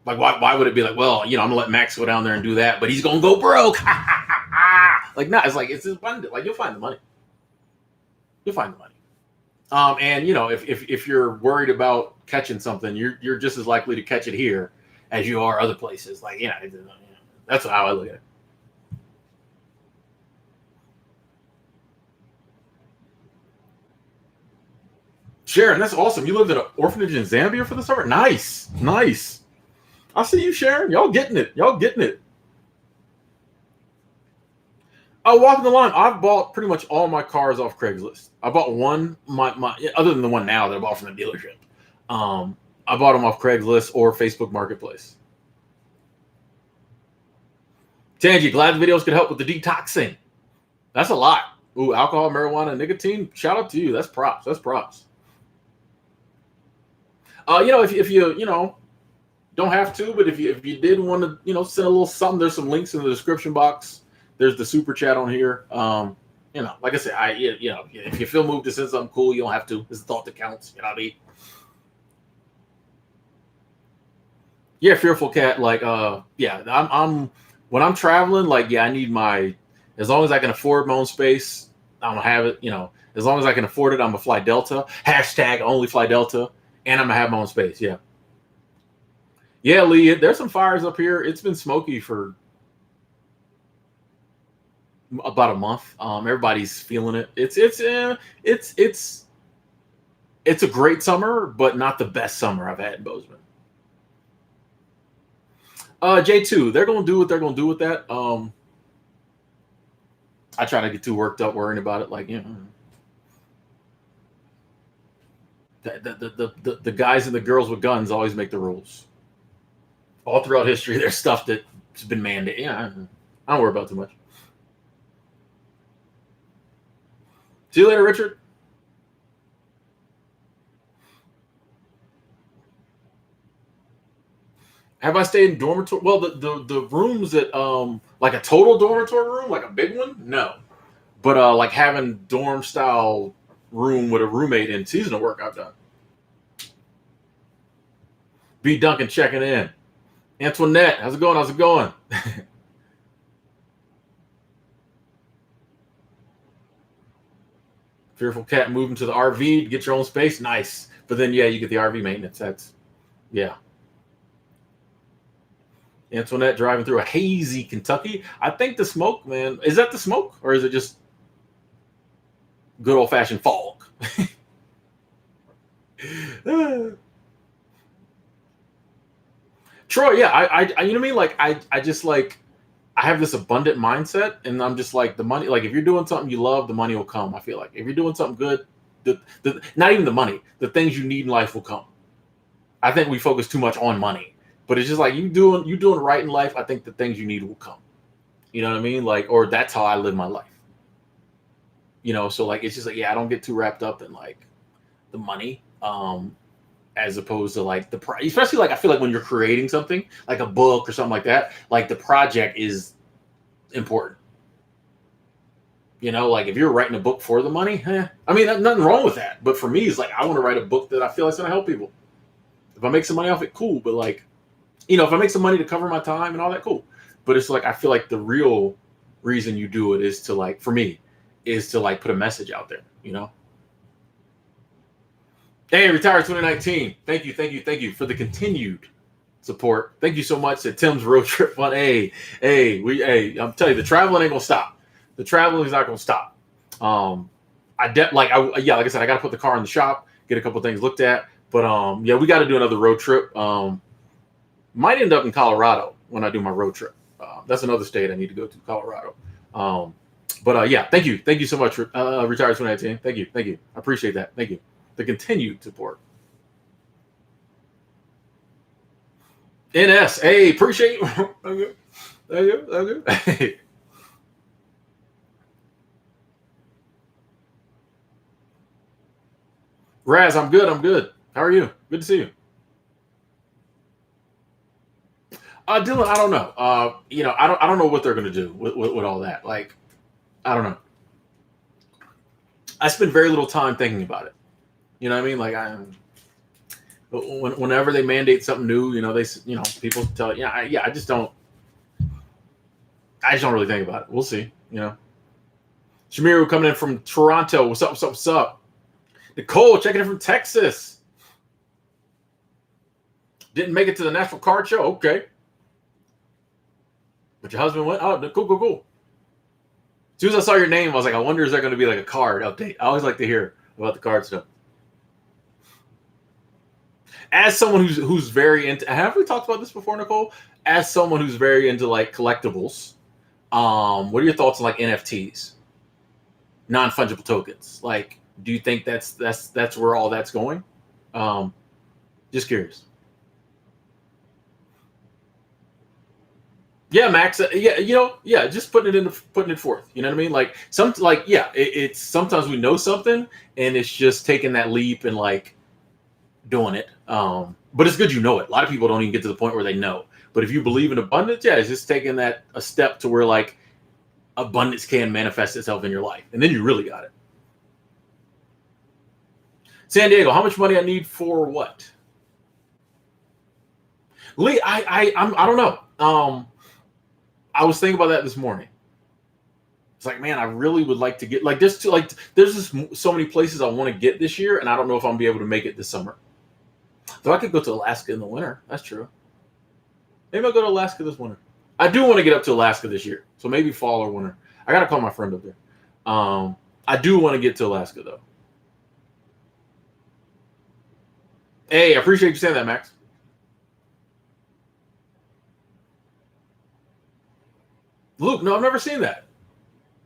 Like, why would it be like, well, I'm gonna let Max go down there and do that, but he's gonna go broke? Like, no, it's like it's abundant. Like, you'll find the money. You'll find the money. And if you're worried about catching something, you're just as likely to catch it here as you are other places. Like, that's how I look at it. Sharon, that's awesome. You lived at an orphanage in Zambia for the summer. Nice, nice. I see you, Sharon. Y'all getting it. Y'all getting it. Walking the line. I've bought pretty much all my cars off Craigslist. I bought one, my other than the one now that I bought from the dealership. I bought them off Craigslist or Facebook Marketplace. Tangi, glad the videos could help with the detoxing. That's a lot. Ooh, alcohol, marijuana, nicotine. Shout out to you. That's props. That's props. If you don't have to, but if you did want to send a little something, there's some links in the description box. There's the super chat on here. Like I said, if you feel moved to send something cool, you don't have to. It's the thought that counts. You know what I mean? Yeah, fearful cat. Like, yeah, I'm when I'm traveling, like, yeah, I need as long as I can afford my own space, I'm gonna have it. As long as I can afford it, I'm gonna fly Delta. Hashtag only fly Delta, and I'm gonna have my own space. Yeah, yeah, Lee. There's some fires up here. It's been smoky for about a month. Everybody's feeling it. It's a great summer, but not the best summer I've had in Bozeman. J2, they're gonna do what they're gonna do with that. I try to get too worked up worrying about it. Like, the guys and the girls with guns always make the rules. All throughout history, there's stuff that's been mandated. Yeah, I don't worry about it too much. See you later, Richard. Have I stayed in dormitory? Well, the rooms that like a total dormitory room, like a big one, no. But like having dorm style room with a roommate in seasonal work, I've done. B Duncan checking in. Antoinette, how's it going? How's it going? Fearful Cat moving to the RV to get your own space. Nice. But then, yeah, you get the RV maintenance. That's, yeah. Antoinette driving through a hazy Kentucky. I think the smoke, man, is that the smoke or is it just good old fashioned fog? Troy, yeah, you know what I mean? Like, I just like, I have this abundant mindset, and I'm just like the money. Like if you're doing something you love, the money will come. I feel like if you're doing something good, not even the money, the things you need in life will come. I think we focus too much on money, but it's just like you doing right in life. I think the things you need will come. You know what I mean? Like, or that's how I live my life. So like it's just like, yeah, I don't get too wrapped up in like the money. As opposed to like especially like I feel like when you're creating something like a book or something like that, like the project is important. Like if you're writing a book for the money, I mean, nothing wrong with that. But for me, it's like I want to write a book that I feel like is going to help people. If I make some money off it, cool. But like, if I make some money to cover my time and all that, cool. But it's like I feel like the real reason you do it is to like, for me, is to like put a message out there. Hey, retired 2019. Thank you for the continued support. Thank you so much at Tim's Road Trip Fun. Hey, I'm telling you, the traveling ain't gonna stop. The traveling is not gonna stop. Like I said, I got to put the car in the shop, get a couple things looked at. But yeah, we got to do another road trip. Might end up in Colorado when I do my road trip. That's another state I need to go to, Colorado. But yeah, thank you so much, retired 2019. Thank you. I appreciate that. Thank you. The continued support. NS, hey, appreciate you. Thank you. Raz, I'm good. How are you? Good to see you. Dylan, I don't know. I don't know what they're gonna do with all that. Like, I don't know. I spend very little time thinking about it. You know what I mean? Like whenever they mandate something new, people tell I just don't. I just don't really think about it. We'll see. Shamiru coming in from Toronto. What's up? What's up? Nicole checking in from Texas. Didn't make it to the National Card Show. Okay. But your husband went. Oh, cool. As soon as I saw your name, I was like, I wonder is there going to be like a card update? I always like to hear about the card stuff. As someone who's very into, have we talked about this before, Nicole? As someone who's very into like collectibles, what are your thoughts on like NFTs, non-fungible tokens? Like, do you think that's where all that's going? Just curious. Yeah, Max. Yeah, just putting it forth. You know what I mean? Like it's sometimes we know something and it's just taking that leap and like doing it. But it's good you know it. A lot of people don't even get to the point where they know. But if you believe in abundance, yeah, it's just taking that a step to where like abundance can manifest itself in your life, and then you really got it. San Diego, how much money I need for what? Lee, I don't know. I was thinking about that this morning. It's like, man, I really would like to get like this to like. There's just so many places I want to get this year, and I don't know if I'm gonna be able to make it this summer. So I could go to Alaska in the winter. That's true. Maybe I'll go to Alaska this winter. I do want to get up to Alaska this year, so maybe fall or winter. I gotta call my friend up there. I do want to get to Alaska though. Hey, I appreciate you saying that, Max. Luke, no, I've never seen that.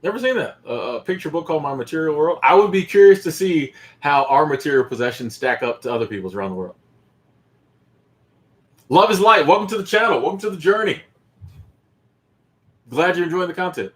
Never seen that. A picture book called My Material World. I would be curious to see how our material possessions stack up to other people's around the world. Love is light. Welcome to the channel. Welcome to the journey. Glad you're enjoying the content.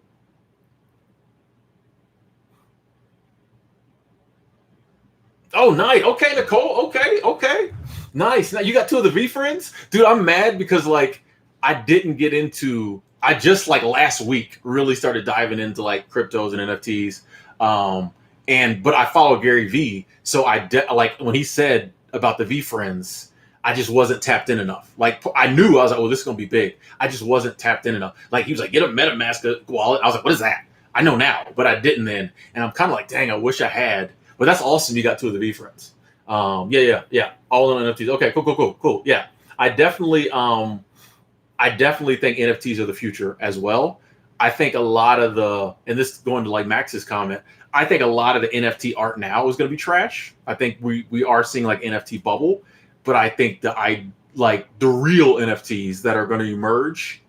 Oh, nice. Okay, Nicole. Okay, okay. Nice. Now you got two of the V friends, dude. I'm mad because like I didn't get into. I just like last week really started diving into like cryptos and NFTs. Um, and but I follow Gary V, so like when he said about the V friends, I just wasn't tapped in enough. Like I knew I was like, oh, this is gonna be big. I just wasn't tapped in enough. Like he was like, get a MetaMask wallet. I was like, what is that? I know now, but I didn't then. And I'm kind of like, dang, I wish I had. But that's awesome. You got two of the V friends. Yeah. All in NFTs. Okay, cool. Yeah, I definitely, I definitely think NFTs are the future as well. I think a lot of and this going to like Max's comment, I think a lot of the NFT art now is going to be trash. I think we are seeing like NFT bubble, but I think I like the real NFTs that are going to emerge,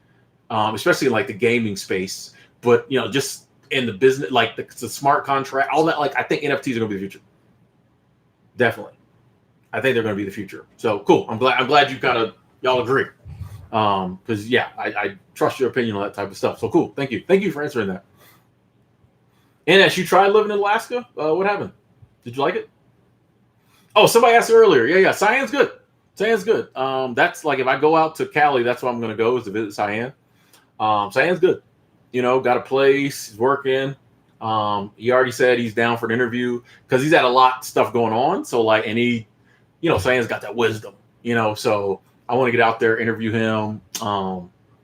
especially in like the gaming space. But just in the business, like the smart contract, all that. Like I think NFTs are going to be the future. Definitely, I think they're going to be the future. So cool. I'm glad you y'all agree. Because yeah, I trust your opinion on that type of stuff. So cool. Thank you for answering that. And as you tried living in Alaska, what happened? Did you like it? Oh, somebody asked earlier. Yeah. Cyan's good. Cyan's good. That's like if I go out to Cali, that's where I'm going to go is to visit Cyan. Cyan's good. Got a place, he's working. He already said he's down for an interview because he's had a lot of stuff going on. So like, and he, Cyan's got that wisdom, so I want to get out there, interview him.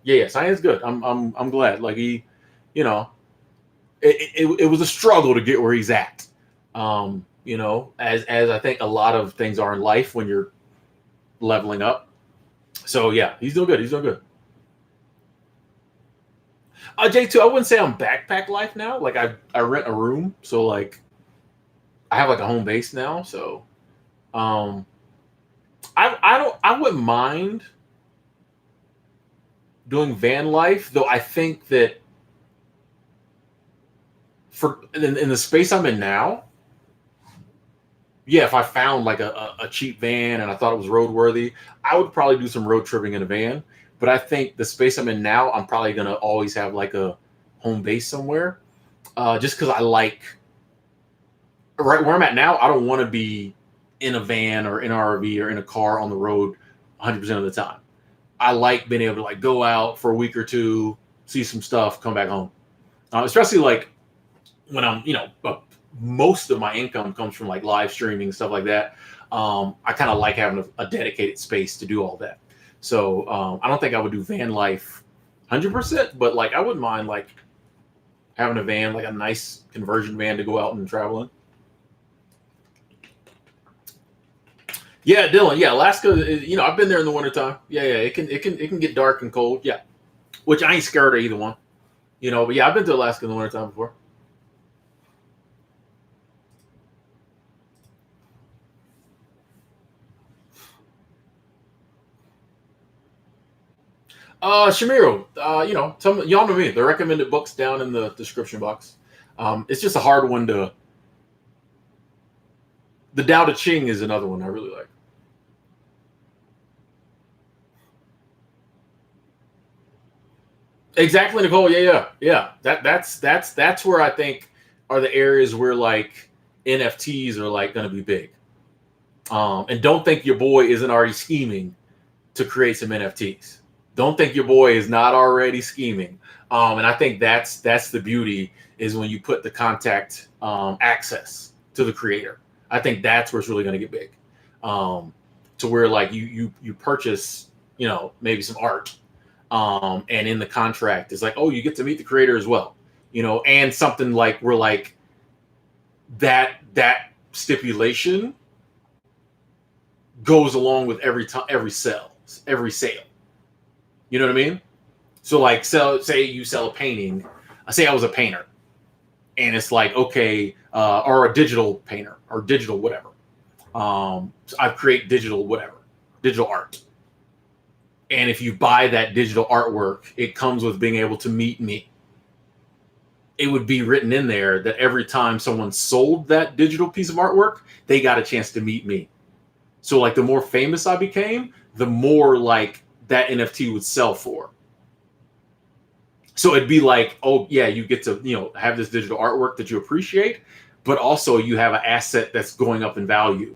Yeah, Cyan's good. I'm glad. Like he, it was a struggle to get where he's at. As I think a lot of things are in life when you're leveling up. So yeah, he's doing good. He's doing good. J2, I wouldn't say I'm backpack life now. Like I rent a room, so like I have like a home base now. So um I wouldn't mind doing van life, though I think that for in the space I'm in now, yeah, if I found like a cheap van and I thought it was roadworthy, I would probably do some road tripping in a van. But I think the space I'm in now, I'm probably gonna always have like a home base somewhere, just because I like right where I'm at now. I don't want to be in a van or in an RV or in a car on the road 100% of the time. I like being able to like go out for a week or two, see some stuff, come back home. Especially like when I'm, most of my income comes from like live streaming stuff like that. I kind of like having a dedicated space to do all that. So I don't think I would do van life 100%, but like I wouldn't mind like having a van, like a nice conversion van to go out and travel in. Yeah, Dylan. Yeah, Alaska. I've been there in the wintertime. Yeah. It can get dark and cold. Yeah, which I ain't scared of either one. But yeah, I've been to Alaska in the wintertime before. Shamiro, y'all know me. The recommended books down in the description box. It's just a hard one to. The Tao Te Ching is another one I really like. Exactly, Nicole. Yeah. That's where I think are the areas where like NFTs are like going to be big. And don't think your boy isn't already scheming to create some NFTs. Don't think your boy is not already scheming. And I think that's the beauty is when you put the contact access to the creator. I think that's where it's really going to get big. To where like you purchase maybe some art, and in the contract it's like, oh, you get to meet the creator as well, and something like we're like that stipulation goes along with every sale. You know what I mean? So like, say you sell a painting. Say I was a painter, and it's like, okay, or a digital painter or digital whatever. So I create digital art. And if you buy that digital artwork, it comes with being able to meet me. It would be written in there that every time someone sold that digital piece of artwork, they got a chance to meet me. So like the more famous I became, the more like that NFT would sell for. So it'd be like, oh yeah, you get to have this digital artwork that you appreciate, but also you have an asset that's going up in value.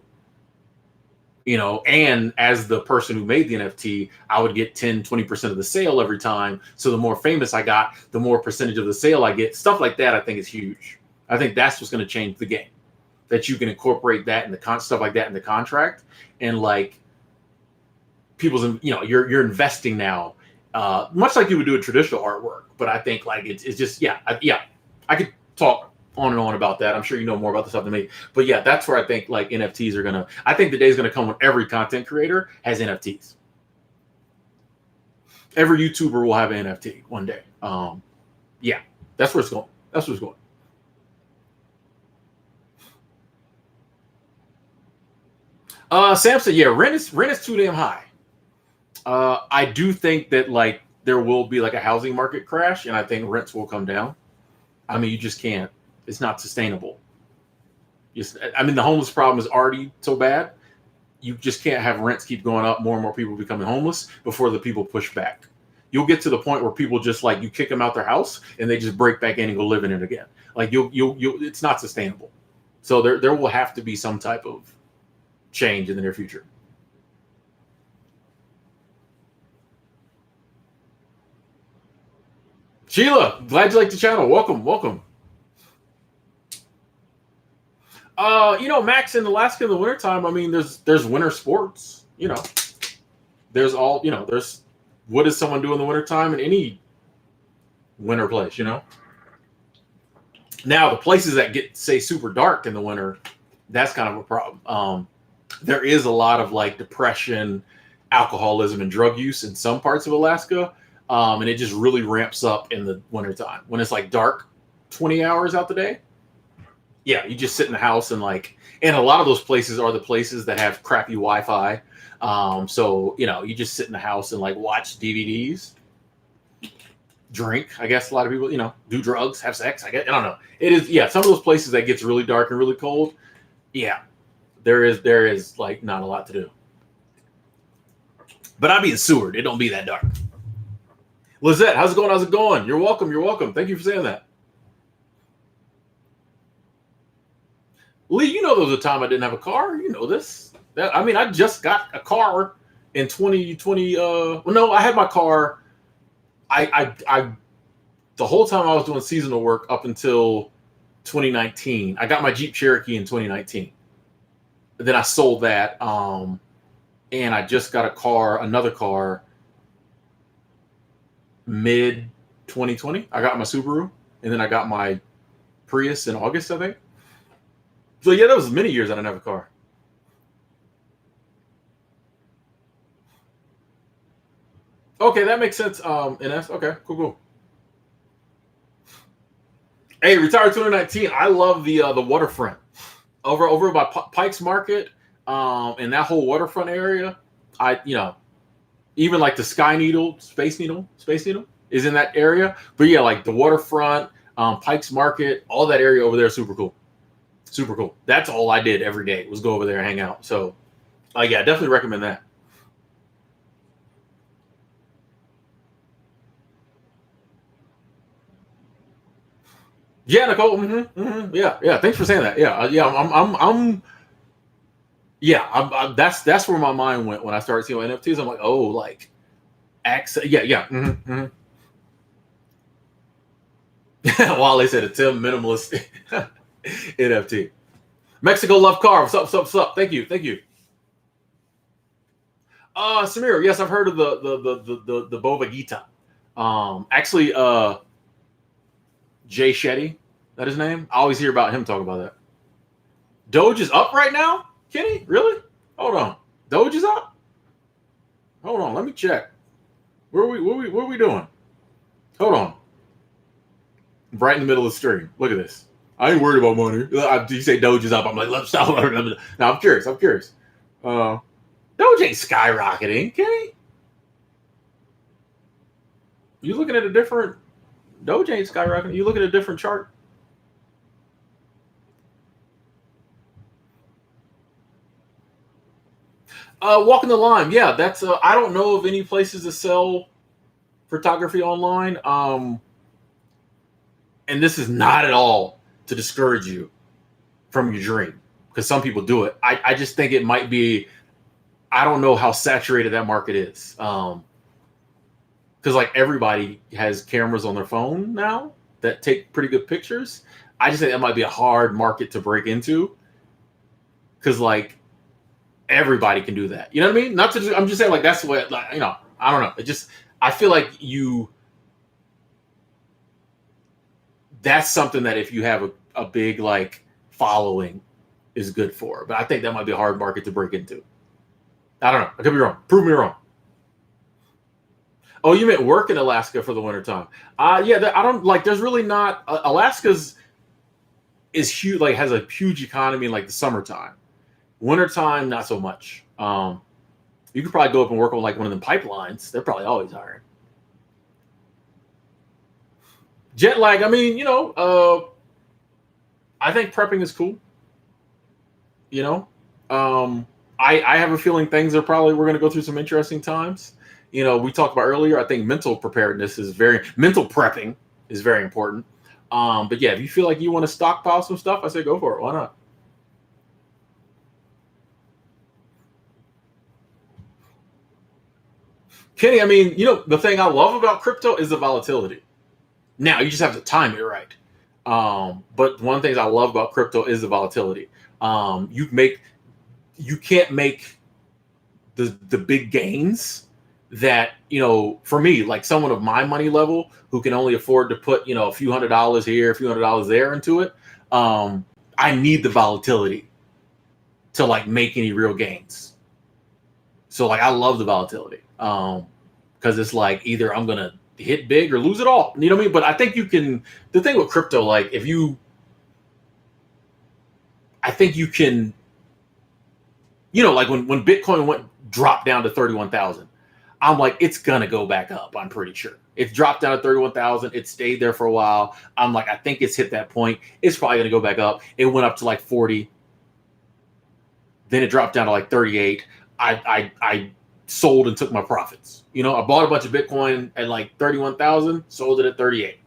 And as the person who made the NFT, I would get 10-20% of the sale every time. So the more famous I got, the more percentage of the sale I get. Stuff like that, I think, is huge. I think that's what's going to change the game. That you can incorporate that in the stuff like that in the contract, and like people's, you're investing now, much like you would do a traditional artwork. But I think like it's just I could talk on and on about that. I'm sure you know more about this stuff than me. But yeah, that's where I think like NFTs are gonna. I think the day's gonna come when every content creator has NFTs. Every YouTuber will have an NFT one day. Yeah, that's where it's going. That's where it's going. Sam said, yeah, rent is too damn high. I do think that like there will be like a housing market crash, and I think rents will come down. I mean, you just can't. It's not sustainable. I mean, the homeless problem is already so bad. You just can't have rents keep going up, more and more people becoming homeless before the people push back. You'll get to the point where people just like you kick them out their house and they just break back in and go live in it again. Like you'll it's not sustainable. So there will have to be some type of change in the near future. Sheila, glad you like the channel. Welcome. Max, in Alaska in the wintertime, I mean, there's winter sports. There's there's what does someone do in the wintertime in any winter place, Now, the places that get, say, super dark in the winter, that's kind of a problem. There is a lot of like depression, alcoholism, and drug use in some parts of Alaska. And it just really ramps up in the wintertime when it's like dark 20 hours out the day. Yeah, you just sit in the house and a lot of those places are the places that have crappy Wi-Fi. So, you just sit in the house and like watch DVDs, drink. I guess a lot of people, do drugs, have sex. I don't know. It is, yeah, some of those places that gets really dark and really cold. Yeah, there is like not a lot to do. But I be in Seward. It don't be that dark. Lizette, how's it going? You're welcome. Thank you for saying that. Lee, there was a time I didn't have a car. You know this. I just got a car in 2020. No, I had my car. I the whole time I was doing seasonal work up until 2019. I got my Jeep Cherokee in 2019. Then I sold that. And I just got another car, mid 2020. I got my Subaru, and then I got my Prius in August, I think. So yeah, that was many years I didn't have a car. Okay, that makes sense. NS. Okay, cool. Hey, retired 2019. I love the waterfront over by Pikes Market, and that whole waterfront area. Even like the Space Needle is in that area. But yeah, like the waterfront, Pikes Market, all that area over there, super cool. Super cool. That's all I did every day was go over there and hang out. So, yeah, definitely recommend that. Yeah, Nicole. Yeah. Thanks for saying that. Yeah. That's where my mind went when I started seeing NFTs. I'm like, oh, like, access. Yeah. Wally said a Tim minimalist NFT. Mexico love car. What's up? Thank you. Samir, yes, I've heard of the Bova Gita. Actually, Jay Shetty, that his name? I always hear about him talk about that. Doge is up right now? Kenny? Really? Hold on. Doge is up? Hold on, let me check. What are we doing? Hold on. Right in the middle of the stream. Look at this. I ain't worried about money. You say Doge is up. I'm like, let's stop. No, I'm curious. Doge ain't skyrocketing, Kenny. You looking at a different Doge ain't skyrocketing. You look at a different chart. Walking the line. Yeah, that's I don't know of any places to sell photography online. And this is not at all to discourage you. from your dream, because some people do it. I just think it might be, I don't know how saturated that market is. Because like everybody has cameras on their phone now that take pretty good pictures. I just think that might be a hard market to break into, because like everybody can do that. You know what I mean? Not to, I'm just saying like that's what, like, I don't know. It just, I feel like that's something that if you have a big like following is good for. But I think that might be a hard market to break into. I don't know. I could be wrong. Prove me wrong. Oh, you meant work in Alaska for the wintertime. Yeah, I don't like, there's really not, Alaska's is huge, like has a huge economy in like the summertime. Wintertime, not so much. You could probably go up and work on like one of them pipelines. They're probably always hiring. Jet lag, I mean, I think prepping is cool. You know, I have a feeling things are probably, we're going to go through some interesting times. We talked about earlier, I think mental preparedness is mental prepping is very important. But yeah, if you feel like you want to stockpile some stuff, I say go for it. Why not? Kenny, I mean, the thing I love about crypto is the volatility. Now you just have to time it right. But one of the things I love about crypto is the volatility. You can't make the big gains that, for me, like someone of my money level who can only afford to put, a few $100s here, a few $100s there into it. I need the volatility to like make any real gains. So like, I love the volatility. Because it's like either I'm going to hit big or lose it all. You know what I mean? But I think the thing with crypto, like I think you can, like when Bitcoin dropped down to 31,000, I'm like, it's going to go back up. I'm pretty sure it's dropped down to 31,000. It stayed there for a while. I'm like, I think it's hit that point. It's probably going to go back up. It went up to like 40. Then it dropped down to like 38. I sold and took my profits. I bought a bunch of Bitcoin at like 31,000, sold it at 38.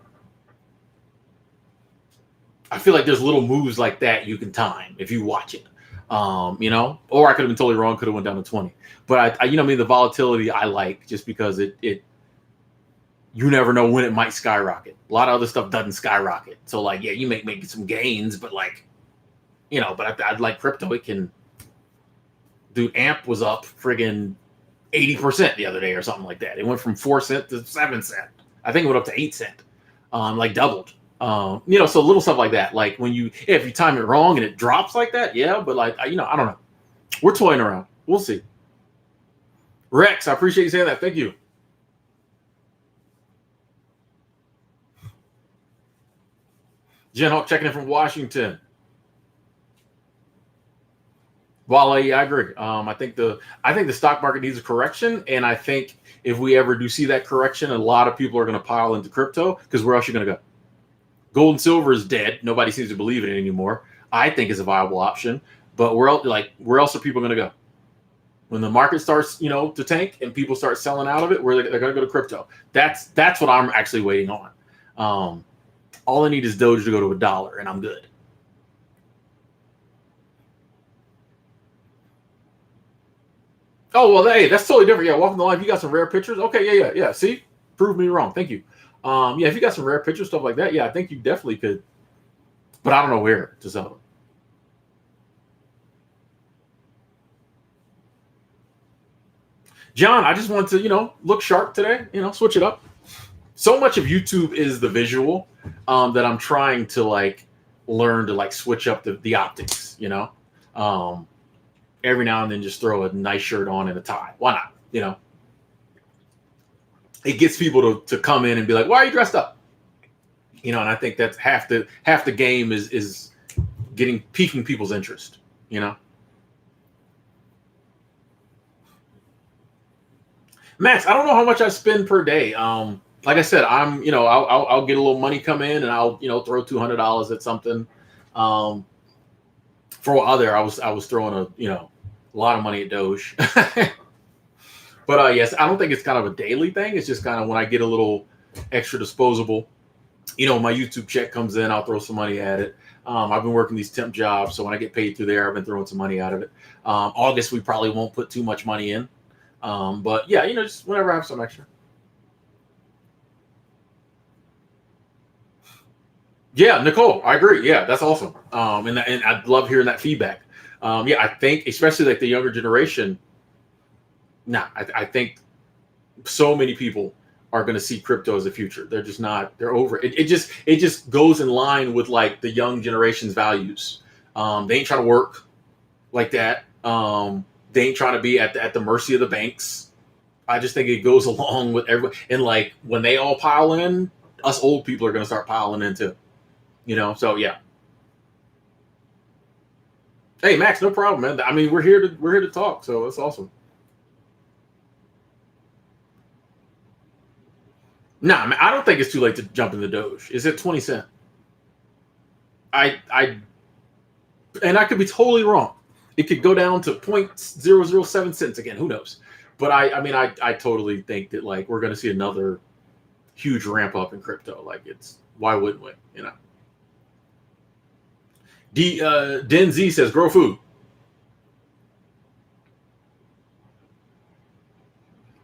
I feel like there's little moves like that you can time if you watch it. Or I could have been totally wrong, could have went down to 20. But I mean, the volatility I like just because it you never know when it might skyrocket. A lot of other stuff doesn't skyrocket. So like, yeah, you make some gains, but like, but I'd like crypto. It can, dude, AMP was up friggin' 80% the other day or something like that. It went from 4 cents to 7 cents. I think it went up to 8 cents. Like doubled. So little stuff like that. Like if you time it wrong and it drops like that, yeah, but like, I don't know. We're toying around. We'll see. Rex, I appreciate you saying that. Thank you. Jen Hawk checking in from Washington. Well, yeah, I agree. I think the stock market needs a correction, and I think if we ever do see that correction, a lot of people are going to pile into crypto because where else are you going to go? Gold and silver is dead. Nobody seems to believe in it anymore. I think it's a viable option, but where else are people going to go? When the market starts, to tank and people start selling out of it, they're going to go to crypto. That's what I'm actually waiting on. All I need is Doge to go to $1, and I'm good. Oh, well, hey, that's totally different. Yeah, welcome to life. You got some rare pictures? Okay, yeah. See? Prove me wrong. Thank you. Yeah, if you got some rare pictures, stuff like that, yeah, I think you definitely could. But I don't know where to sell them. John, I just want to, look sharp today, switch it up. So much of YouTube is the visual that I'm trying to, like, learn to, like, switch up the optics, every now and then just throw a nice shirt on and a tie. Why not? It gets people to come in and be like, why are you dressed up? And I think that's half the game is piquing people's interest, Max, I don't know how much I spend per day. Like I said, I'm, I'll get a little money come in and I'll, throw $200 at something. For a while there, I was throwing a lot of money at Doge. But yes, I don't think it's kind of a daily thing. It's just kind of when I get a little extra disposable, My YouTube check comes in, I'll throw some money at it. I've been working these temp jobs, so when I get paid through there, I've been throwing some money out of it. August, we probably won't put too much money in. But yeah, just whenever I have some extra. Yeah, Nicole, I agree. Yeah, that's awesome. And I love hearing that feedback. Yeah, I think especially like the younger generation. I think so many people are going to see crypto as the future. They're just not. They're over it. It just goes in line with like the young generation's values. They ain't trying to work like that. They ain't trying to be at the mercy of the banks. I just think it goes along with everyone. And like when they all pile in, us old people are going to start piling in too. So yeah. Hey Max, no problem, man. I mean, we're here to talk, so that's awesome. Nah, man, I don't think it's too late to jump in the Doge. Is it 20 cent? I and I could be totally wrong. It could go down to 0.007 cents again. Who knows? But I mean, I totally think that like we're going to see another huge ramp up in crypto. Like it's why wouldn't we? Den Z says grow food.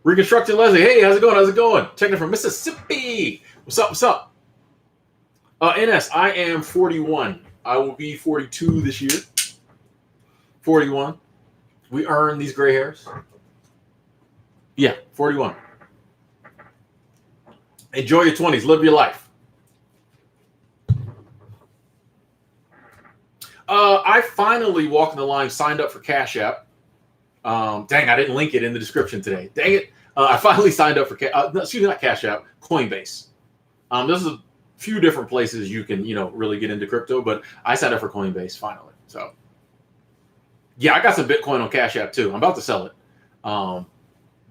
Reconstructing Leslie. Hey, how's it going? How's it going? Checking from Mississippi. What's up? What's up? NS, I am 41. I will be 42 this year. 41. We earn these gray hairs. Yeah, 41. Enjoy your 20s. Live your life. I finally walked the line, signed up for Cash App. Dang, I didn't link it in the description today. Dang it. I finally signed up for, excuse me, not Cash App, Coinbase. There's a few different places you can, really get into crypto, but I signed up for Coinbase finally. So, yeah, I got some Bitcoin on Cash App too. I'm about to sell it.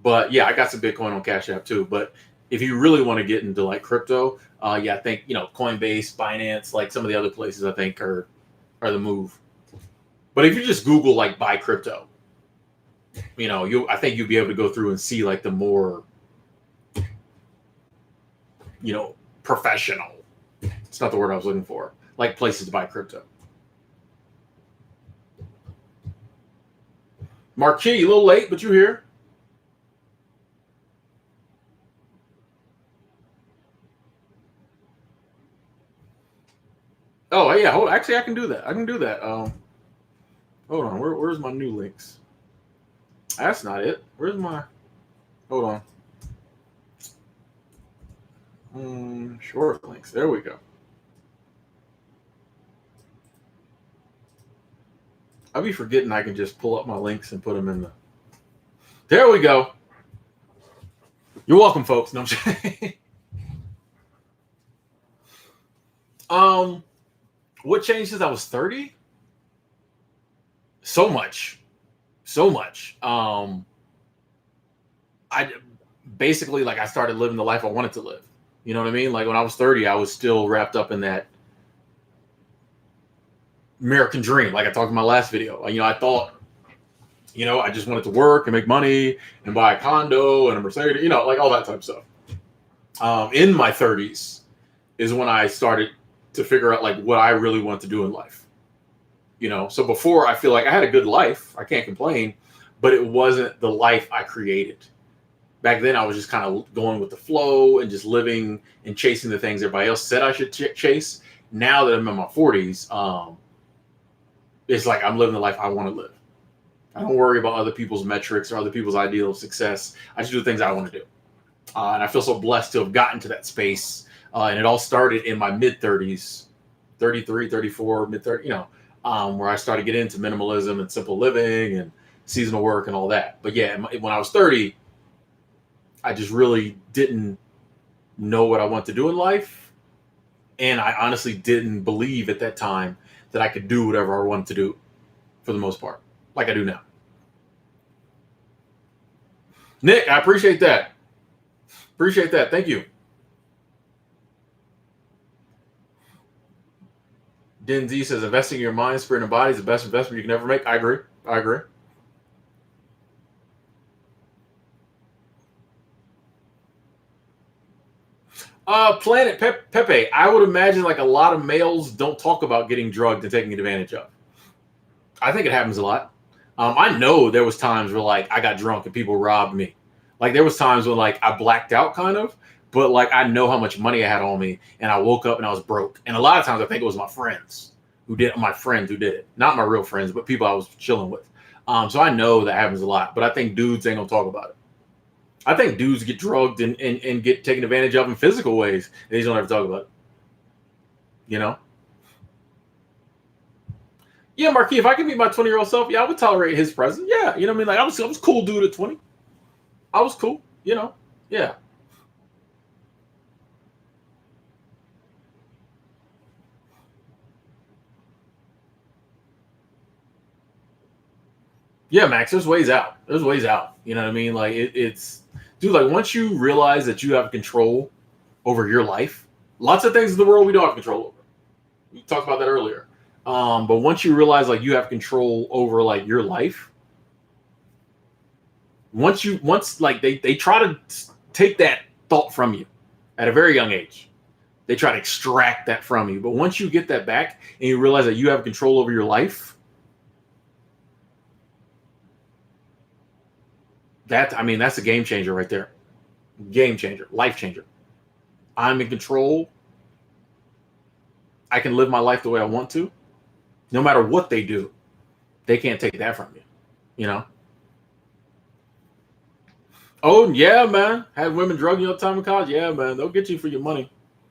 But yeah, I got some Bitcoin on Cash App too. But if you really want to get into like crypto, yeah, I think, Coinbase, Binance, like some of the other places I think are the move. But if you just Google like buy crypto, I think you'll be able to go through and see like the more, professional. It's not the word I was looking for. Like places to buy crypto. Marquis, a little late, but you're here. Oh yeah, hold. Actually, I can do that. Hold on. Where's my new links? That's not it. Where's my? Hold on. Short links. There we go. I'll be forgetting I can just pull up my links and put them in the. There we go. You're welcome, folks. No, I'm saying. What changed since I was 30? So much. I basically like I started living the life I wanted to live. You know what I mean? Like when I was 30, I was still wrapped up in that American dream. Like I talked in my last video. I thought, I just wanted to work and make money and buy a condo and a Mercedes, like all that type of stuff. In my 30s is when I started to figure out like what I really want to do in life. So before I feel like I had a good life, I can't complain, but it wasn't the life I created. Back then I was just kind of going with the flow and just living and chasing the things everybody else said I should chase. Now that I'm in my 40s, it's like I'm living the life I want to live. I don't worry about other people's metrics or other people's ideal of success. I just do the things I want to do. And I feel so blessed to have gotten to that space. And it all started in my mid 30s, 33, 34, mid 30, where I started getting into minimalism and simple living and seasonal work and all that. But yeah, when I was 30, I just really didn't know what I want to do in life. And I honestly didn't believe at that time that I could do whatever I wanted to do for the most part, like I do now. Nick, I appreciate that. Appreciate that. Thank you. Den Z says investing in your mind, spirit, and body is the best investment you can ever make. I agree. Planet Pepe. I would imagine like a lot of males don't talk about getting drugged and taking advantage of. I think it happens a lot. I know there was times where like I got drunk and people robbed me. Like there was times when like I blacked out kind of, but like I know how much money I had on me and I woke up and I was broke. And a lot of times I think it was my friends who did it. Not my real friends, but people I was chilling with. So I know that happens a lot, but I think dudes ain't gonna talk about it. I think dudes get drugged and get taken advantage of in physical ways. And they just don't ever talk about it. You know? Yeah, Marquis, if I could meet my 20-year-old self, yeah, I would tolerate his presence. Yeah, you know what I mean? Like I was cool dude at 20. I was cool, you know. Yeah. Yeah, Max, there's ways out. There's ways out. You know what I mean? Like it's dude, like once you realize that you have control over your life, lots of things in the world we don't have control over. We talked about that earlier. But once you realize like you have control over like your life, once like they try to take that thought from you at a very young age. They try to extract that from you. But once you get that back and you realize that you have control over your life, that's a game changer right there. Game changer, life changer. I'm in control. I can live my life the way I want to. No matter what they do, they can't take that from you. You know? Oh, yeah, man. Have women drug you all the time in college? Yeah, man. They'll get you for your money.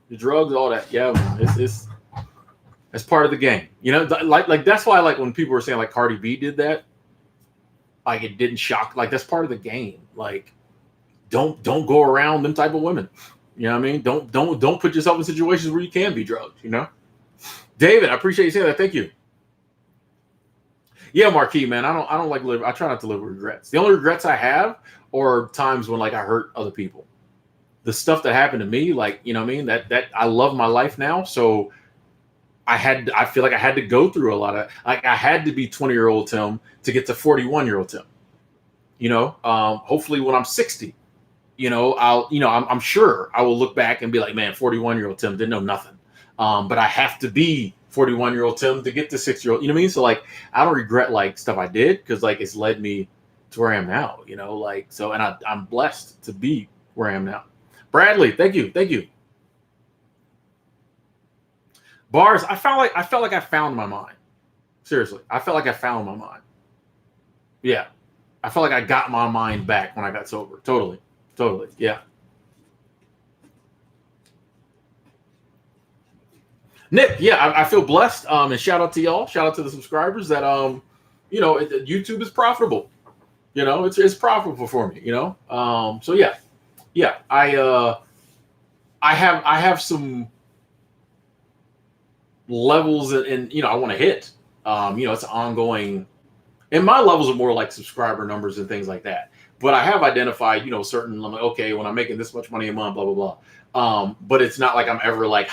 The drugs, all that. Yeah, man. It's part of the game. You know, like that's why like when people were saying like Cardi B did that, like it didn't shock. Like that's part of the game. Like don't go around them type of women. You know what I mean? Don't put yourself in situations where you can be drugged, you know? David, I appreciate you saying that. Thank you. Yeah, Marquis, man. I don't like live. I try not to live with regrets. The only regrets I have are times when like I hurt other people. The stuff that happened to me, like, you know what I mean? That I love my life now. So I feel like I had to go through a lot of like I had to be 20-year-old Tim to get to 41-year-old Tim. You know, hopefully when I'm 60, you know, I'm sure I will look back and be like, man, 41-year-old Tim didn't know nothing. But I have to be 41-year-old Tim to get to 6-year-old. You know what I mean? So like, I don't regret like stuff I did because like it's led me to where I am now. You know, like so, and I'm blessed to be where I am now. Bradley, thank you. Bars, I felt like I found my mind. Seriously, I felt like I found my mind. Yeah, I felt like I got my mind back when I got sober. Totally. Yeah. Nick, yeah, I feel blessed. And shout out to y'all. Shout out to the subscribers that you know, YouTube is profitable. You know, it's profitable for me. You know, so yeah. I have some levels and you know I want to hit. You know, it's ongoing, and my levels are more like subscriber numbers and things like that. But I have identified, you know, certain. I'm like, okay, when I'm making this much money a month, blah blah blah. But it's not like I'm ever like,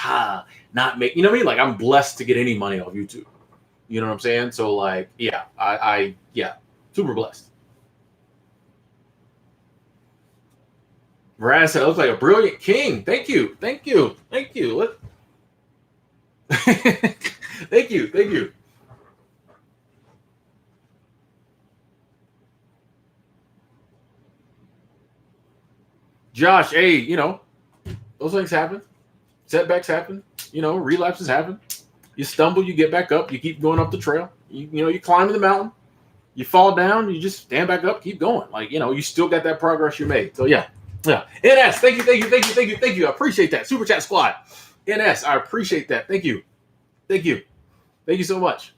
not make. You know what I mean? Like I'm blessed to get any money off YouTube. You know what I'm saying? So like, yeah, I super blessed. Raz said, looks like a brilliant king. Thank you. Thank you. Thank you. Josh, hey, you know, those things happen. Setbacks happen. You know, relapses happen. You stumble, you get back up, you keep going up the trail. You know, you climb the mountain, you fall down, you just stand back up, keep going. Like, you know, you still got that progress you made. So yeah. NS, thank you. I appreciate that. Super Chat Squad. NS, I appreciate that. Thank you so much.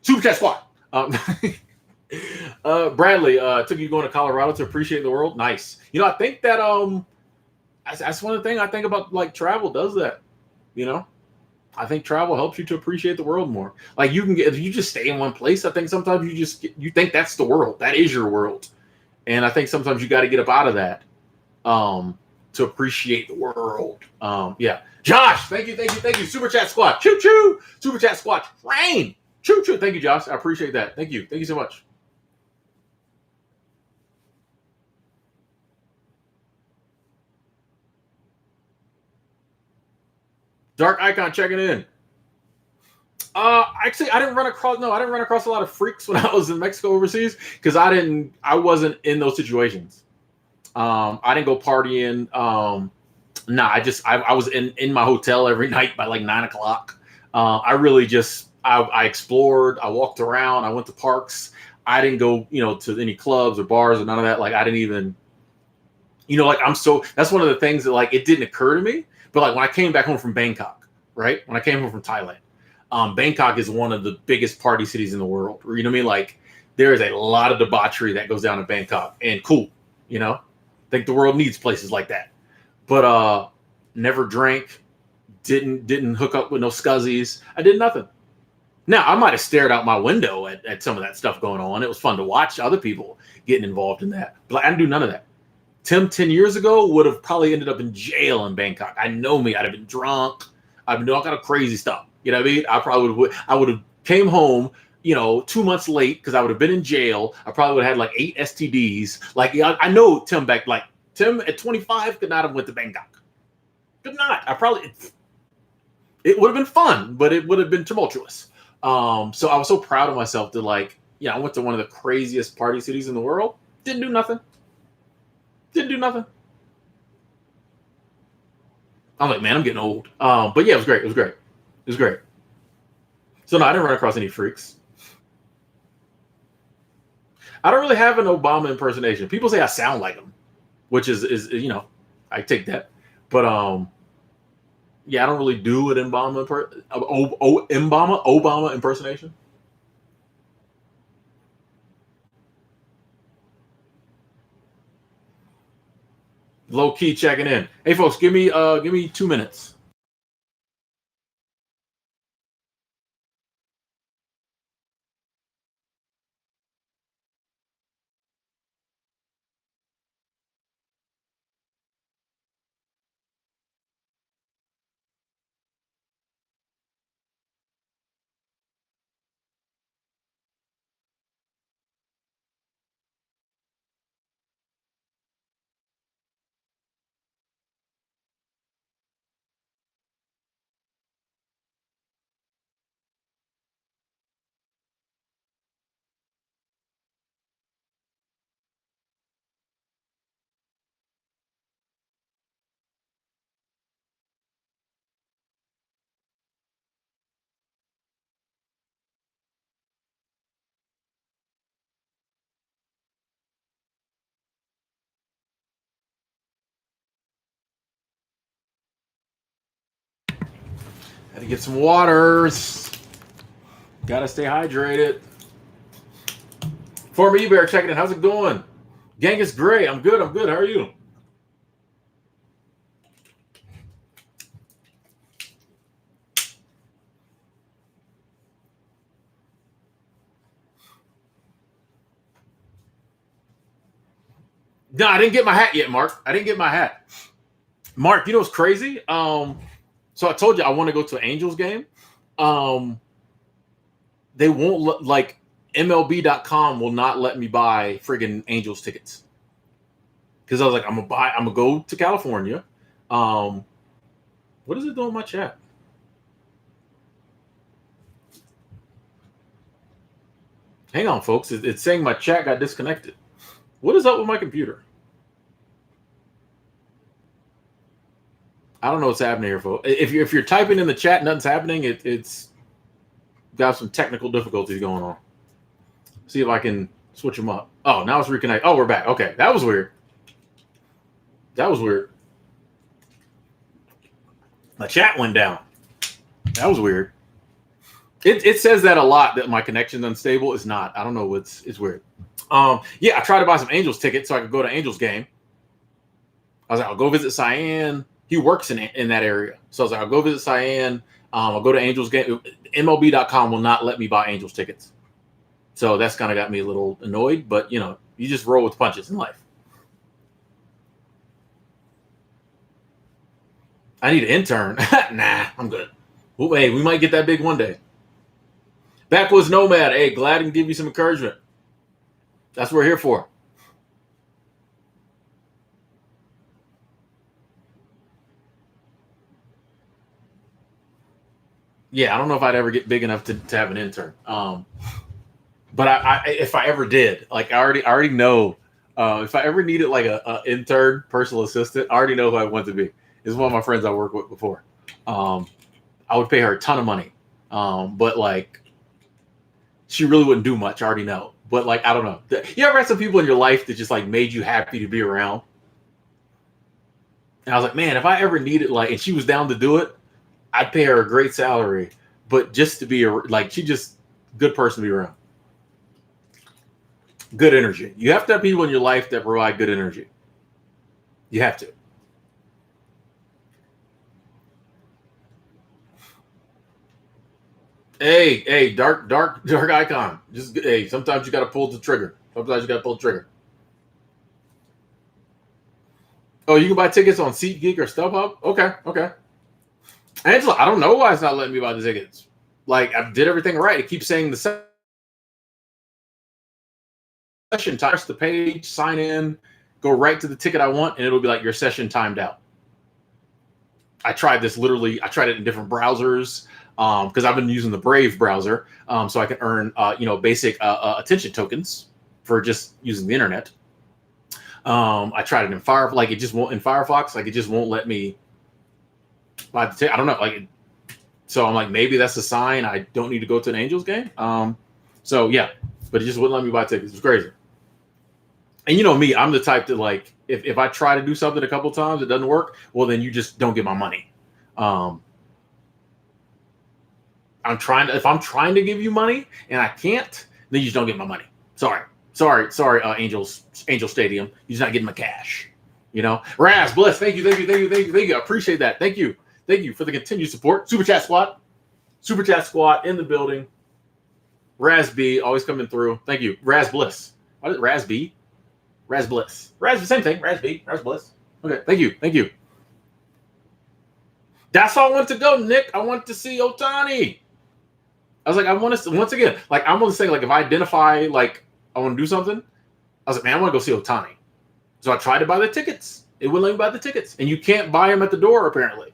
Super Chat Squad. Bradley, took you going to Colorado to appreciate the world. Nice. You know, I think that that's one of the things I think about. Like travel does that. You know, I think travel helps you to appreciate the world more. Like you can get if you just stay in one place. I think sometimes you think that's the world. That is your world, and I think sometimes you got to get up out of that to to appreciate the world. Yeah. Josh, thank you. Super Chat Squad. Choo choo. Super Chat Squad. Rain. Choo choo. Thank you, Josh. I appreciate that. Thank you. Thank you so much. Dark Icon checking in. Actually, I didn't run across a lot of freaks when I was in Mexico overseas because I wasn't in those situations. I didn't go partying. Nah, I was in my hotel every night by like 9 o'clock. I really just I explored. I walked around. I went to parks. I didn't go to any clubs or bars or none of that. Like I didn't even like that's one of the things that like it didn't occur to me. But like when I came back home from Bangkok, right? When I came home from Thailand, Bangkok is one of the biggest party cities in the world. You know what I mean? Like there is a lot of debauchery that goes down in Bangkok, and cool. I think the world needs places like that. But never drank, didn't hook up with no scuzzies. I did nothing. Now I might have stared out my window at some of that stuff going on. It was fun to watch other people getting involved in that, but I didn't do none of that. Tim 10 years ago would have probably ended up in jail in Bangkok. I know me. I'd have been drunk. I've been doing all kind of crazy stuff. You know what I mean? I would have came home 2 months late because I would have been in jail. I probably would have had like 8 STDs. Like I know Tim Tim at 25 could not have went to Bangkok. Could not. It would have been fun, but it would have been tumultuous. So I was so proud of myself that I went to one of the craziest party cities in the world. Didn't do nothing. I'm like, man, I'm getting old. But yeah, it was great. So no, I didn't run across any freaks. I don't really have an Obama impersonation. People say I sound like him, which is I take that. But yeah, I don't really do an Obama impersonation. Low key checking in. Hey folks, give me 2 minutes. Had to get some waters. Gotta stay hydrated. Former eBear checking in. How's it going? Genghis Gray. I'm good. How are you? No, I didn't get my hat yet, Mark. I didn't get my hat. Mark, you know what's crazy? So I told you I want to go to an Angels game. They won't like MLB.com will not let me buy friggin' Angels tickets. Because I was like, I'm gonna go to California. What is it doing in my chat? Hang on, folks. It's saying my chat got disconnected. What is up with my computer? I don't know what's happening here, folks. If you're typing in the chat, nothing's happening. It's got some technical difficulties going on. See if I can switch them up. Oh, now it's reconnect. Oh, we're back. Okay, that was weird. My chat went down. That was weird. It says that a lot that my connection's unstable. It's not. I don't know. It's weird. Yeah, I tried to buy some Angels tickets so I could go to Angels game. I was like, I'll go visit Cyan. He works in that area. So I was like, I'll go visit Cyan. I'll go to Angels game. MLB.com will not let me buy Angels tickets. So that's kind of got me a little annoyed. But, you just roll with punches in life. I need an intern. Nah, I'm good. Well, hey, we might get that big one day. Backwoods Nomad. Hey, glad I can give you some encouragement. That's what we're here for. Yeah, I don't know if I'd ever get big enough to have an intern. But if I ever did, like I already know, if I ever needed like a intern personal assistant, I already know who I want to be. It's one of my friends I worked with before. I would pay her a ton of money, but like she really wouldn't do much. I already know. But like I don't know. You ever had some people in your life that just like made you happy to be around? And I was like, man, if I ever needed like, and she was down to do it, I'd pay her a great salary, but just to be like, she just good person to be around. Good energy. You have to have people in your life that provide good energy. You have to. Hey, dark icon. Just hey, sometimes you got to pull the trigger. Sometimes you got to pull the trigger. Oh, you can buy tickets on SeatGeek or StubHub. Okay. Angela, I don't know why it's not letting me buy the tickets. Like I did everything right. It keeps saying the session time. Press the page, sign in, go right to the ticket I want, and it'll be like your session timed out. I tried this literally. I tried it in different browsers because I've been using the Brave browser, so I can earn basic attention tokens for just using the internet. I tried it in Firefox. Like it just won't in Firefox. Like it just won't let me buy the ticket. I don't know. Like so, I'm like maybe that's a sign I don't need to go to an Angels game. So yeah, but it just wouldn't let me buy tickets. It's crazy. And you know me, I'm the type that like if I try to do something a couple times, it doesn't work. Well, then you just don't get my money. If I'm trying to give you money and I can't, then you just don't get my money. Sorry, Angel Stadium. You're just not getting my cash. You know, Raz, bless. Thank you. I appreciate that. Thank you for the continued support. Super Chat Squad in the building. Raz B always coming through. Thank you, Raz Bliss. What is it, Raz B? Raz Bliss. Raz, the same thing. Raz B. Raz Bliss. Okay, thank you. That's how I want to go, Nick. I want to see Otani. I was like, I want to, once again, like, I'm going to say, like, if I identify, like, I want to do something, I was like, man, I want to go see Otani. So I tried to buy the tickets. It wouldn't let me buy the tickets. And you can't buy them at the door, apparently.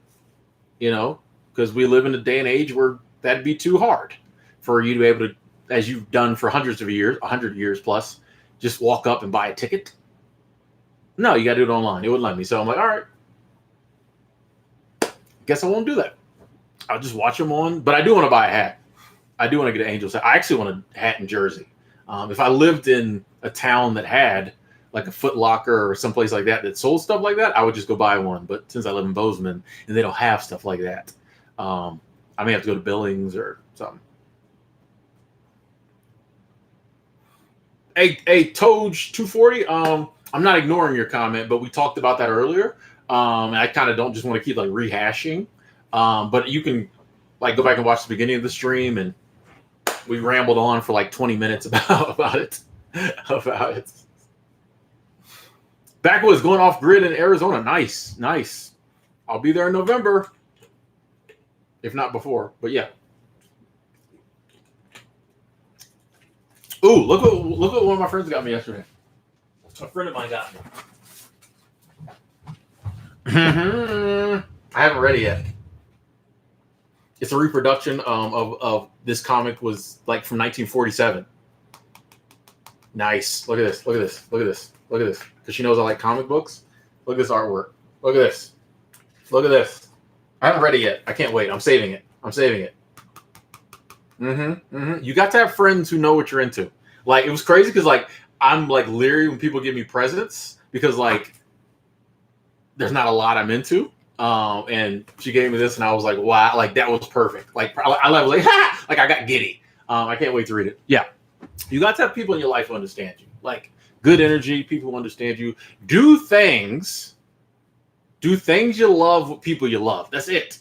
You know, because we live in a day and age where that'd be too hard for you to be able to, as you've done for hundreds of years, 100 years plus, just walk up and buy a ticket. No, you got to do it online. It wouldn't let me. So I'm like, all right. Guess I won't do that. I'll just watch them on. But I do want to buy a hat. I do want to get an Angels hat. I actually want a hat in Jersey. If I lived in a town that had like a Foot Locker or someplace like that sold stuff like that, I would just go buy one. But since I live in Bozeman and they don't have stuff like that, I may have to go to Billings or something. Hey, Toj 240. I'm not ignoring your comment, but we talked about that earlier. And I kind of don't just want to keep like rehashing. But you can like go back and watch the beginning of the stream, and we rambled on for like 20 minutes about it. Backwoods going off grid in Arizona. Nice. I'll be there in November, if not before. But yeah. Ooh, look what one of my friends got me yesterday. A friend of mine got me. I haven't read it yet. It's a reproduction of this comic was like from 1947. Nice. Look at this. Because she knows I like comic books. Look at this artwork. Look at this. I haven't read it yet. I can't wait. I'm saving it. You got to have friends who know what you're into. Like, it was crazy because like I'm like leery when people give me presents because like there's not a lot I'm into. And she gave me this and I was like, wow, like that was perfect. Like I was like, ha! Like I got giddy. I can't wait to read it. Yeah. You got to have people in your life who understand you. Like good energy, people who understand you. Do things you love with people you love. That's it.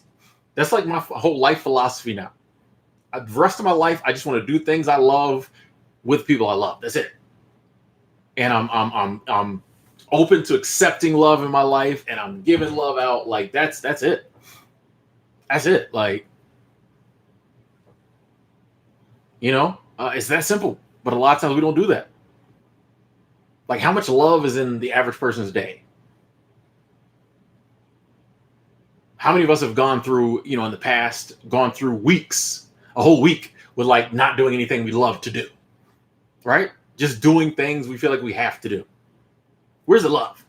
That's like my whole life philosophy now. The rest of my life, I just want to do things I love with people I love. That's it. And I'm open to accepting love in my life, and I'm giving love out. Like that's it. That's it. Like, it's that simple. But a lot of times we don't do that. Like, how much love is in the average person's day? How many of us have gone through, in the past, gone through weeks, a whole week with like not doing anything we love to do, right? Just doing things we feel like we have to do. Where's the love?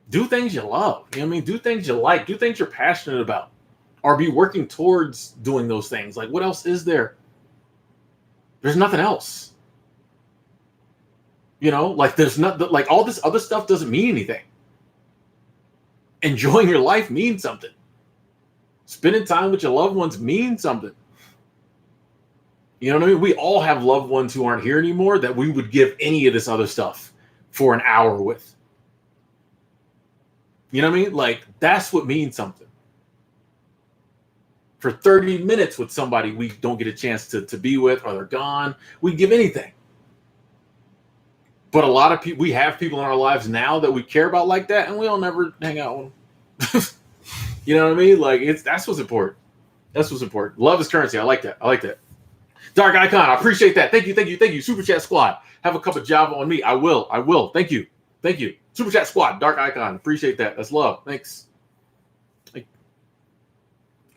Do things you love. You know what I mean? Do things you like. Do things you're passionate about. Or be working towards doing those things. Like, what else is there? There's nothing else. Like there's not like all this other stuff doesn't mean anything. Enjoying your life means something. Spending time with your loved ones means something. You know what I mean? We all have loved ones who aren't here anymore that we would give any of this other stuff for an hour with. You know what I mean? Like, that's what means something. For 30 minutes with somebody we don't get a chance to be with, or they're gone, we'd give anything. But a lot of people, we have people in our lives now that we care about like that, and we'll never hang out with them. You know what I mean? Like, that's what's important. That's what's important. Love is currency. I like that. I like that. Dark Icon, I appreciate that. Thank you. Super Chat Squad. Have a cup of Java on me. I will. Thank you. Super Chat Squad, Dark Icon. Appreciate that. That's love. Thanks. Gonna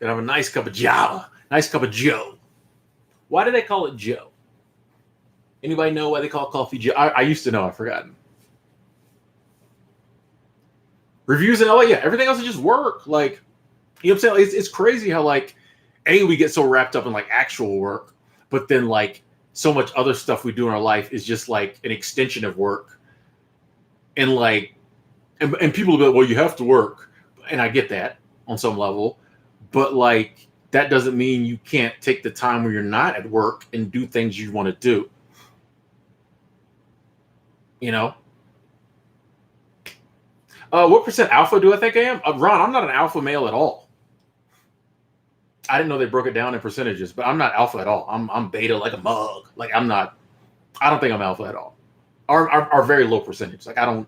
have a nice cup of Java. Nice cup of Joe. Why do they call it Joe? Anybody know why they call coffee Joe? I used to know. I've forgotten. Reviews in LA, yeah. Everything else is just work. Like, you know what I'm saying? It's crazy how, like, we get so wrapped up in, like, actual work, but then, like, so much other stuff we do in our life is just, like, an extension of work. And, like, and people will be like, well, you have to work. And I get that on some level. But, like, that doesn't mean you can't take the time where you're not at work and do things you want to do. What percent alpha do I think I am? Ron, I'm not an alpha male at all. I didn't know they broke it down in percentages, but I'm not alpha at all. I'm beta like a mug. Like, I don't think I'm alpha at all. Are very low percentage. Like, I'm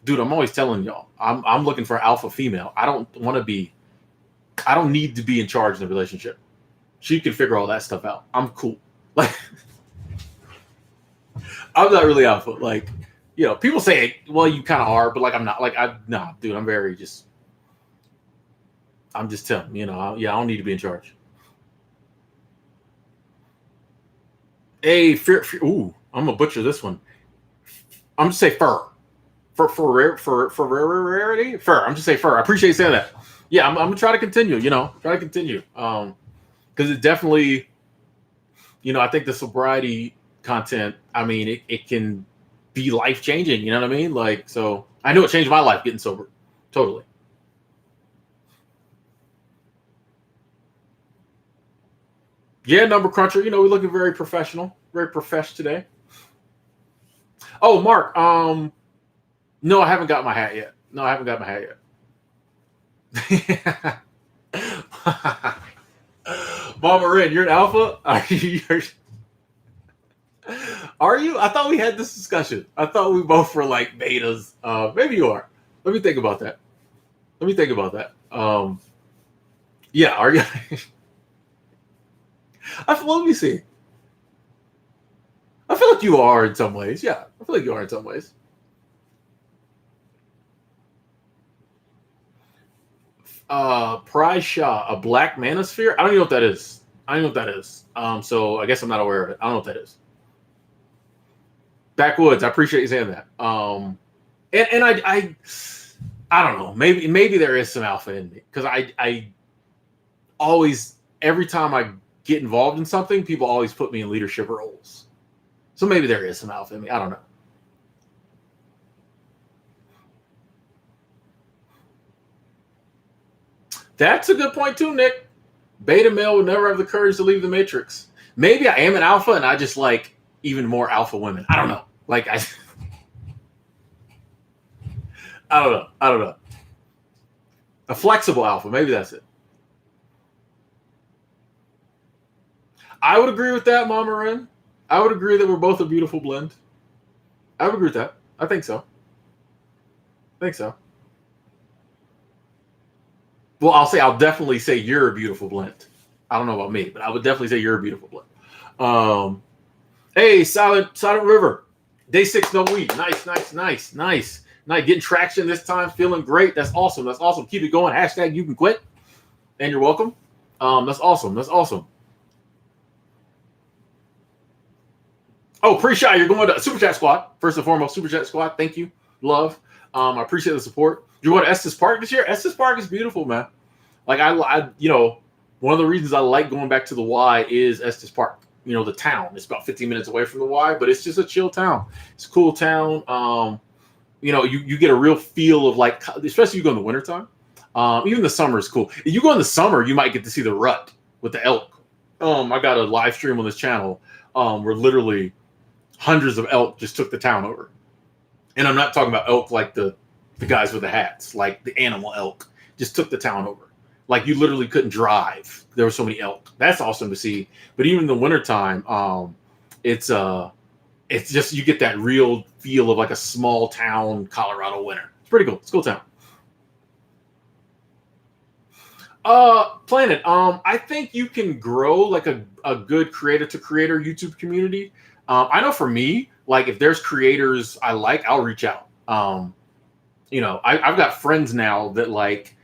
always telling y'all, I'm looking for an alpha female. I don't need to be in charge in the relationship. She can figure all that stuff out. I'm cool. Like, I'm not really alpha. Like, people say, well, you kind of are, but like, I'm not. Like, dude, I'm just telling, I don't need to be in charge. Fear. Ooh, I'm gonna butcher this one. I'm just say fur. For rarity. Fur. I'm just say fur. I appreciate you saying that. Yeah, I'm gonna try to continue. Because it definitely, I think the sobriety content. I mean, it can be life changing. You know what I mean? Like, so I know it changed my life getting sober. Totally. Yeah, number cruncher. We're looking very professional, very profesh today. Oh, Mark. No, I haven't got my hat yet. Mama Ren, you're an alpha? Are you? I thought we had this discussion. I thought we both were like betas. Maybe you are. Let me think about that. Yeah, are you? Let me see. I feel like you are in some ways. Yeah, I feel like you are in some ways. Prize Shah, a black manosphere? I don't even know what that is. So I guess I'm not aware of it. I don't know what that is. Backwoods, I appreciate you saying that. And I don't know. Maybe there is some alpha in me, because I always, every time I get involved in something, people always put me in leadership roles. So maybe there is some alpha in me. I don't know. That's a good point too, Nick. Beta male would never have the courage to leave the matrix. Maybe I am an alpha and I just like even more alpha women. I don't know. Like, I don't know. A flexible alpha. Maybe that's it. I would agree with that, Mama Ren. I would agree that we're both a beautiful blend. I would agree with that. I think so. Well, I'll definitely say you're a beautiful blend. I don't know about me, but I would definitely say you're a beautiful blend. Hey, Silent River, day 6, no weed. Nice. Getting traction this time, feeling great. That's awesome. Keep it going. Hashtag you can quit, and you're welcome. That's awesome. Oh, pre-shot, you're going to Super Chat Squad. First and foremost, Super Chat Squad. Thank you. Love. I appreciate the support. You going to Estes Park this year? Estes Park is beautiful, man. Like I one of the reasons I like going back to the Y is Estes Park. The town. It's about 15 minutes away from the Y, but it's just a chill town. It's a cool town. You get a real feel of like, especially you go in the wintertime. Even the summer is cool. If you go in the summer, you might get to see the rut with the elk. I got a live stream on this channel where literally hundreds of elk just took the town over. And I'm not talking about elk like the guys with the hats, like the animal elk just took the town over. Like you literally couldn't drive. There were so many elk. That's awesome to see. But even in the wintertime, it's just you get that real feel of like a small town Colorado winter. It's pretty cool. It's a cool town. Planet. I think you can grow like a good creator to creator YouTube community. I know for me, like if there's creators I like, I'll reach out. I've got friends now that like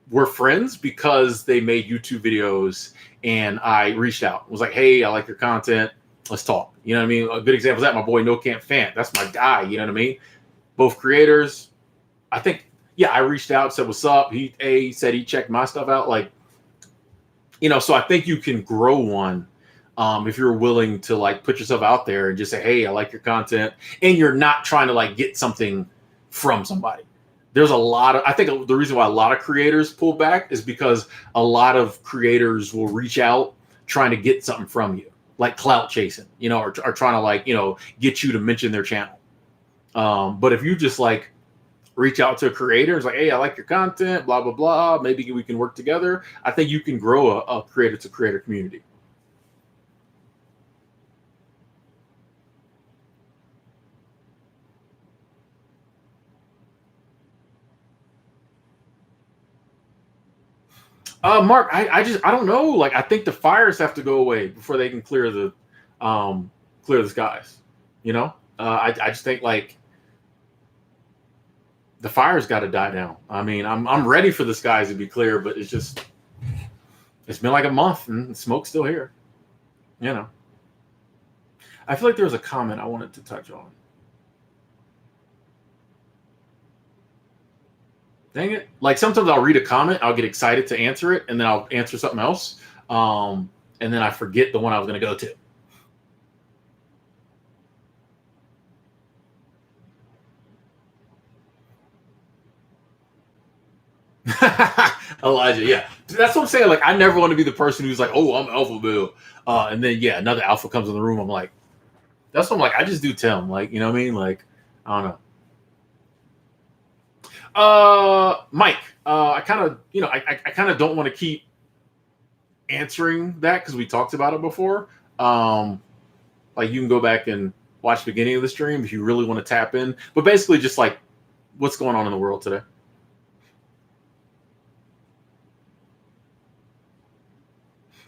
we're friends because they made YouTube videos and I reached out. I was like, hey, I like your content. Let's talk. You know what I mean? A good example of that, my boy No Camp Fan. That's my guy. You know what I mean? Both creators. I think, I reached out, said, what's up? He said he checked my stuff out. Like, so I think you can grow one if you're willing to like put yourself out there and just say, hey, I like your content. And you're not trying to like get something from somebody. There's I think the reason why a lot of creators pull back is because a lot of creators will reach out trying to get something from you, like clout chasing, or trying to like, get you to mention their channel. But if you just like reach out to a creator, it's like, hey, I like your content, blah, blah, blah. Maybe we can work together. I think you can grow a creator to creator community. Mark, I don't know. Like, I think the fires have to go away before they can clear the skies. I just think like the fire's got to die down. I mean, I'm ready for the skies to be clear, but it's been like a month and the smoke's still here. I feel like there was a comment I wanted to touch on. Dang it. Like sometimes I'll read a comment, I'll get excited to answer it, and then I'll answer something else. And then I forget the one I was going to go to. Elijah, yeah. That's what I'm saying. Like, I never want to be the person who's like, oh, I'm Alpha Bill. And then, another Alpha comes in the room. I'm like, that's what I'm like. I just do Tim. Like, you know what I mean? Like, I don't know. Mike, I kind of, I kind of don't want to keep answering that because we talked about it before. Like, you can go back and watch the beginning of the stream if you really want to tap in. But basically, just like, what's going on in the world today?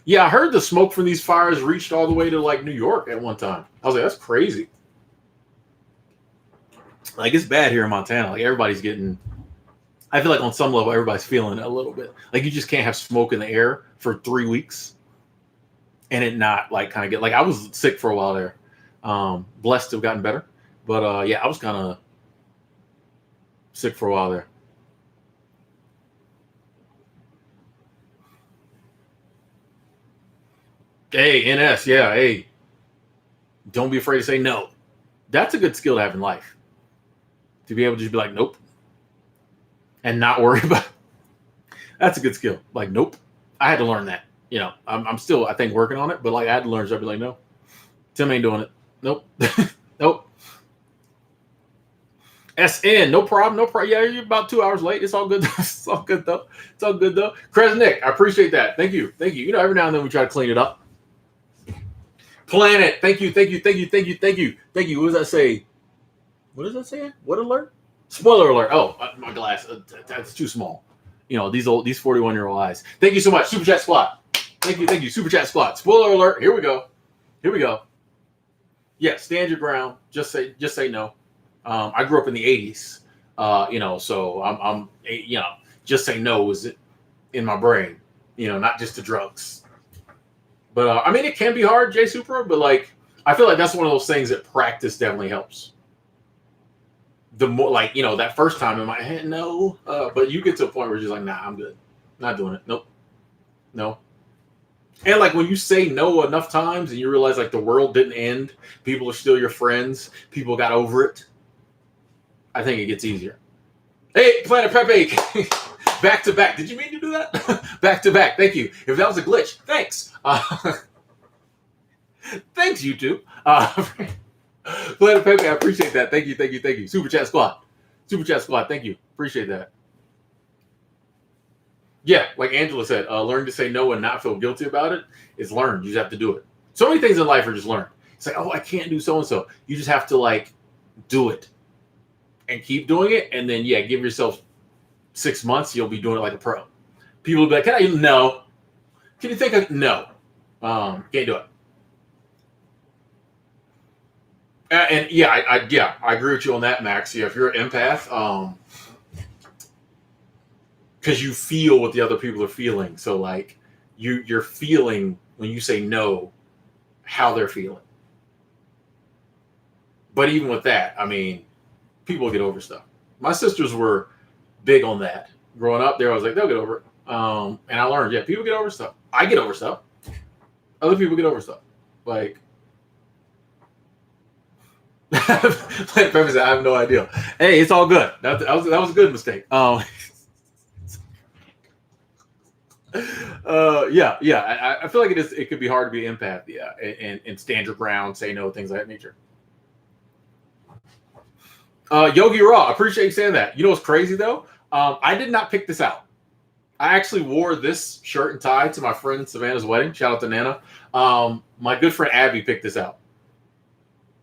Yeah, I heard the smoke from these fires reached all the way to like New York at one time. I was like, that's crazy. Like, it's bad here in Montana. Like, everybody's getting, I feel like on some level, everybody's feeling it a little bit. Like, you just can't have smoke in the air for 3 weeks and it not like kind of get, like, I was sick for a while there. Blessed to have gotten better. But I was kind of sick for a while there. Hey, NS, yeah, hey. Don't be afraid to say no. That's a good skill to have in life. To be able to just be like, nope. And not worry about it. That's a good skill. Like, nope. I had to learn that. I'm still, I think, working on it, but like I had to learn, so I'd be like, no. Tim ain't doing it. Nope. Nope. SN, no problem, no problem. Yeah, you're about 2 hours late. It's all good. It's all good though. Kresnik, I appreciate that. Thank you. Every now and then we try to clean it up. Planet, thank you. What does that say? What does that say? What alert? Spoiler alert. Oh, my glass. That's too small. these 41-year-old eyes. Thank you so much, Super Chat Squad. Thank you, Super Chat Squad. Spoiler alert. Here we go. Yeah, stand your ground. Just say no. I grew up in the '80s, so I'm just say no was in my brain, not just to drugs. But it can be hard, J Super, but like I feel like that's one of those things that practice definitely helps. The more that first time in my head, no, but you get to a point where you're just like, nah, I'm good, not doing it. Nope, no. And like when you say no enough times and you realize like the world didn't end, people are still your friends, people got over it, I think it gets easier. Hey, Planet Pepe, back to back. Did you mean to do that? Back to back. Thank you. If that was a glitch, thanks. Thanks, YouTube. Planet Pepe, I appreciate that. Thank you. Super Chat Squad. Thank you. Appreciate that. Yeah, like Angela said, learn to say no and not feel guilty about it is learned. You just have to do it. So many things in life are just learned. It's like, oh, I can't do so-and-so. You just have to like do it and keep doing it. And then, give yourself 6 months. You'll be doing it like a pro. People will be like, can I? No. Can you think of, no. Can't do it. And I agree with you on that, Max. Yeah, if you're an empath, because you feel what the other people are feeling. So like you're feeling when you say no, how they're feeling. But even with that, people get over stuff. My sisters were big on that. Growing up there, I was like, they'll get over it. And I learned, people get over stuff. I get over stuff. Other people get over stuff. Like, I have no idea. Hey, it's all good. That was a good mistake. I feel like it could be hard to be an empath, and stand your ground, say no, things of that nature. Yogi Raw, appreciate you saying that. You know what's crazy though? I did not pick this out. I actually wore this shirt and tie to my friend Savannah's wedding. Shout out to Nana. My good friend Abby picked this out.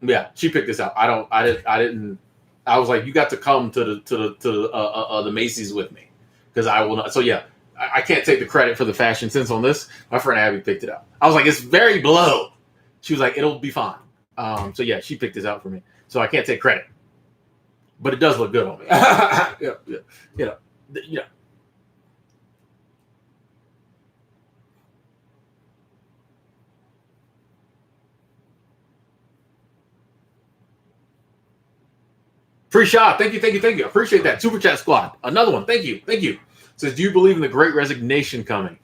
Yeah, she picked this out. I didn't. I was like, you got to come to the Macy's with me because I will not. So yeah. I can't take the credit for the fashion sense on this. My friend Abby picked it out. I was like, it's very below. She was like, it'll be fine. So yeah, she picked this out for me. So I can't take credit. But it does look good on me. Yeah. Free shot. Thank you. Appreciate that. Super Chat Squad. Another one. Thank you. Says, do you believe in the Great Resignation coming?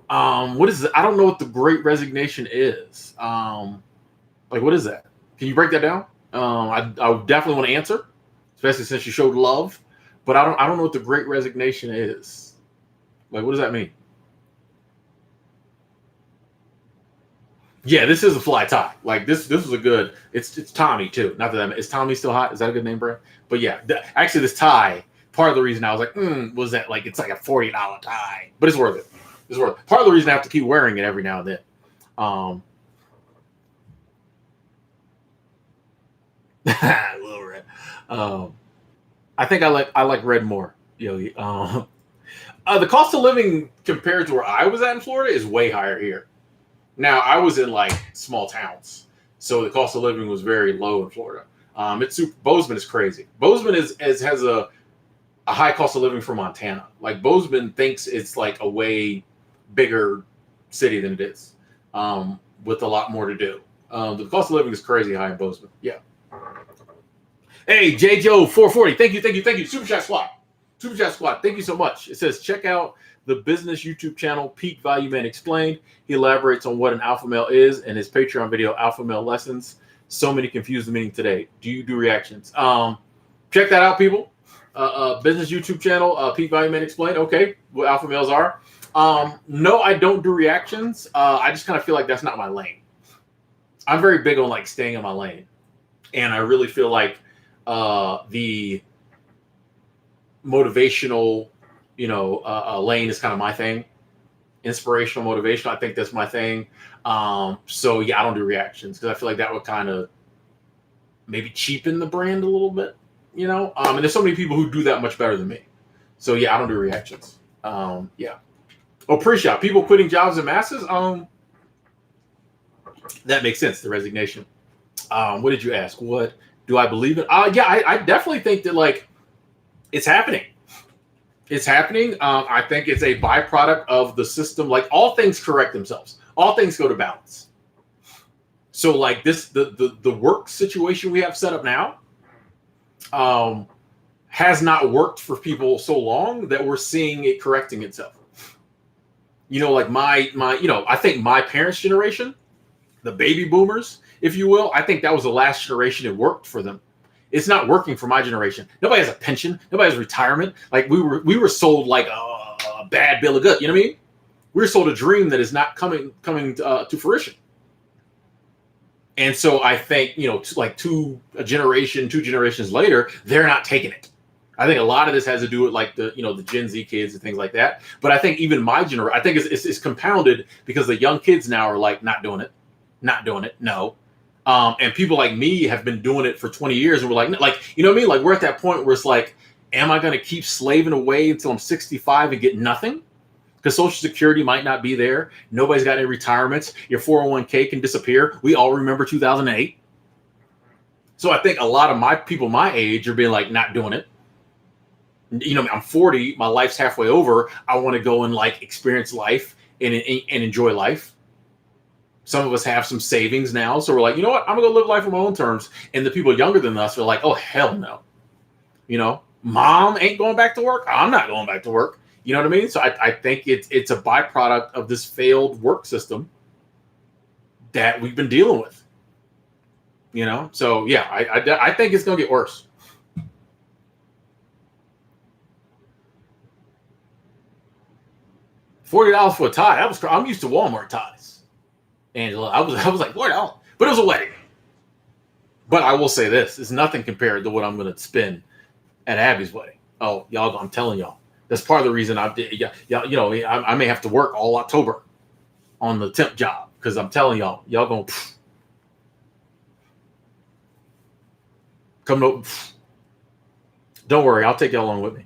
What is it? I don't know what the Great Resignation is. What is that? Can you break that down? I would definitely want to answer, especially since you showed love. But I don't know what the Great Resignation is. Like, what does that mean? Yeah, this is a fly tie. Like this was a good. It's Tommy too. Not that is Tommy still hot? Is that a good name, bro? But yeah, actually, this tie. Part of the reason I was like, was that like it's like a $40 tie, but it's worth it. It's worth it. Part of the reason I have to keep wearing it every now and then. A little red. I think I like red more, Yogi. The cost of living compared to where I was at in Florida is way higher here. Now I was in like small towns, so the cost of living was very low in Florida. Bozeman is crazy. Bozeman has a high cost of living for Montana. Like Bozeman thinks it's like a way bigger city than it is, with a lot more to do. The cost of living is crazy high in Bozeman. Yeah. Hey, JJo 440. Thank you. Super Chat Squad. Thank you so much. It says, check out the business YouTube channel, Peak Value Man Explained. He elaborates on what an alpha male is in his Patreon video, Alpha Male Lessons. So many confused the meaning today. Do you do reactions? Check that out, people. Business YouTube channel, Peak Value Man Explained. Okay, what alpha males are. No, I don't do reactions. I just kind of feel like that's not my lane. I'm very big on like staying in my lane, and I really feel like the motivational, lane is kind of my thing. Inspirational, motivational. I think that's my thing. So yeah, I don't do reactions because I feel like that would kind of maybe cheapen the brand a little bit. And there's so many people who do that much better than me. So yeah, I don't do reactions. Yeah. Oh, pre-shot. People quitting jobs in masses. That makes sense. The resignation. What did you ask? What do I believe in? Yeah, I definitely think that like it's happening. It's happening. I think it's a byproduct of the system. Like all things correct themselves. All things go to balance. So like this, the work situation we have set up now, has not worked for people so long that we're seeing it correcting itself. You know, like I think my parents' generation, the baby boomers, if you will, I think that was the last generation it worked for them. It's not working for my generation. Nobody has a pension. Nobody has retirement. Like we were sold like a bad bill of goods. You know what I mean? We were sold a dream that is not coming to fruition. And so I think, like two generations later, they're not taking it. I think a lot of this has to do with like the Gen Z kids and things like that. But I think even my generation, I think it's compounded because the young kids now are like not doing it, no. And people like me have been doing it for 20 years, and we're like, you know what I mean? Like we're at that point where it's like, am I going to keep slaving away until I'm 65 and get nothing? Because Social Security might not be there. Nobody's got any retirements. Your 401k can disappear. We all remember 2008. So I think a lot of my people my age are being like, not doing it. I'm 40. My life's halfway over. I want to go and like experience life and enjoy life. Some of us have some savings now. So we're like, you know what? I'm going to go live life on my own terms. And the people younger than us are like, oh, hell no. Mom ain't going back to work. I'm not going back to work. You know what I mean? So I think it's a byproduct of this failed work system that we've been dealing with. So yeah, I think it's gonna get worse. $40 for a tie. I'm used to Walmart ties, Angela. I was like $40, but it was a wedding. But I will say this: it's nothing compared to what I'm gonna spend at Abby's wedding. Oh, y'all! I'm telling y'all. That's part of the reason I did. Yeah, I may have to work all October on the temp job because I'm telling y'all gonna come to. Don't worry, I'll take y'all along with me.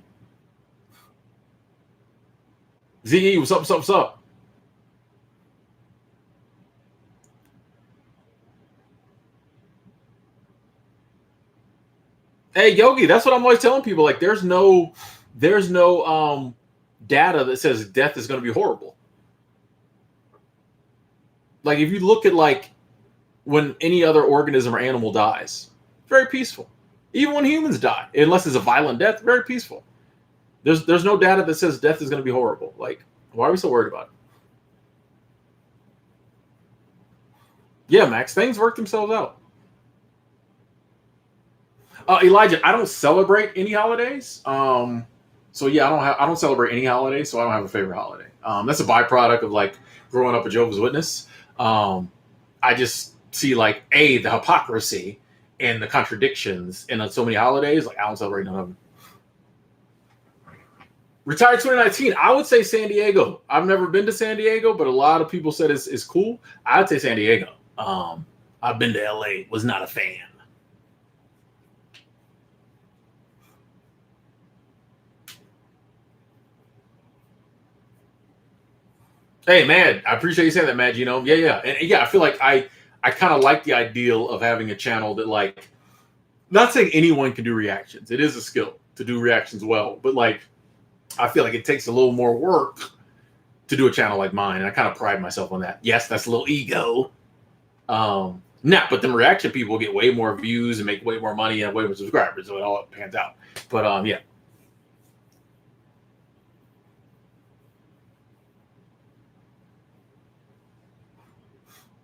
ZE, what's up? Hey, Yogi, that's what I'm always telling people. Like, there's no data that says death is going to be horrible. Like if you look at like when any other organism or animal dies, very peaceful. Even when humans die, unless it's a violent death, very peaceful. There's no data that says death is going to be horrible. Like, why are we so worried about it? Yeah, Max, things work themselves out. Elijah, I don't celebrate any holidays. So yeah, I don't celebrate any holidays, so I don't have a favorite holiday. That's a byproduct of like growing up a Jehovah's Witness. I just see like the hypocrisy and the contradictions in so many holidays. Like I don't celebrate none of them. Retired 2019. I would say San Diego. I've never been to San Diego, but a lot of people said it's cool. I'd say San Diego. I've been to LA. Was not a fan. Hey, man, I appreciate you saying that, Matt. Yeah. And yeah, I feel like I kind of like the ideal of having a channel that like, not saying anyone can do reactions. It is a skill to do reactions well, but like, I feel like it takes a little more work to do a channel like mine. And I kind of pride myself on that. Yes, that's a little ego. But the reaction people get way more views and make way more money and way more subscribers. So it all pans out. But yeah.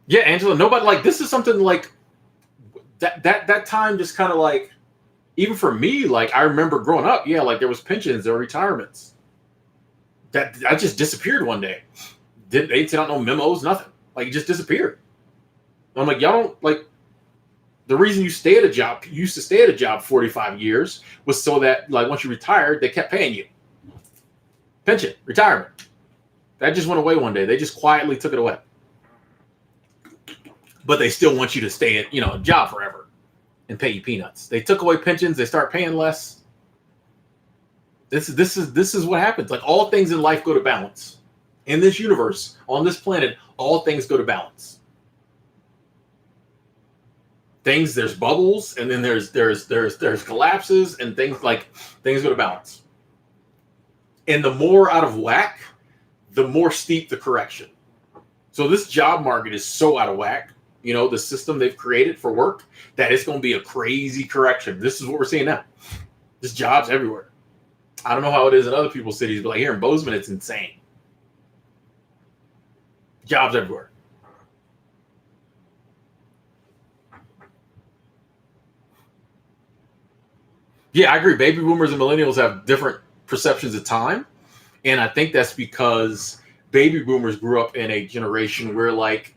Yeah, Angela, nobody like this is something like that time just kind of like even for me, like I remember growing up, yeah, like there was pensions, there were retirements. That just disappeared one day. They sent out no memos, nothing. Like it just disappeared. I'm like, y'all don't like the reason you used to stay at a job 45 years was so that like once you retired, they kept paying you. Pension, retirement. That just went away one day. They just quietly took it away. But they still want you to stay at, a job forever and pay you peanuts. They took away pensions. They start paying less. This is what happens. Like all things in life go to balance. In this universe, on this planet, all things go to balance. There's bubbles, and then there's collapses, and things go to balance. And the more out of whack, the more steep the correction. So this job market is so out of whack, the system they've created for work, that it's going to be a crazy correction. This is what we're seeing now. There's jobs everywhere. I don't know how it is in other people's cities, but like here in Bozeman, it's insane. Jobs everywhere. Yeah, I agree. Baby boomers and millennials have different perceptions of time. And I think that's because baby boomers grew up in a generation where, like,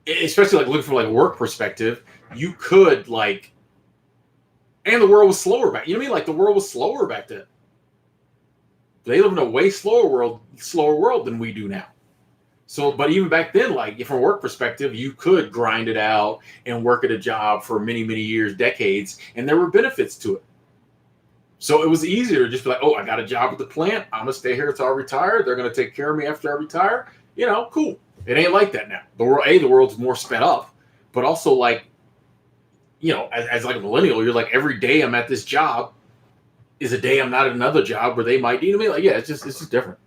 especially like looking from like a work perspective, you could like, and the world was slower back. You know what I mean? Like the world was slower back then. They live in a way slower world than we do now. So, but even back then, like from a work perspective, you could grind it out and work at a job for many, many years, decades, and there were benefits to it. So it was easier to just be like, oh, I got a job at the plant. I'm going to stay here until I retire. They're going to take care of me after I retire. Cool. It ain't like that now. The world's more sped up, but also like, as like a millennial, you're like, every day I'm at this job is a day I'm not at another job where they might, like, yeah, it's just different.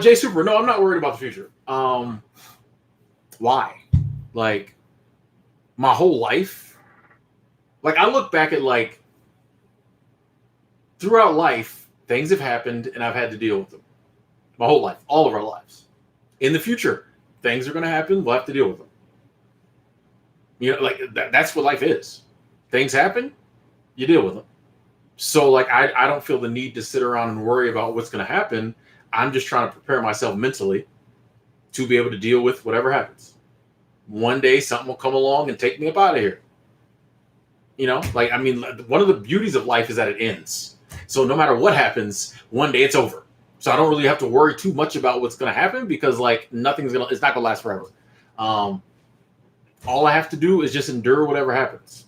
Jay Super, no, I'm not worried about the future. Why? Like my whole life, like I look back at like throughout life, things have happened and I've had to deal with them. My whole life, all of our lives. In the future, things are going to happen. We'll have to deal with them. Like that's what life is. Things happen, you deal with them. So like I don't feel the need to sit around and worry about what's going to happen. I'm just trying to prepare myself mentally to be able to deal with whatever happens. One day something will come along and take me up out of here. One of the beauties of life is that it ends. So no matter what happens, one day it's over. So I don't really have to worry too much about what's going to happen because like it's not going to last forever. All I have to do is just endure whatever happens.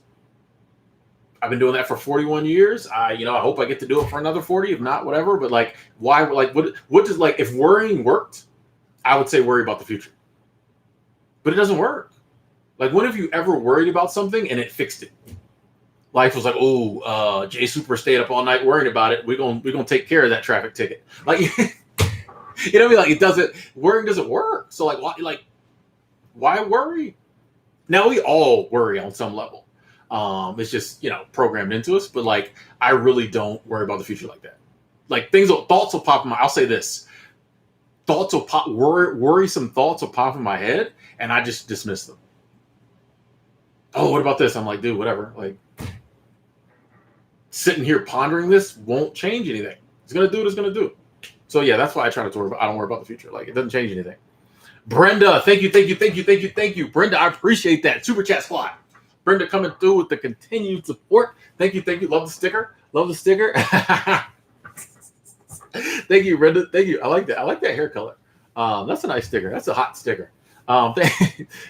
I've been doing that for 41 years. I hope I get to do it for another 40, if not, whatever. But like, why? Like, what does like if worrying worked? I would say worry about the future, but it doesn't work. Like, when have you ever worried about something and it fixed it? Life was like, oh, Jay Super stayed up all night worrying about it. We're gonna take care of that traffic ticket. Like, what I mean? Like, worrying doesn't work. So why worry? Now we all worry on some level. It's just, programmed into us, but like, I really don't worry about the future like that. Like thoughts will pop in I'll say this. Thoughts will pop, worrisome thoughts will pop in my head and I just dismiss them. Oh, what about this? I'm like, dude, whatever. Like sitting here pondering this won't change anything. It's going to do what it's going to do. So yeah, that's why I try not to worry about, I don't worry about the future. Like it doesn't change anything. Brenda, thank you. Brenda, I appreciate that. Super chat squad. Brenda coming through with the continued support. Thank you. Love the sticker. Thank you, Brenda. Thank you. I like that. I like that hair color. That's a nice sticker. That's a hot sticker.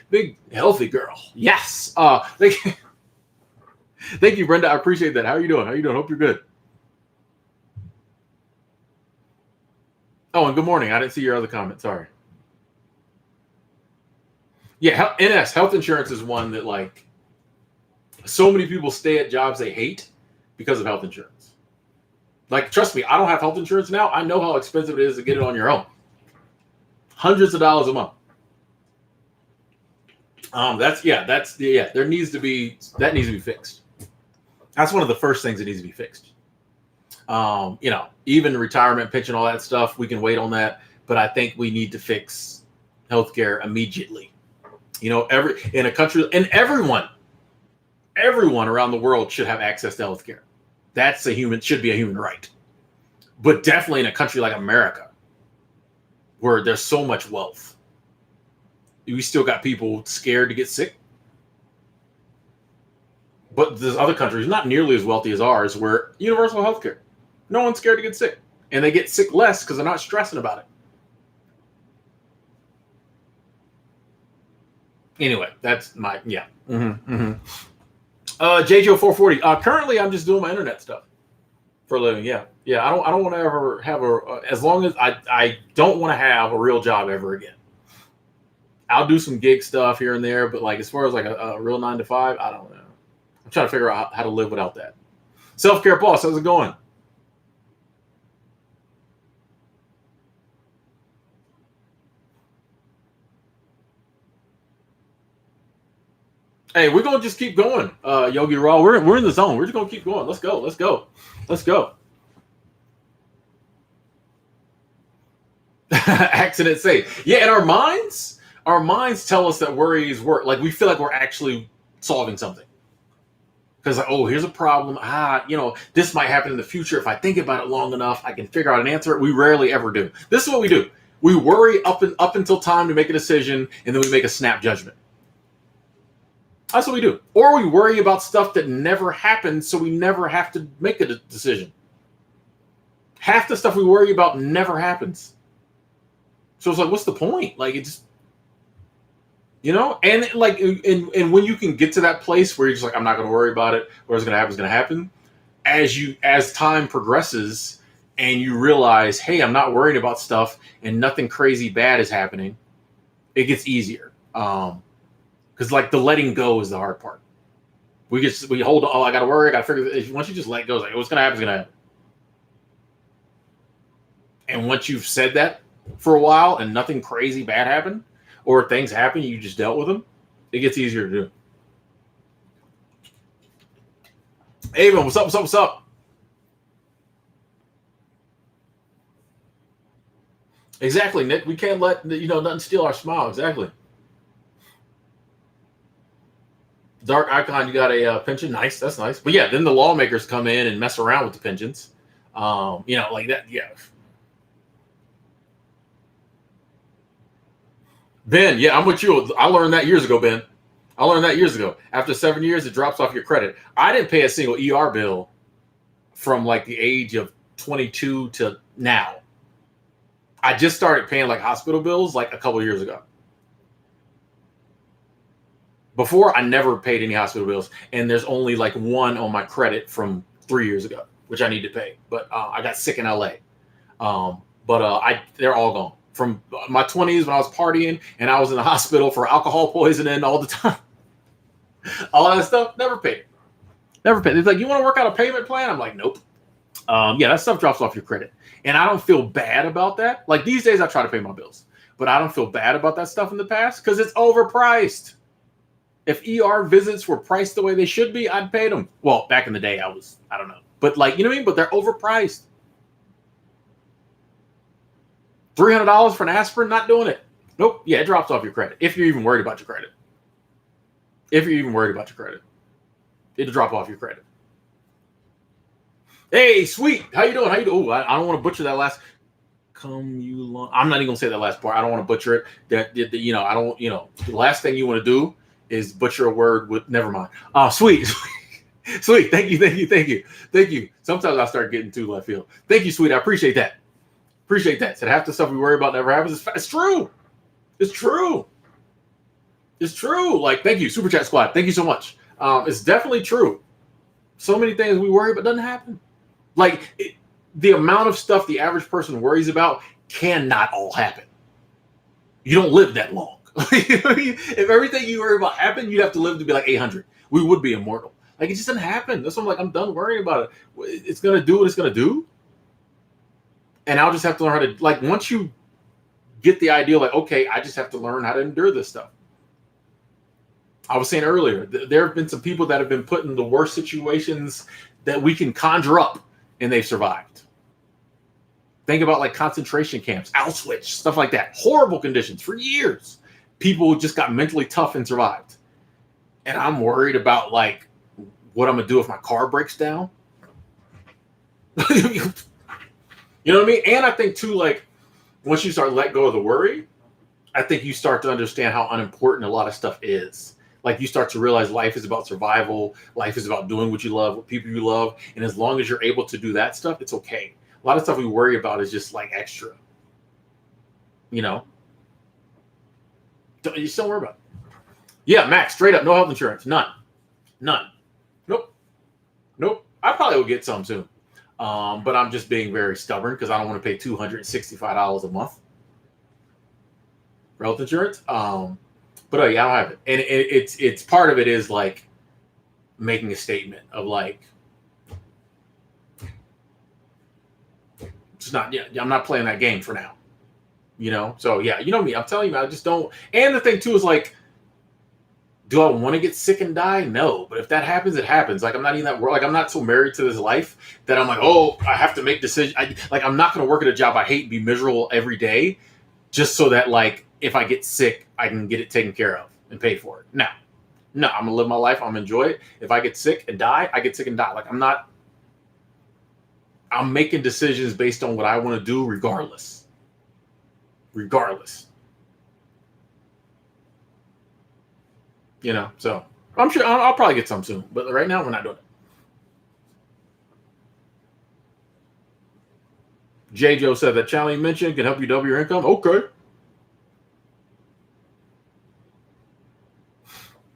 Big healthy girl. Yes. Thank you, Brenda. I appreciate that. How are you doing? Hope you're good. Oh, and good morning. I didn't see your other comment. Sorry. Yeah, NS, health insurance is one that like so many people stay at jobs they hate because of health insurance. Like, trust me, I don't have health insurance now. I know how expensive it is to get it on your own. Hundreds of dollars a month. There needs to be fixed. That's one of the first things that needs to be fixed. Even retirement, pension, all that stuff, we can wait on that. But I think we need to fix healthcare immediately. In a country, and everyone around the world should have access to healthcare. Should be a human right. But definitely in a country like America, where there's so much wealth, we still got people scared to get sick. But there's other countries, not nearly as wealthy as ours, where universal healthcare. No one's scared to get sick. And they get sick less because they're not stressing about it. Anyway, that's my yeah. JJ440. Currently, I'm just doing my internet stuff for a living. Yeah, yeah. I don't want to ever have as long as I don't want to have a real job ever again. I'll do some gig stuff here and there, but like as far as like a real 9 to 5, I don't know. I'm trying to figure out how to live without that. Self care boss, how's it going? Hey, we're gonna just keep going, Yogi Raw. We're in the zone. We're just gonna keep going. Let's go. Let's go. Let's go. Accident safe. Yeah, and our minds tell us that worries work. Like we feel like we're actually solving something. Because like, oh, here's a problem. This might happen in the future. If I think about it long enough, I can figure out an answer. We rarely ever do. This is what we do. We worry up until time to make a decision, and then we make a snap judgment. That's what we do. Or we worry about stuff that never happens, so we never have to make a decision. Half the stuff we worry about never happens. So it's like, what's the point? Like, it's, and like, and when you can get to that place where you're just like, I'm not going to worry about it. What's going to happen is going to happen. As time progresses and you realize, hey, I'm not worried about stuff and nothing crazy bad is happening, it gets easier. Because like the letting go is the hard part. We hold on. Oh, I got to worry. I got to figure this. Once you just let go, it's like, what's going to happen is going to happen. And once you've said that for a while and nothing crazy bad happened, or things happen, you just dealt with them, it gets easier to do. Avon, what's up? What's up? What's up? Exactly, Nick. We can't let nothing steal our smile. Exactly. Dark Icon, you got a pension. Nice, that's nice. But yeah, then the lawmakers come in and mess around with the pensions. Like that. Yeah. Ben, yeah, I'm with you. I learned that years ago, Ben. I learned that years ago. After 7 years, it drops off your credit. I didn't pay a single ER bill from like the age of 22 to now. I just started paying like hospital bills like a couple of years ago. Before, I never paid any hospital bills, and there's only like one on my credit from 3 years ago, which I need to pay. But I got sick in LA. They're all gone. From my 20s when I was partying and I was in the hospital for alcohol poisoning all the time. All that stuff, never paid. Never paid. It's like, you want to work out a payment plan? I'm like, nope. Yeah, that stuff drops off your credit. And I don't feel bad about that. Like these days, I try to pay my bills. But I don't feel bad about that stuff in the past because it's overpriced. If ER visits were priced the way they should be, I'd pay them. Well, back in the day, I don't know. But like, you know what I mean? But they're overpriced. $300 for an aspirin, not doing it. Nope. Yeah, it drops off your credit. If you're even worried about your credit. It'll drop off your credit. Hey, sweet. How you doing? Oh, I don't want to butcher that last. I'm not even gonna say that last part. I don't want to butcher it. I don't. The last thing you want to do is butcher a word with. Never mind. Sweet. Sweet. Thank you. Sometimes I start getting too left field. Thank you, sweet. I appreciate that. So half the stuff we worry about never happens. It's true. It's true. Like, thank you, Super Chat Squad. Thank you so much. It's definitely true. So many things we worry about doesn't happen. Like the amount of stuff the average person worries about cannot all happen. You don't live that long. If everything you worry about happened, you'd have to live to be like 800. We would be immortal. Like, it just doesn't happen. That's why I'm like, I'm done worrying about it. It's going to do what it's going to do. And I'll just have to learn how to, like, once you get the idea, like, okay, I just have to learn how to endure this stuff. I was saying earlier, there have been some people that have been put in the worst situations that we can conjure up, and they've survived. Think about like concentration camps, Auschwitz, stuff like that. Horrible conditions for years. People just got mentally tough and survived. And I'm worried about like what I'm gonna do if my car breaks down. You know what I mean? And I think too, like once you start to let go of the worry, I think you start to understand how unimportant a lot of stuff is. Like you start to realize life is about survival. Life is about doing what you love, with people you love. And as long as you're able to do that stuff, it's okay. A lot of stuff we worry about is just like extra. You just don't worry about it. Yeah, Max, straight up, no health insurance, none, none. Nope, nope. I probably will get some soon, but I'm just being very stubborn because I don't want to pay $265 a month for health insurance. But yeah, I don't have it, and it's part of it is like making a statement of like, it's not. Yeah, I'm not playing that game for now. So yeah, you know me. I'm telling you, I just don't. And the thing too is like, do I want to get sick and die? No. But if that happens, it happens. Like, I'm not in that world. Like, I'm not so married to this life that I'm like, oh, I have to make decisions. I'm not going to work at a job I hate and be miserable every day just so that, like, if I get sick, I can get it taken care of and pay for it. No. I'm going to live my life. I'm going to enjoy it. If I get sick and die, I get sick and die. Like, I'm making decisions based on what I want to do regardless. So I'm sure I'll probably get some soon, but right now we're not doing it. J. Joe said that channel you mentioned can help you double your income. Okay.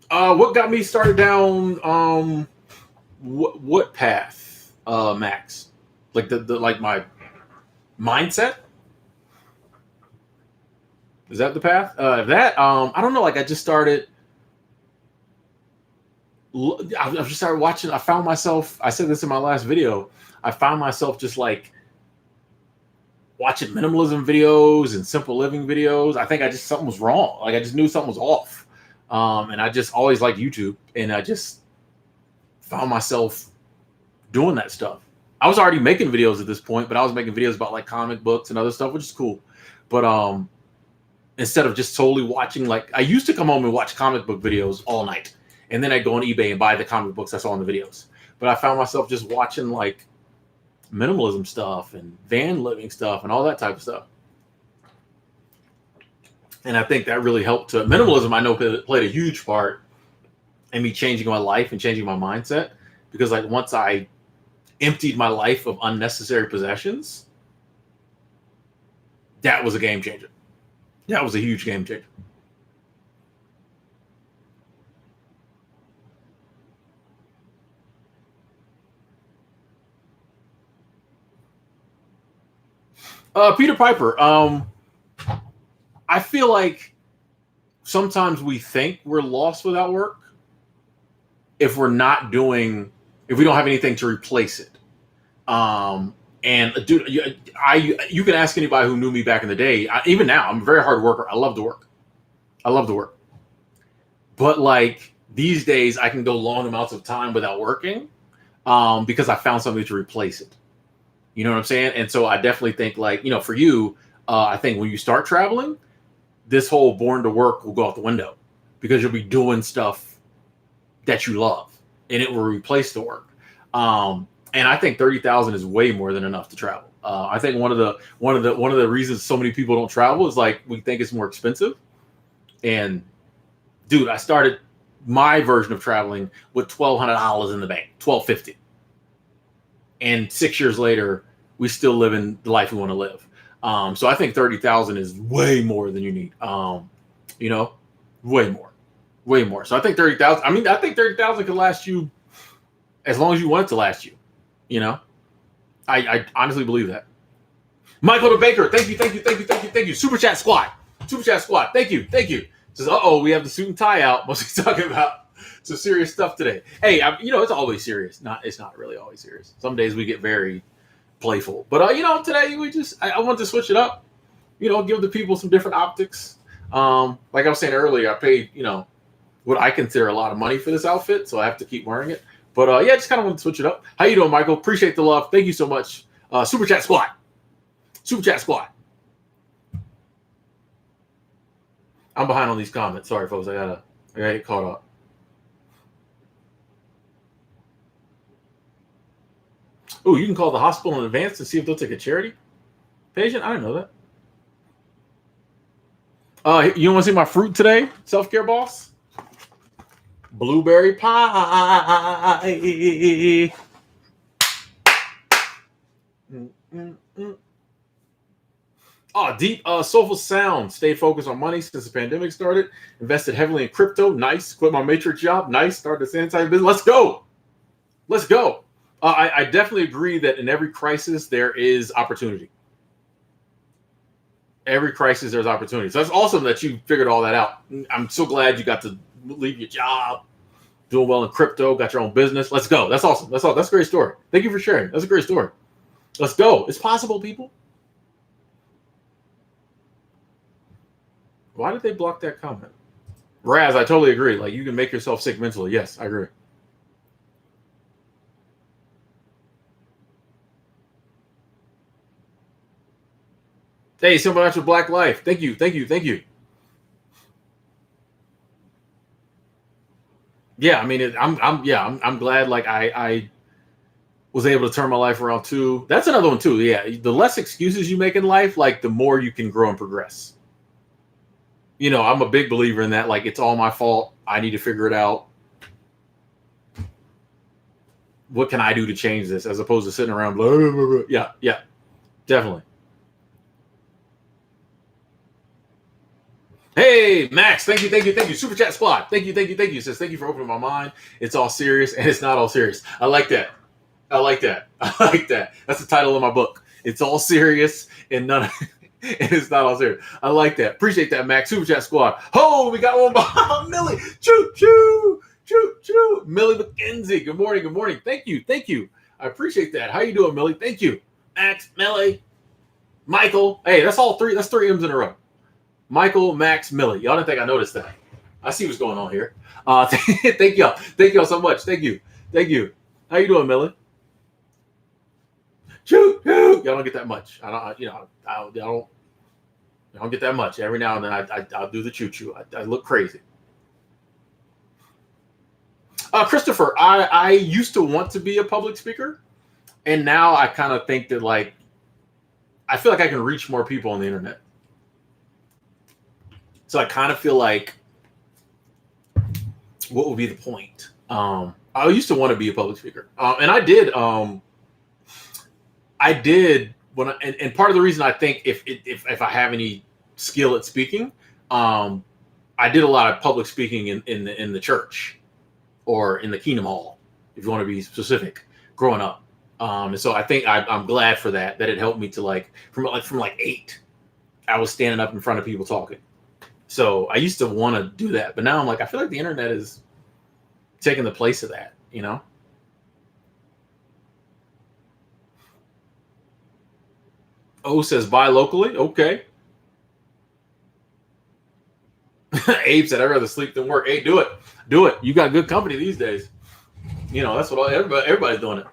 What got me started down? What path? Max, like the like my mindset. Is that the path? I don't know. Like I just started. I just started watching. I found myself. I said this in my last video. I found myself just like watching minimalism videos and simple living videos. I think something was wrong. Like I just knew something was off. And I just always liked YouTube, and I just found myself doing that stuff. I was already making videos at this point, but I was making videos about like comic books and other stuff, which is cool. But instead of just solely watching, like I used to come home and watch comic book videos all night. And then I'd go on eBay and buy the comic books I saw in the videos. But I found myself just watching like minimalism stuff and van living stuff and all that type of stuff. And I think that really helped to minimalism. I know played a huge part in me changing my life and changing my mindset, because like once I emptied my life of unnecessary possessions, that was a game changer. That was a huge game changer. Peter Piper. I feel like sometimes we think we're lost without work if we don't have anything to replace it. And dude, you can ask anybody who knew me back in the day. Even now, I'm a very hard worker. I love to work. But like these days, I can go long amounts of time without working because I found something to replace it. You know what I'm saying? And so I definitely think like, for you, I think when you start traveling, this whole born to work will go out the window because you'll be doing stuff that you love and it will replace the work. And I think 30,000 is way more than enough to travel. I think one of the reasons so many people don't travel is like we think it's more expensive. And dude, I started my version of traveling with $1,200 in the bank, $1,250. And 6 years later, we still live in the life we want to live. So I think 30,000 is way more than you need. Way more. So I think 30,000. I mean, I think 30,000 could last you as long as you want it to last you. I honestly believe that. Michael the Baker, thank you. Super Chat Squad. Thank you. Says, we have the suit and tie out. Mostly talking about some serious stuff today. Hey, it's always serious. It's not really always serious. Some days we get very playful, but today I want to switch it up. Give the people some different optics. Like I was saying earlier, I paid what I consider a lot of money for this outfit, so I have to keep wearing it. But just kind of want to switch it up. How you doing, Michael? Appreciate the love. Thank you so much. Super Chat Squad. I'm behind on these comments. Sorry, folks. I gotta get caught up. Oh, you can call the hospital in advance to see if they'll take a charity patient. I didn't know that. You want to see my fruit today, self-care boss? Blueberry pie. Oh, deep soulful sound. Stayed focused on money since the pandemic started. Invested heavily in crypto. Nice. Quit my matrix job. Nice. Started a sanitizer business. Let's go. Let's go. I definitely agree that in every crisis there is opportunity. Every crisis there's opportunity. So that's awesome that you figured all that out. I'm so glad you got to leave your job, doing well in crypto, got your own business. Let's go. That's awesome. That's all. That's a great story. Thank you for sharing. That's a great story. Let's go. It's possible, people. Why did they block that comment? Raz, I totally agree. Like, you can make yourself sick mentally. Yes, I agree. Hey, so much for Black Life. Thank you. Thank you. Thank you. Yeah, I mean, I'm glad. Like, I was able to turn my life around too. That's another one too. Yeah, the less excuses you make in life, like the more you can grow and progress. You know, I'm a big believer in that. Like, it's all my fault. I need to figure it out. What can I do to change this, as opposed to sitting around blah, blah, blah, blah. Yeah, yeah, definitely. Hey, Max, thank you, thank you, thank you. Super Chat Squad, thank you, thank you, thank you. Says thank you for opening my mind. It's all serious and it's not all serious. I like that. I like that. I like that. That's the title of my book. It's all serious and none of, and it's not all serious. I like that. Appreciate that, Max. Super Chat Squad. Oh, we got one behind Millie. Choo choo. Choo choo. Millie McKenzie. Good morning. Good morning. Thank you. Thank you. I appreciate that. How you doing, Millie? Thank you. Max, Millie, Michael. Hey, that's all three. That's three M's in a row. Michael, Max, Millie. Y'all didn't think I noticed that. I see what's going on here. Thank y'all. Thank y'all so much. Thank you. Thank you. How you doing, Millie? Choo choo. Y'all don't get that much. I don't. You know. I don't get that much. Every now and then, I'll do the choo choo. I look crazy. Christopher, I used to want to be a public speaker, and now I kind of think that, like, I feel like I can reach more people on the internet. So I kind of feel like, what would be the point? I used to want to be a public speaker, and I did. I did and part of the reason I think if I have any skill at speaking, I did a lot of public speaking in the church or in the Kingdom Hall, if you want to be specific, growing up. And so I think I'm glad for that it helped me to, like, from 8, I was standing up in front of people talking. So I used to want to do that, but now I'm like, I feel like the internet is taking the place of that, you know? O says buy locally. Okay. Abe said, I'd rather sleep than work. Hey, do it. Do it. You got good company these days. You know, that's what everybody's doing it.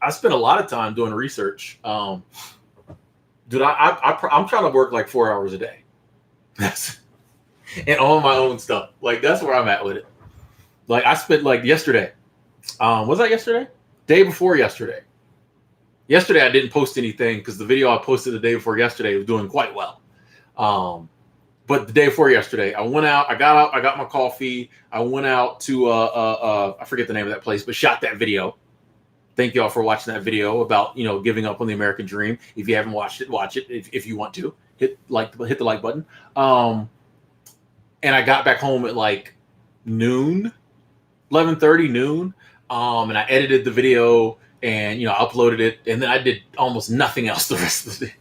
I spend a lot of time doing research. Dude, I'm trying to work like 4 hours a day. That's and all my own stuff. Like, that's where I'm at with it. Like, I spent, like, yesterday. Was that yesterday? Day before yesterday. Yesterday I didn't post anything because the video I posted the day before yesterday was doing quite well. But the day before yesterday, I went out, I got my coffee. I went out to I forget the name of that place, but shot that video. Thank y'all for watching that video about, you know, giving up on the American dream. If you haven't watched it, watch it. If you want to, hit the like button. And I got back home at like noon, 11:30 noon. And I edited the video and, you know, uploaded it. And then I did almost nothing else the rest of the day.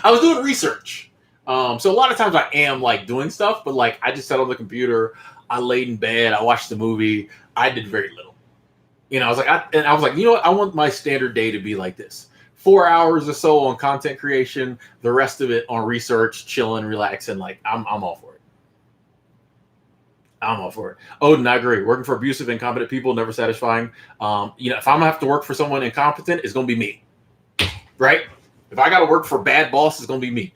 I was doing research. So a lot of times I am, like, doing stuff, but, like, I just sat on the computer. I laid in bed. I watched the movie. I did very little. You know, I was like, you know what? I want my standard day to be like this. 4 hours or so on content creation, the rest of it on research, chilling, relaxing. Like, I'm all for it. I'm all for it. Odin, I agree. Working for abusive, incompetent people, never satisfying. You know, if I'm gonna have to work for someone incompetent, it's gonna be me, right? If I got to work for bad boss, it's gonna be me.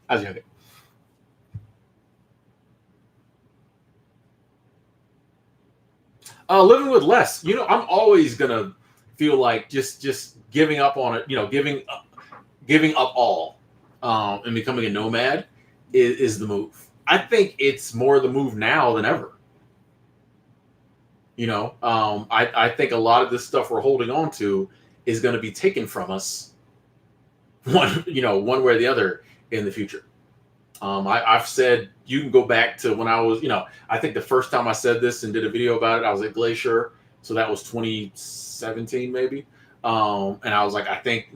How's it? Living with less. You know, I'm always gonna feel like just giving up on it. You know, giving up all, and becoming a nomad is the move. I think it's more the move now than ever. You know, I think a lot of this stuff we're holding on to is going to be taken from us one way or the other in the future. I've said you can go back to when I was, I think the first time I said this and did a video about it, I was at Glacier. So that was 2017, maybe. And I was like, I think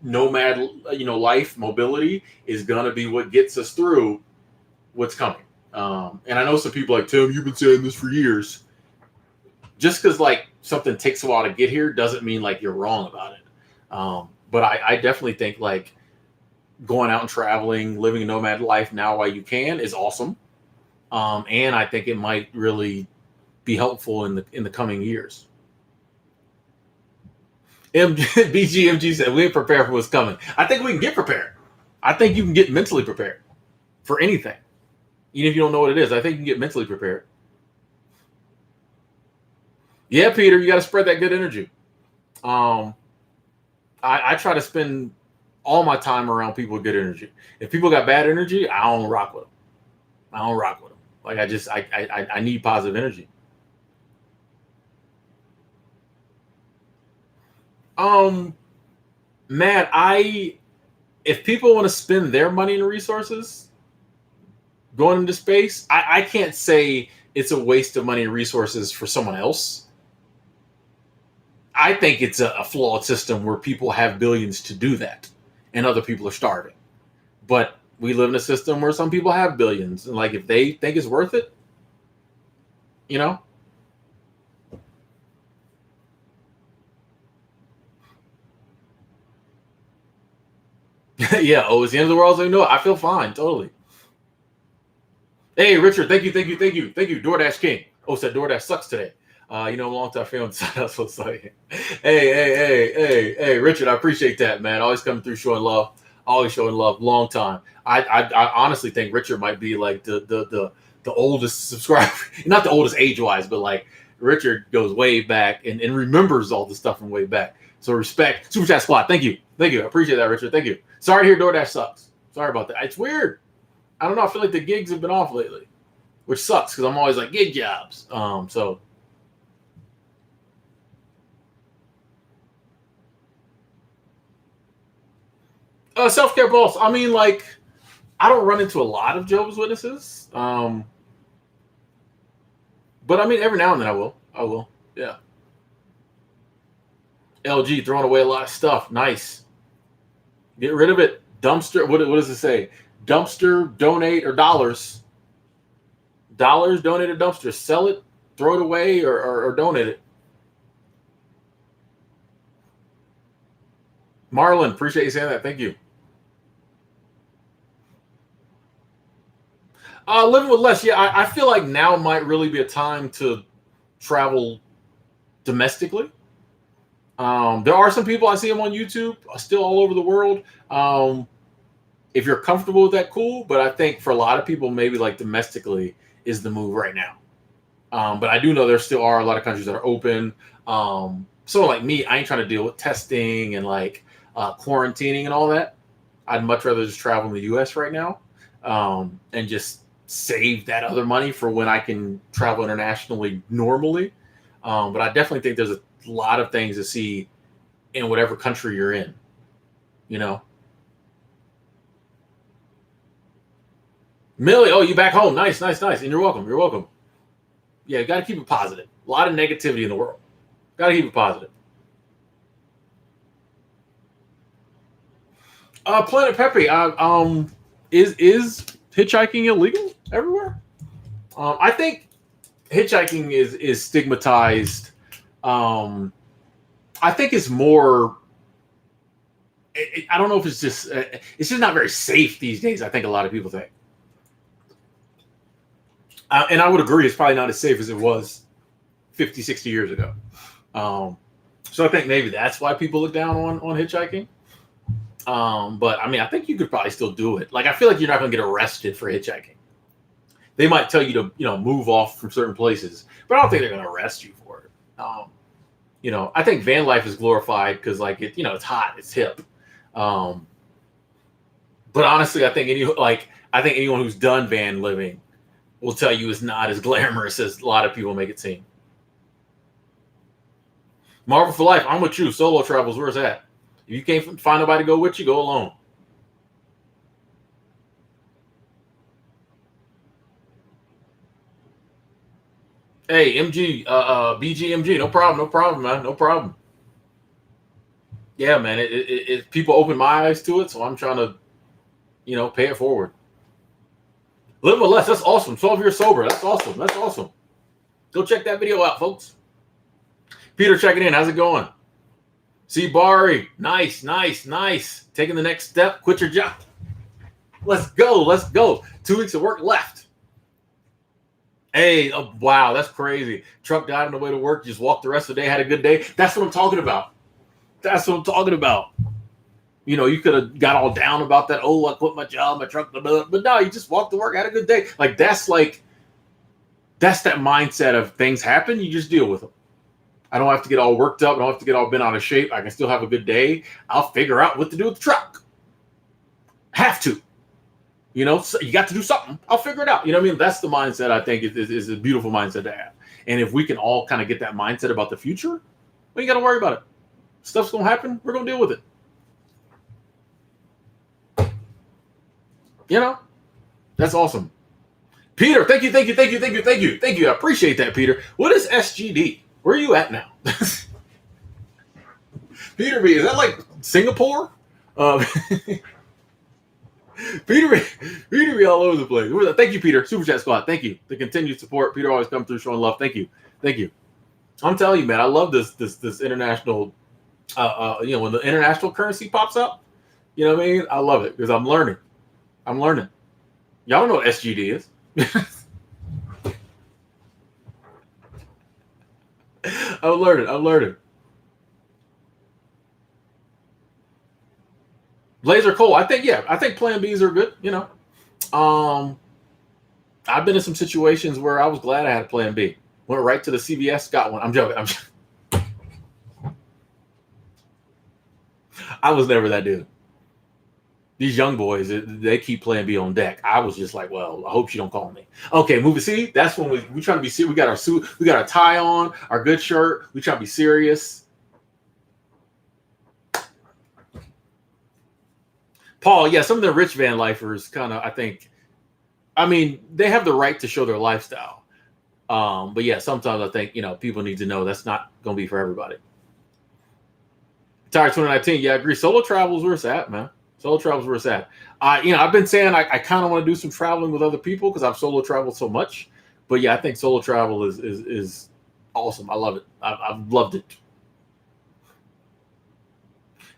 nomad, life, mobility is going to be what gets us through what's coming. And I know some people like, Tim, you've been saying this for years. Just because like something takes a while to get here doesn't mean like you're wrong about it. But I definitely think like going out and traveling, living a nomad life now while you can is awesome. And I think it might really be helpful in the coming years. BGMG said we ain't prepared for what's coming. I think we can get prepared. I think you can get mentally prepared for anything. Even if you don't know what it is, I think you can get mentally prepared. Yeah, Peter, you got to spread that good energy. I try to spend all my time around people with good energy. If people got bad energy, I don't rock with them. Like I need positive energy. Man, if people want to spend their money and resources going into space, I can't say it's a waste of money and resources for someone else. I think it's a flawed system where people have billions to do that and other people are starving. But we live in a system where some people have billions. And like, if they think it's worth it, Yeah, it's the end of the world. So I feel fine. Totally. Hey, Richard, thank you. DoorDash King. Said DoorDash sucks today. Long time fan. So sorry. Hey, Richard, I appreciate that, man. Always coming through, showing love. Always showing love. Long time. I honestly think Richard might be like the oldest subscriber. Not the oldest age wise, but like Richard goes way back and remembers all the stuff from way back. So respect. Super Chat Squad. Thank you. I appreciate that, Richard. Thank you. Sorry to hear DoorDash sucks. Sorry about that. It's weird. I don't know. I feel like the gigs have been off lately, which sucks because I'm always like gig jobs. Self-care boss. I mean, like, I don't run into a lot of Jehovah's Witnesses. But I mean, every now and then I will. Yeah. LG throwing away a lot of stuff. Nice. Get rid of it. Dumpster. What does it say? Dumpster, donate, or dollars. Dollars, donate, or dumpster. Sell it, throw it away, or donate it. Marlon, appreciate you saying that. Thank you. Living with less. Yeah, I feel like now might really be a time to travel domestically. There are some people I see them on YouTube, still all over the world. If you're comfortable with that, cool. But I think for a lot of people, maybe like domestically is the move right now. But I do know there still are a lot of countries that are open. Someone like me, I ain't trying to deal with testing and like quarantining and all that. I'd much rather just travel in the U.S. right now and just save that other money for when I can travel internationally normally. But I definitely think there's a lot of things to see in whatever country you're in, Millie, you back home. Nice. And you're welcome. Yeah, you got to keep it positive. A lot of negativity in the world. Got to keep it positive. Planet Pepe, is hitchhiking illegal everywhere? I think hitchhiking is stigmatized. I think it's more. I don't know if it's just not very safe these days. I think a lot of people think, and I would agree, it's probably not as safe as it was 50, 60 years ago. So I think maybe that's why people look down on hitchhiking. But I mean, I think you could probably still do it. Like, I feel like you're not going to get arrested for hitchhiking. They might tell you to, move off from certain places, but I don't think they're going to arrest you for it. I think van life is glorified because, like, it's hot, it's hip. But honestly, I think anyone who's done van living will tell you it's not as glamorous as a lot of people make it seem. Marvel for Life, I'm with you. Solo travels, where's that? If you can't find nobody to go with you, go alone. Hey, BGMG, no problem, man, no problem. Yeah, man, it people open my eyes to it, so I'm trying to, pay it forward. Live with less, that's awesome. 12 years sober, that's awesome, that's awesome. Go check that video out, folks. Peter checking in, how's it going? See Bari, nice. Taking the next step, quit your job. Let's go. 2 weeks of work left. Hey, oh, wow, that's crazy. Truck died on the way to work, just walked the rest of the day, had a good day. That's what I'm talking about. You could have got all down about that. Oh, I quit my job, my truck, but no, you just walked to work, had a good day. That's that mindset of things happen, you just deal with them. I don't have to get all worked up. I don't have to get all bent out of shape. I can still have a good day. I'll figure out what to do with the truck. Have to. So you got to do something. I'll figure it out. You know what I mean? That's the mindset I think is a beautiful mindset to have. And if we can all kind of get that mindset about the future, we ain't got to worry about it. Stuff's going to happen. We're going to deal with it. That's awesome. Peter, thank you. I appreciate that, Peter. What is SGD? Where are you at now? Peter B, is that like Singapore? Peter B all over the place. Thank you, Peter. Super Chat Squad. Thank you. The continued support. Peter always comes through showing love. Thank you. I'm telling you, man, I love this international, when the international currency pops up, you know what I mean? I love it because I'm learning. Y'all don't know what SGD is. I'm learning. Laser Cole, I think plan Bs are good, I've been in some situations where I was glad I had a plan B. Went right to the CVS, got one. I'm joking. I was never that dude. These young boys, they keep plan B on deck. I was just like, well, I hope she don't call me. Okay, movie. See, that's when we trying to be serious. We got our suit, we got our tie on, our good shirt. We try to be serious. Paul, yeah, some of the rich van lifers kind of, they have the right to show their lifestyle. But yeah, sometimes I think, people need to know that's not going to be for everybody. Tired 2019, yeah, I agree. Solo travel is where it's at, man. Solo travel is where it's at. I've been saying I kind of want to do some traveling with other people because I've solo traveled so much. But yeah, I think solo travel is awesome. I love it. I've loved it.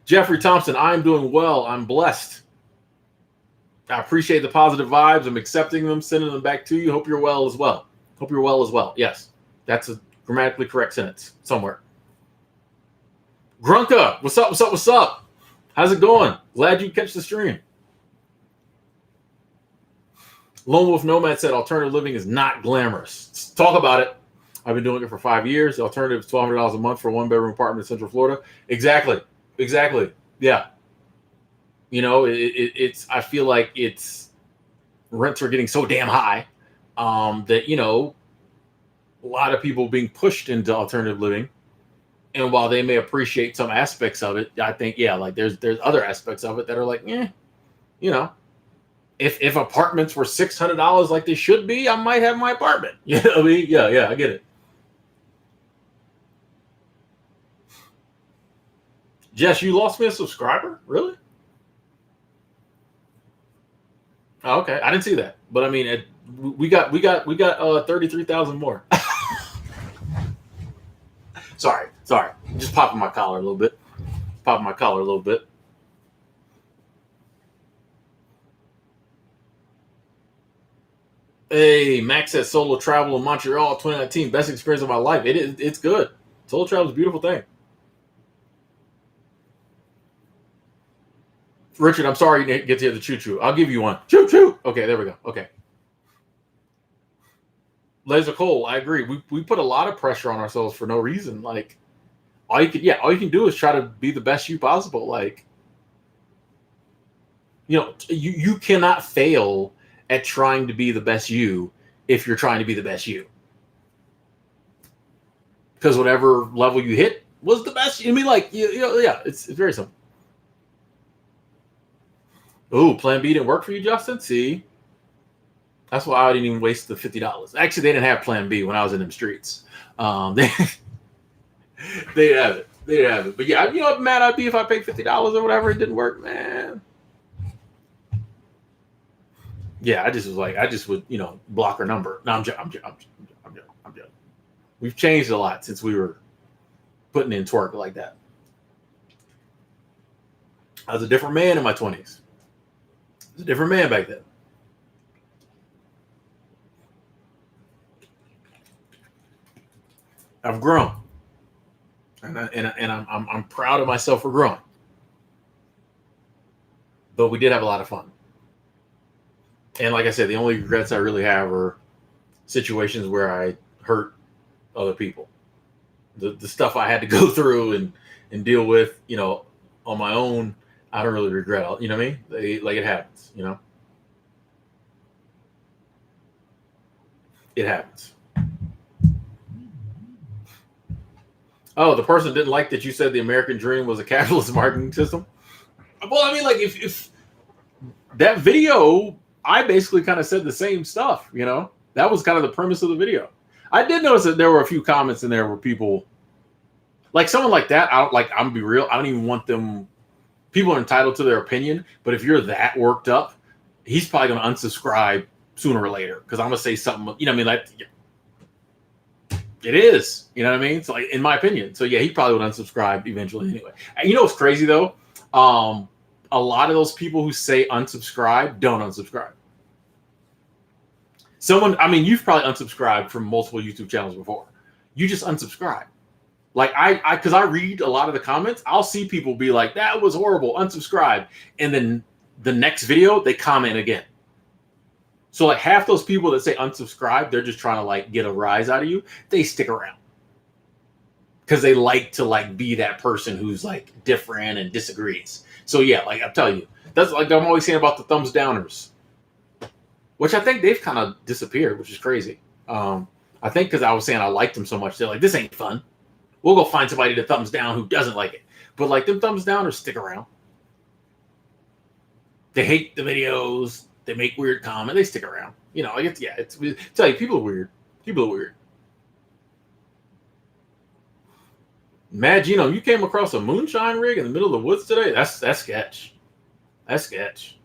Jeffrey Thompson, I'm doing well. I'm blessed. I appreciate the positive vibes. I'm accepting them, sending them back to you. Hope you're well as well. Yes, that's a grammatically correct sentence somewhere. Grunka, what's up? How's it going? Glad you catch the stream. Lone Wolf Nomad said alternative living is not glamorous. Let's talk about it. I've been doing it for 5 years. The alternative is $1,200 a month for a one-bedroom apartment in Central Florida. Exactly. Yeah. It's. I feel like rents are getting so damn high that a lot of people being pushed into alternative living. And while they may appreciate some aspects of it, I think there's other aspects of it that are like, if apartments were $600 like they should be, I might have my apartment. You know what I mean? Yeah, I get it. Jess, you lost me a subscriber? Really? Oh, okay, I didn't see that, but I mean, we got 33,000 more. Sorry, just popping my collar a little bit. Hey, Max says solo travel in Montreal 2019, best experience of my life. It's good. Solo travel is a beautiful thing. Richard, I'm sorry you didn't get to hear the choo-choo. I'll give you one. Choo-choo. Okay, there we go. Okay. Laser Cole, I agree. We put a lot of pressure on ourselves for no reason. Like, all you can do is try to be the best you possible. Like, you cannot fail at trying to be the best you if you're trying to be the best you. Because whatever level you hit was the best. I mean, it's very simple. Oh, Plan B didn't work for you, Justin? See, that's why I didn't even waste the $50. Actually, they didn't have Plan B when I was in them streets. They they didn't have it. They didn't have it. But yeah, you know how mad I'd be if I paid $50 or whatever, it didn't work, man. Yeah, I just was like, I just would, block her number. No, I'm joking. I'm joking. We've changed a lot since we were putting in twerk like that. I was a different man in my 20s. I was a different man back then. I've grown, and I'm proud of myself for growing. But we did have a lot of fun. And like I said, the only regrets I really have are situations where I hurt other people. The stuff I had to go through and deal with, on my own, I don't really regret. You know what I mean? Like it happens. It happens. Oh, the person didn't like that you said the American dream was a capitalist marketing system. Well, I mean, like if that video, I basically kind of said the same stuff. That was kind of the premise of the video. I did notice that there were a few comments in there where people, like someone like that, I'm gonna be real, I don't even want them. People are entitled to their opinion, but if you're that worked up, he's probably gonna unsubscribe sooner or later because I'm gonna say something. What I mean? Like, it is. You know what I mean? So, like, in my opinion. So yeah, he probably would unsubscribe eventually anyway. And what's crazy though? A lot of those people who say unsubscribe don't unsubscribe. You've probably unsubscribed from multiple YouTube channels before. You just unsubscribe. Like because I read a lot of the comments, I'll see people be like, "That was horrible," unsubscribe, and then the next video they comment again. So like half those people that say unsubscribe, they're just trying to like get a rise out of you. They stick around because they like to like be that person who's like different and disagrees. So yeah, like I'm telling you, that's like I'm always saying about the thumbs downers, which I think they've kind of disappeared, which is crazy. I think because I was saying I liked them so much, they're like, this ain't fun. We'll go find somebody to thumbs down who doesn't like it. But like them thumbs downers stick around. They hate the videos. They make weird comments. They stick around. Tell you, people are weird. People are weird. Mad Genome, you came across a moonshine rig in the middle of the woods today? That's sketch. That's sketch.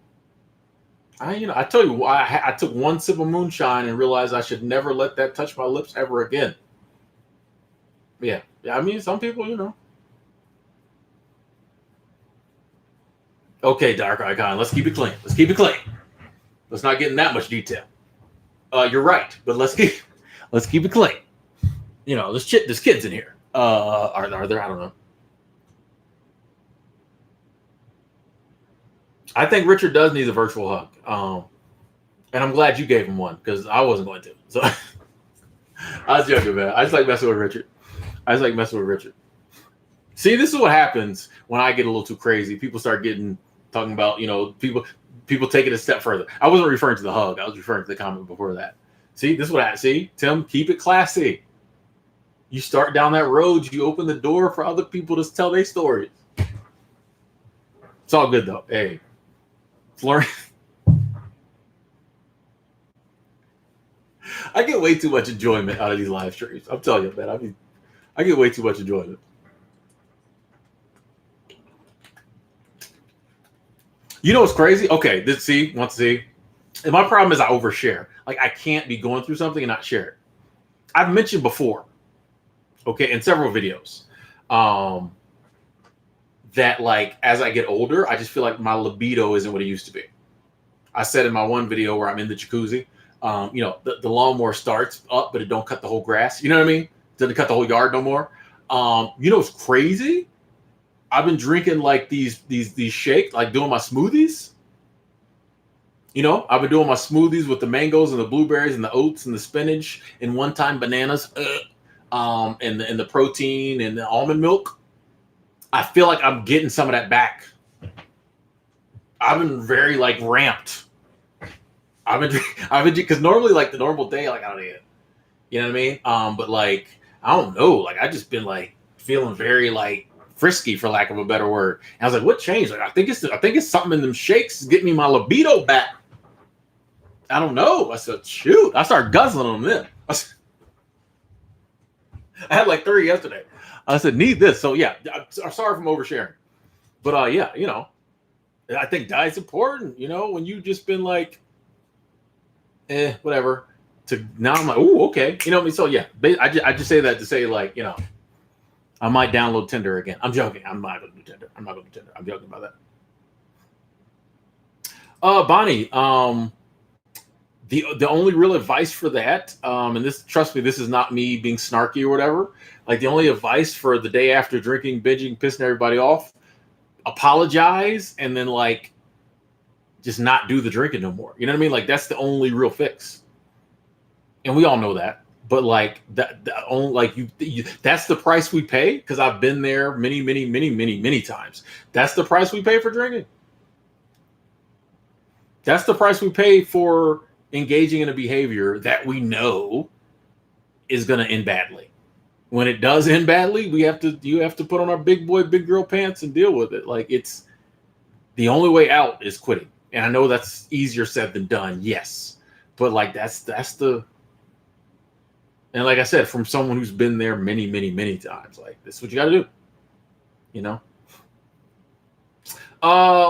I tell you why I took one sip of moonshine and realized I should never let that touch my lips ever again. Yeah. I mean, some people. Okay, Dark Icon, let's keep it clean. Let's not get in that much detail. You're right, but let's keep it clean. There's kids in here. Are there? I don't know. I think Richard does need a virtual hug. And I'm glad you gave him one because I wasn't going to. So I was joking, man. I just like messing with Richard. See, this is what happens when I get a little too crazy. People start talking about, people take it a step further. I wasn't referring to the hug. I was referring to the comment before that. See, this is what see, Tim, keep it classy. You start down that road, you open the door for other people to tell their stories. It's all good though. Hey, it's learning. I get way too much enjoyment out of these live streams. I'm telling you, man. I get way too much enjoyment. You know what's crazy? Okay, want to see? And my problem is I overshare. Like I can't be going through something and not share it. I've mentioned before, okay, in several videos, that like as I get older, I just feel like my libido isn't what it used to be. I said in my one video where I'm in the jacuzzi, the lawnmower starts up, but it don't cut the whole grass. You know what I mean? Doesn't cut the whole yard no more. What's crazy? I've been drinking like these shakes, like doing my smoothies. I've been doing my smoothies with the mangoes and the blueberries and the oats and the spinach and one-time bananas, and the protein and the almond milk. I feel like I'm getting some of that back. I've been very like ramped. I've been because normally like the normal day, like I don't eat it. You know what I mean? But like I don't know, like I just been like feeling very like frisky, for lack of a better word. And I was like, what changed? Like, I think it's something in them shakes getting me my libido back. I don't know. I said, shoot. I started guzzling on them. I had like 3 yesterday. I said, need this. So yeah, I'm sorry if I'm oversharing. But yeah, I think diet's important, when you just been like, whatever. To now I'm like, oh, okay. You know what I mean? So yeah, I just say that to say, like, I might download Tinder again. I'm joking. I'm not gonna do Tinder. I'm joking about that. Bonnie, the only real advice for that, and this, trust me, this is not me being snarky or whatever. Like, the only advice for the day after drinking, binging, pissing everybody off, apologize, and then like just not do the drinking no more. You know what I mean? Like, that's the only real fix. And we all know that. But like that's the price we pay, because I've been there many times. That's the price we pay for drinking. That's the price we pay for engaging in a behavior that we know is going to end badly. When it does end badly, you have to put on our big boy, big girl pants and deal with it. Like, it's the only way out is quitting. And I know that's easier said than done. Yes. But like, that's the, and like I said, from someone who's been there many times, like, this is what you got to do.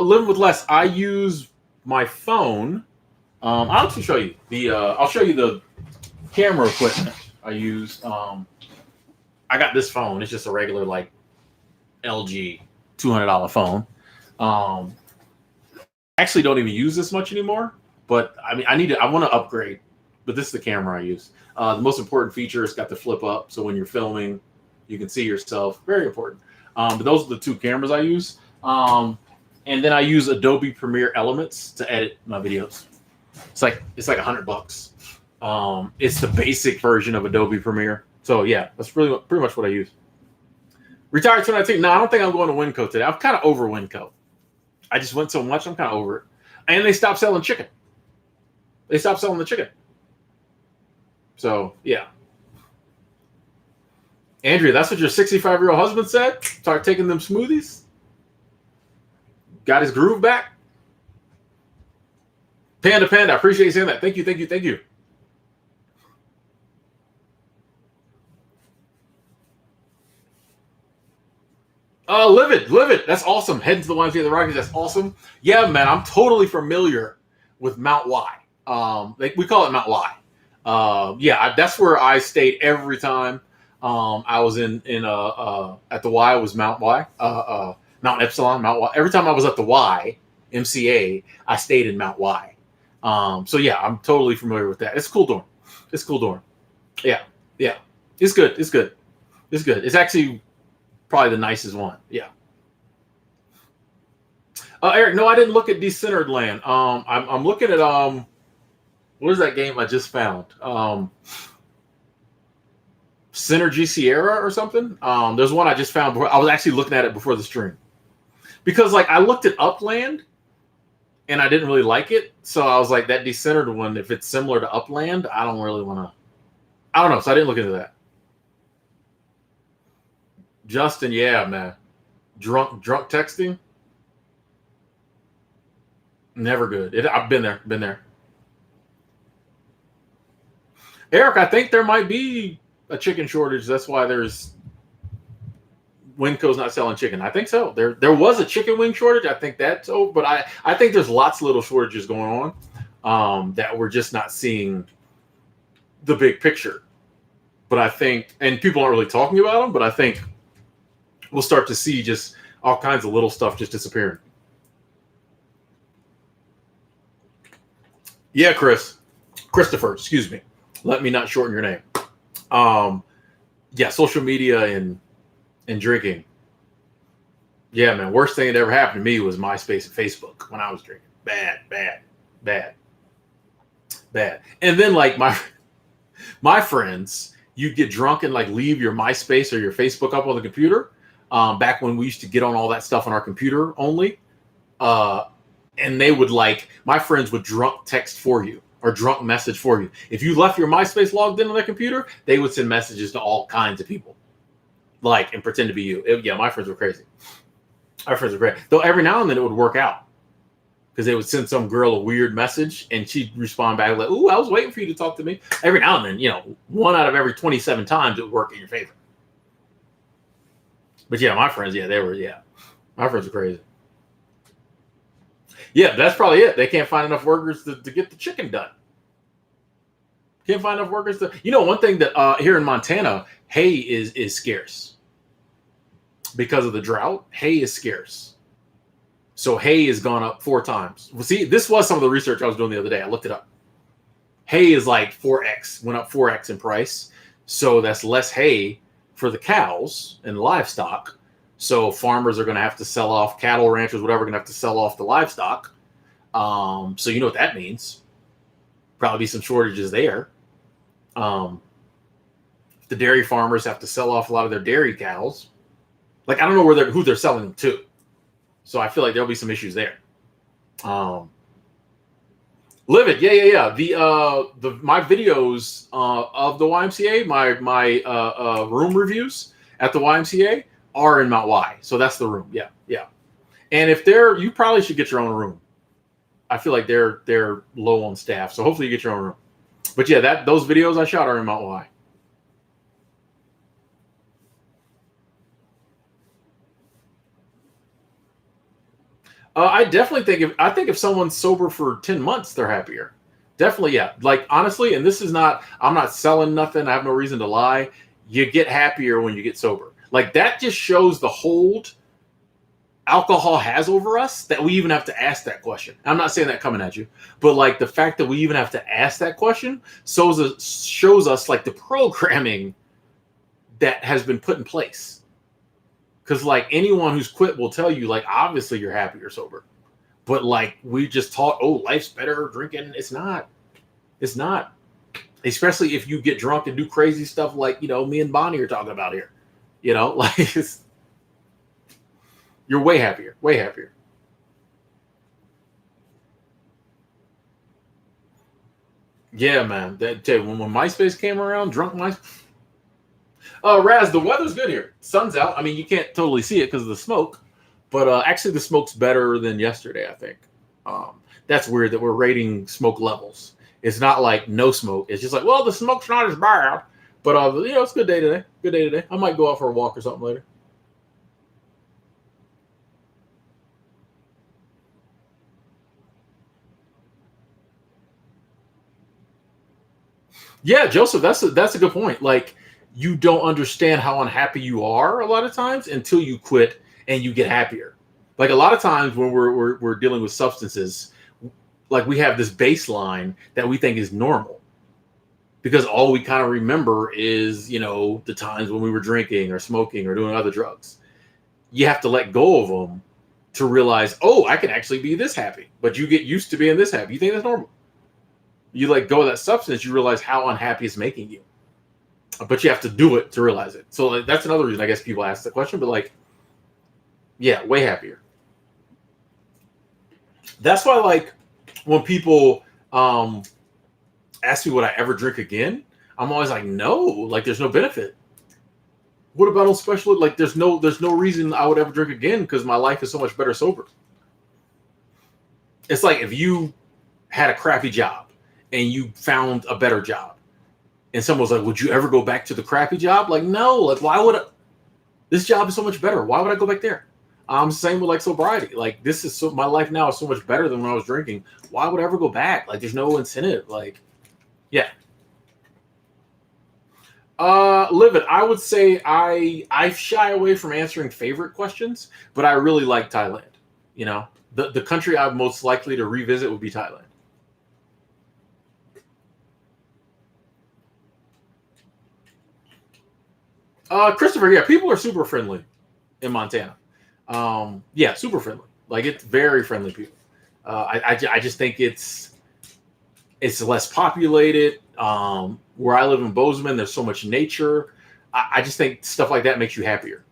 Living with less. I use my phone. I'll actually show you I'll show you the camera equipment I use. I got this phone. It's just a regular, like, LG $200 phone. Actually don't even use this much anymore, but I mean, I want to upgrade, but this is the camera I use. The most important feature, it's got the flip up, so when you're filming, you can see yourself. Very important. But those are the 2 cameras I use. And then I use Adobe Premiere Elements to edit my videos. It's like $100. It's the basic version of Adobe Premiere. So yeah, that's pretty much what I use. Retired 2019. No, I don't think I'm going to Winco today. I'm kind of over Winco. I just went so much, I'm kind of over it. And they stopped selling chicken. They stopped selling the chicken. So yeah. Andrea, that's what your 65-year-old husband said? Start taking them smoothies? Got his groove back? Panda, I appreciate you saying that. Thank you. Live it. That's awesome. Heading to the YMCA of the Rockies. That's awesome. Yeah, man, I'm totally familiar with Mount Y. We call it Mount Y. Yeah, that's where I stayed every time. I was in at the Y was Mount Y. Mount Epsilon, Mount Y. Every time I was at the Y, MCA, I stayed in Mount Y. So yeah, I'm totally familiar with that. It's a cool dorm. Yeah. It's good. It's actually probably the nicest one. Yeah. Eric, no, I didn't look at Decentered Land. I'm looking at what is that game I just found? Synergy Sierra or something. There's one I just found before. I was actually looking at it before the stream. Because like I looked at Upland and I didn't really like it. So I was like, that Decentered one, if it's similar to Upland, I don't really want to. I don't know. So I didn't look into that. Justin, yeah, man. Drunk texting. Never good. I've been there. Eric, I think there might be a chicken shortage. That's why there's Winco's not selling chicken. I think so. There was a chicken wing shortage. I think that's over, but I think there's lots of little shortages going on that we're just not seeing the big picture. But I think, and people aren't really talking about them, but I think we'll start to see just all kinds of little stuff just disappearing. Yeah, Christopher, excuse me. Let me not shorten your name. Yeah, social media and drinking. Yeah, man, worst thing that ever happened to me was MySpace and Facebook when I was drinking. Bad. And then like my friends, you'd get drunk and like leave your MySpace or your Facebook up on the computer. Back when we used to get on all that stuff on our computer only. And they would my friends would drunk text for you or drunk message for you. If you left your MySpace logged in on their computer, they would send messages to all kinds of people. like, and pretend to be you. Yeah, my friends were crazy. My friends were great. Though every now and then it would work out because they would send some girl a weird message and she'd respond back like, "Ooh, I was waiting for you to talk to me." Every now and then, you know, 1 out of every 27 times it would work in your favor. But yeah, my friends, my friends are crazy. Yeah, that's probably it. They can't find enough workers to get the chicken done. Can't find enough workers to. You know, one thing that here in Montana, hay is scarce because of the drought. Hay is scarce, so hay has gone up 4 times. Well, see, this was some of the research I was doing the other day. I looked it up. Hay is like 4x, went up 4x in price. So that's less hay for the cows and livestock. So farmers are going to have to sell off, cattle ranchers, whatever, going to have to sell off the livestock. So you know what that means. Probably be some shortages there. The dairy farmers have to sell off a lot of their dairy cows. Like, I don't know who they're selling them to. So I feel like there'll be some issues there. Livid, yeah. My videos of the YMCA, my room reviews at the YMCA are in Mount Y. So that's the room. Yeah. And if you probably should get your own room. I feel like they're low on staff. So hopefully you get your own room. But yeah, those videos I shot are in Mount Y. I definitely think if someone's sober for 10 months, they're happier. Definitely, yeah. Like, honestly, and I'm not selling nothing. I have no reason to lie. You get happier when you get sober. Like, that just shows the hold alcohol has over us that we even have to ask that question. I'm not saying that coming at you, but like the fact that we even have to ask that question shows us like the programming that has been put in place. Because like anyone who's quit will tell you, like, obviously you're happy you're sober. But like we just taught, oh, life's better drinking. It's not. Especially if you get drunk and do crazy stuff like, you know, me and Bonnie are talking about here. You know, like you're way happier. Way happier. Yeah, man. That when MySpace came around, drunk MySpace. Raz, the weather's good here. Sun's out. I mean, you can't totally see it because of the smoke, but actually the smoke's better than yesterday, I think. That's weird that we're rating smoke levels. It's not like no smoke. It's just like, well, the smoke's not as bad. But, you know, it's a good day today. Good day today. I might go out for a walk or something later. Yeah, Joseph, that's a good point. Like, you don't understand how unhappy you are a lot of times until you quit and you get happier. Like a lot of times when we're dealing with substances, like we have this baseline that we think is normal because all we kind of remember is, you know, the times when we were drinking or smoking or doing other drugs. You have to let go of them to realize, oh, I can actually be this happy. But you get used to being this happy. You think that's normal. You let go of that substance, you realize how unhappy it's making you. But you have to do it to realize it. So like, that's another reason I guess people ask the question. But like, yeah, way happier. That's why, like, when people ask me would I ever drink again, I'm always like, no. Like, there's no benefit. What about on special? Like, there's no reason I would ever drink again because my life is so much better sober. It's like if you had a crappy job and you found a better job. And someone was like, would you ever go back to the crappy job? Like, no. Like, why would I? This job is so much better. Why would I go back there? Same with like sobriety. Like, this is my life now is so much better than when I was drinking. Why would I ever go back? Like, there's no incentive. Like, yeah. Livid, I would say I shy away from answering favorite questions, but I really like Thailand. You know, the country I'm most likely to revisit would be Thailand. Christopher, yeah, people are super friendly in Montana. Yeah, super friendly. Like, it's very friendly people. I just think it's less populated. Where I live in Bozeman, there's so much nature. I just think stuff like that makes you happier.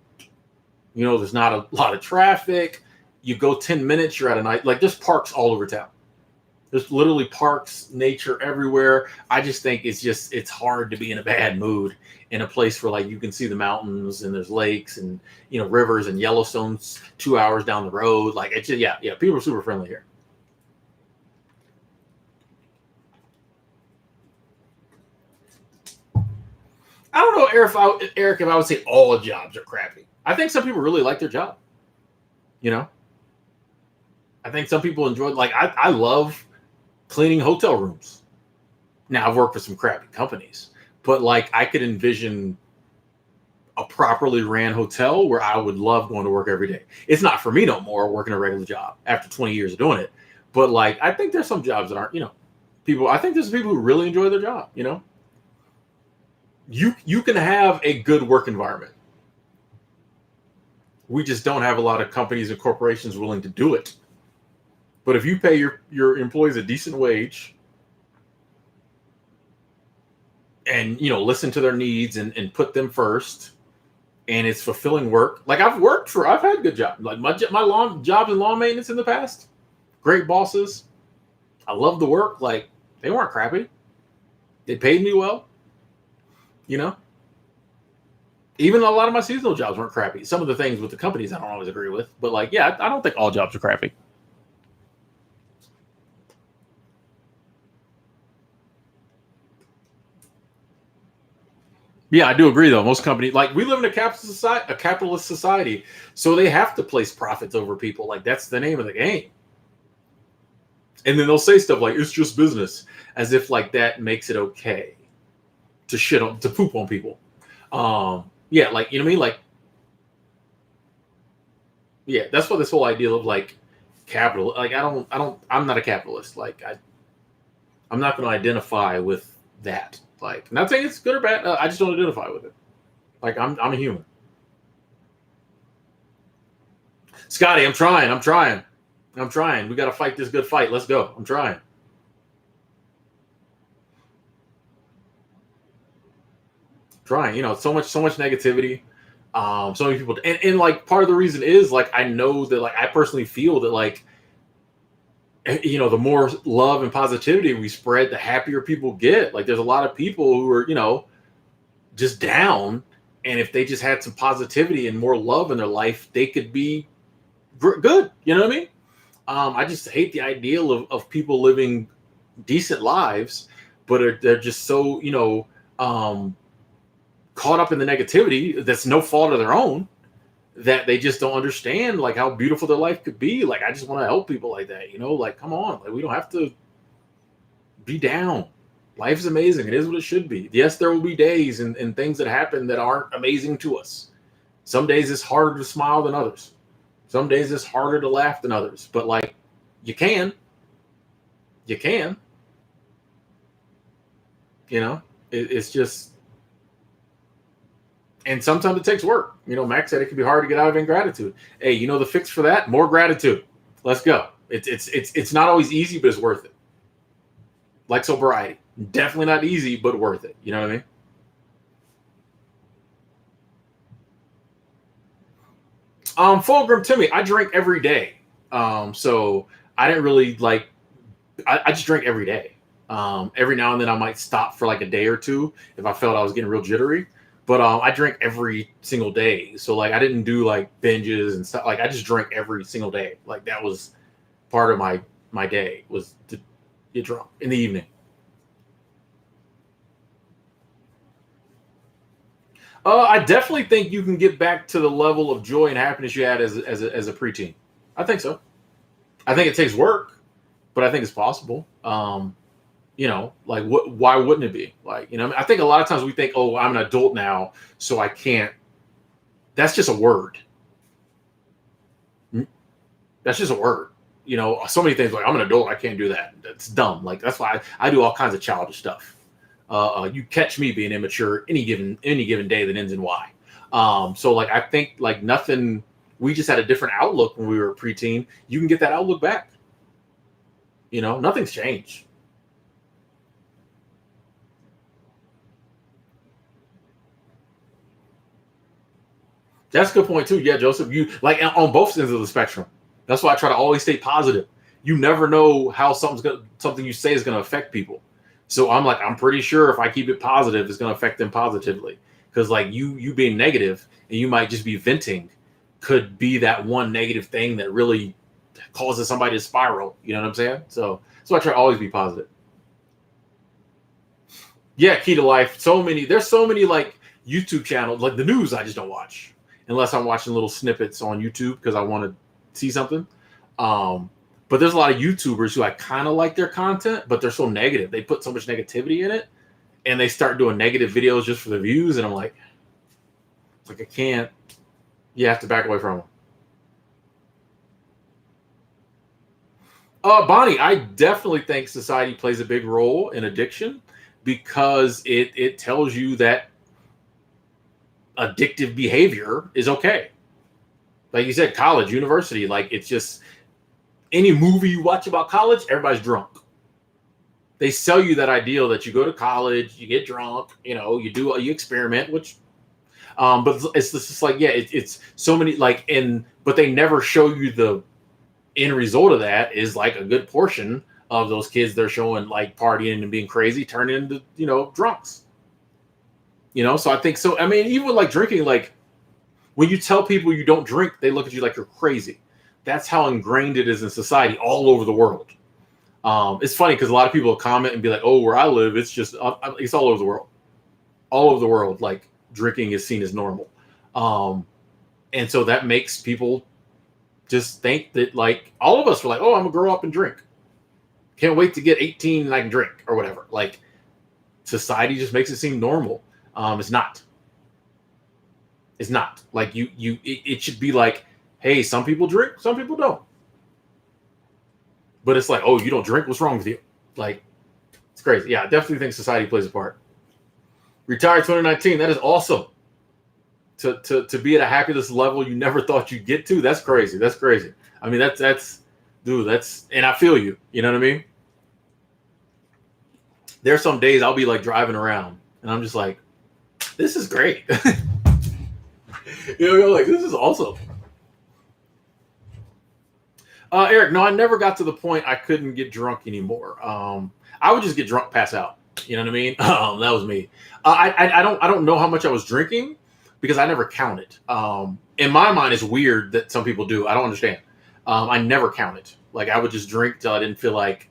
You know, there's not a lot of traffic. You go 10 minutes, you're at a night. Like, there's parks all over town. There's literally parks, nature everywhere. I just think it's hard to be in a bad mood in a place where like you can see the mountains and there's lakes and rivers, and Yellowstone's 2 hours down the road. Like it's just, yeah. People are super friendly here. I don't know, Eric, if I would say all jobs are crappy. I think some people really like their job. You know, I think some people enjoy. Like I love cleaning hotel rooms. Now I've worked for some crappy companies, but like I could envision a properly ran hotel where I would love going to work every day. It's not for me no more working a regular job after 20 years of doing it. But like I think there's some jobs that aren't, people. I think there's people who really enjoy their job. You can have a good work environment. We just don't have a lot of companies and corporations willing to do it. But if you pay your employees a decent wage and listen to their needs and put them first, and it's fulfilling work. Like I've had good jobs. Like my lawn jobs in lawn maintenance in the past. Great bosses. I love the work. Like they weren't crappy. They paid me well. Even a lot of my seasonal jobs weren't crappy. Some of the things with the companies I don't always agree with, but like, yeah, I don't think all jobs are crappy. Yeah, I do agree though. Most companies, like we live in a capitalist society, so they have to place profits over people. Like that's the name of the game. And then they'll say stuff like it's just business, as if like that makes it okay to poop on people. Yeah, like what I mean? Like, yeah, that's what this whole idea of like capital. Like I'm not a capitalist. Like I'm not going to identify with that. Like, not saying it's good or bad. I just don't identify with it. Like I'm a human. Scotty, I'm trying. We got to fight this good fight. Let's go. I'm trying. So much negativity. So many people, and like part of the reason is like I know that like I personally feel that like the more love and positivity we spread, the happier people get. Like there's a lot of people who are just down, and if they just had some positivity and more love in their life, they could be good. You know what I mean? I just hate the ideal of people living decent lives, but they're just so caught up in the negativity that's no fault of their own, that they just don't understand like how beautiful their life could be. Like I just want to help people like that, like come on, like we don't have to be down. Life is amazing. It is what it should be. Yes, there will be days and things that happen that aren't amazing to us. Some days it's harder to smile than others. Some days it's harder to laugh than others. But like you can. It's just. And sometimes it takes work. Max said it can be hard to get out of ingratitude. Hey, the fix for that? More gratitude. Let's go. It's not always easy, but it's worth it. Like sobriety. Definitely not easy, but worth it. You know what I mean? Fulgrim Timmy, I drink every day. So I didn't really like, I just drink every day. Every now and then I might stop for like a day or two if I felt I was getting real jittery. But I drink every single day. So like I didn't do like binges and stuff. Like I just drank every single day. Like that was part of my day, was to get drunk in the evening. I definitely think you can get back to the level of joy and happiness you had as a preteen. I think so. I think it takes work, but I think it's possible. Like why wouldn't it be? Like, I think a lot of times we think, oh, I'm an adult now, so I can't. That's just a word. That's just a word. So many things like I'm an adult, I can't do that. That's dumb. Like that's why I do all kinds of childish stuff. You catch me being immature any given day that ends in Y. So like I think like nothing. We just had a different outlook when we were preteen. You can get that outlook back. Nothing's changed. That's a good point too. Yeah, Joseph, you like on both ends of the spectrum. That's why I try to always stay positive. you never know how something you say is gonna affect people. So I'm like, I'm pretty sure if I keep it positive, it's gonna affect them positively. Because like you being negative and you might just be venting could be that one negative thing that really causes somebody to spiral. You know what I'm saying? So I try to always be positive. Yeah, key to life. There's so many like YouTube channels, like the news. I just don't watch unless I'm watching little snippets on YouTube because I want to see something. Um, but there's a lot of YouTubers who I kind of like their content, but they're so negative. They put so much negativity in it, and they start doing negative videos just for the views. And I'm like I can't. You have to back away from them. Bonnie, I definitely think society plays a big role in addiction because it tells you that addictive behavior is okay. Like you said, college, university, like it's just any movie you watch about college, everybody's drunk. They sell you that ideal that you go to college, you get drunk, you experiment, which but it's just like it's so many but they never show you the end result of that is like a good portion of those kids they're showing like partying and being crazy turn into drunks. So I think so. I mean, even with like drinking, like when you tell people you don't drink, they look at you like you're crazy. That's how ingrained it is in society all over the world. It's funny because a lot of people comment and be like, "Oh, where I live, it's just it's all over the world. All over the world, like drinking is seen as normal." And so that makes people just think that like all of us were like, "Oh, I'm gonna grow up and drink. Can't wait to get 18 and I can drink or whatever." Like society just makes it seem normal. It's not. It's not like it should be like, hey, some people drink, some people don't. But it's like, oh, you don't drink? What's wrong with you? Like, it's crazy. Yeah, I definitely think society plays a part. Retired 2019. That is awesome. To be at a happiness level you never thought you'd get to. That's crazy. That's crazy. I mean, dude. And I feel you. You know what I mean? There's some days I'll be like driving around and I'm just like, this is great. You're like, this is awesome. Eric, no, I never got to the point I couldn't get drunk anymore. I would just get drunk, pass out. You know what I mean? That was me. I don't know how much I was drinking because I never counted. In my mind, it's weird that some people do. I don't understand. I never counted. Like I would just drink till I didn't feel like,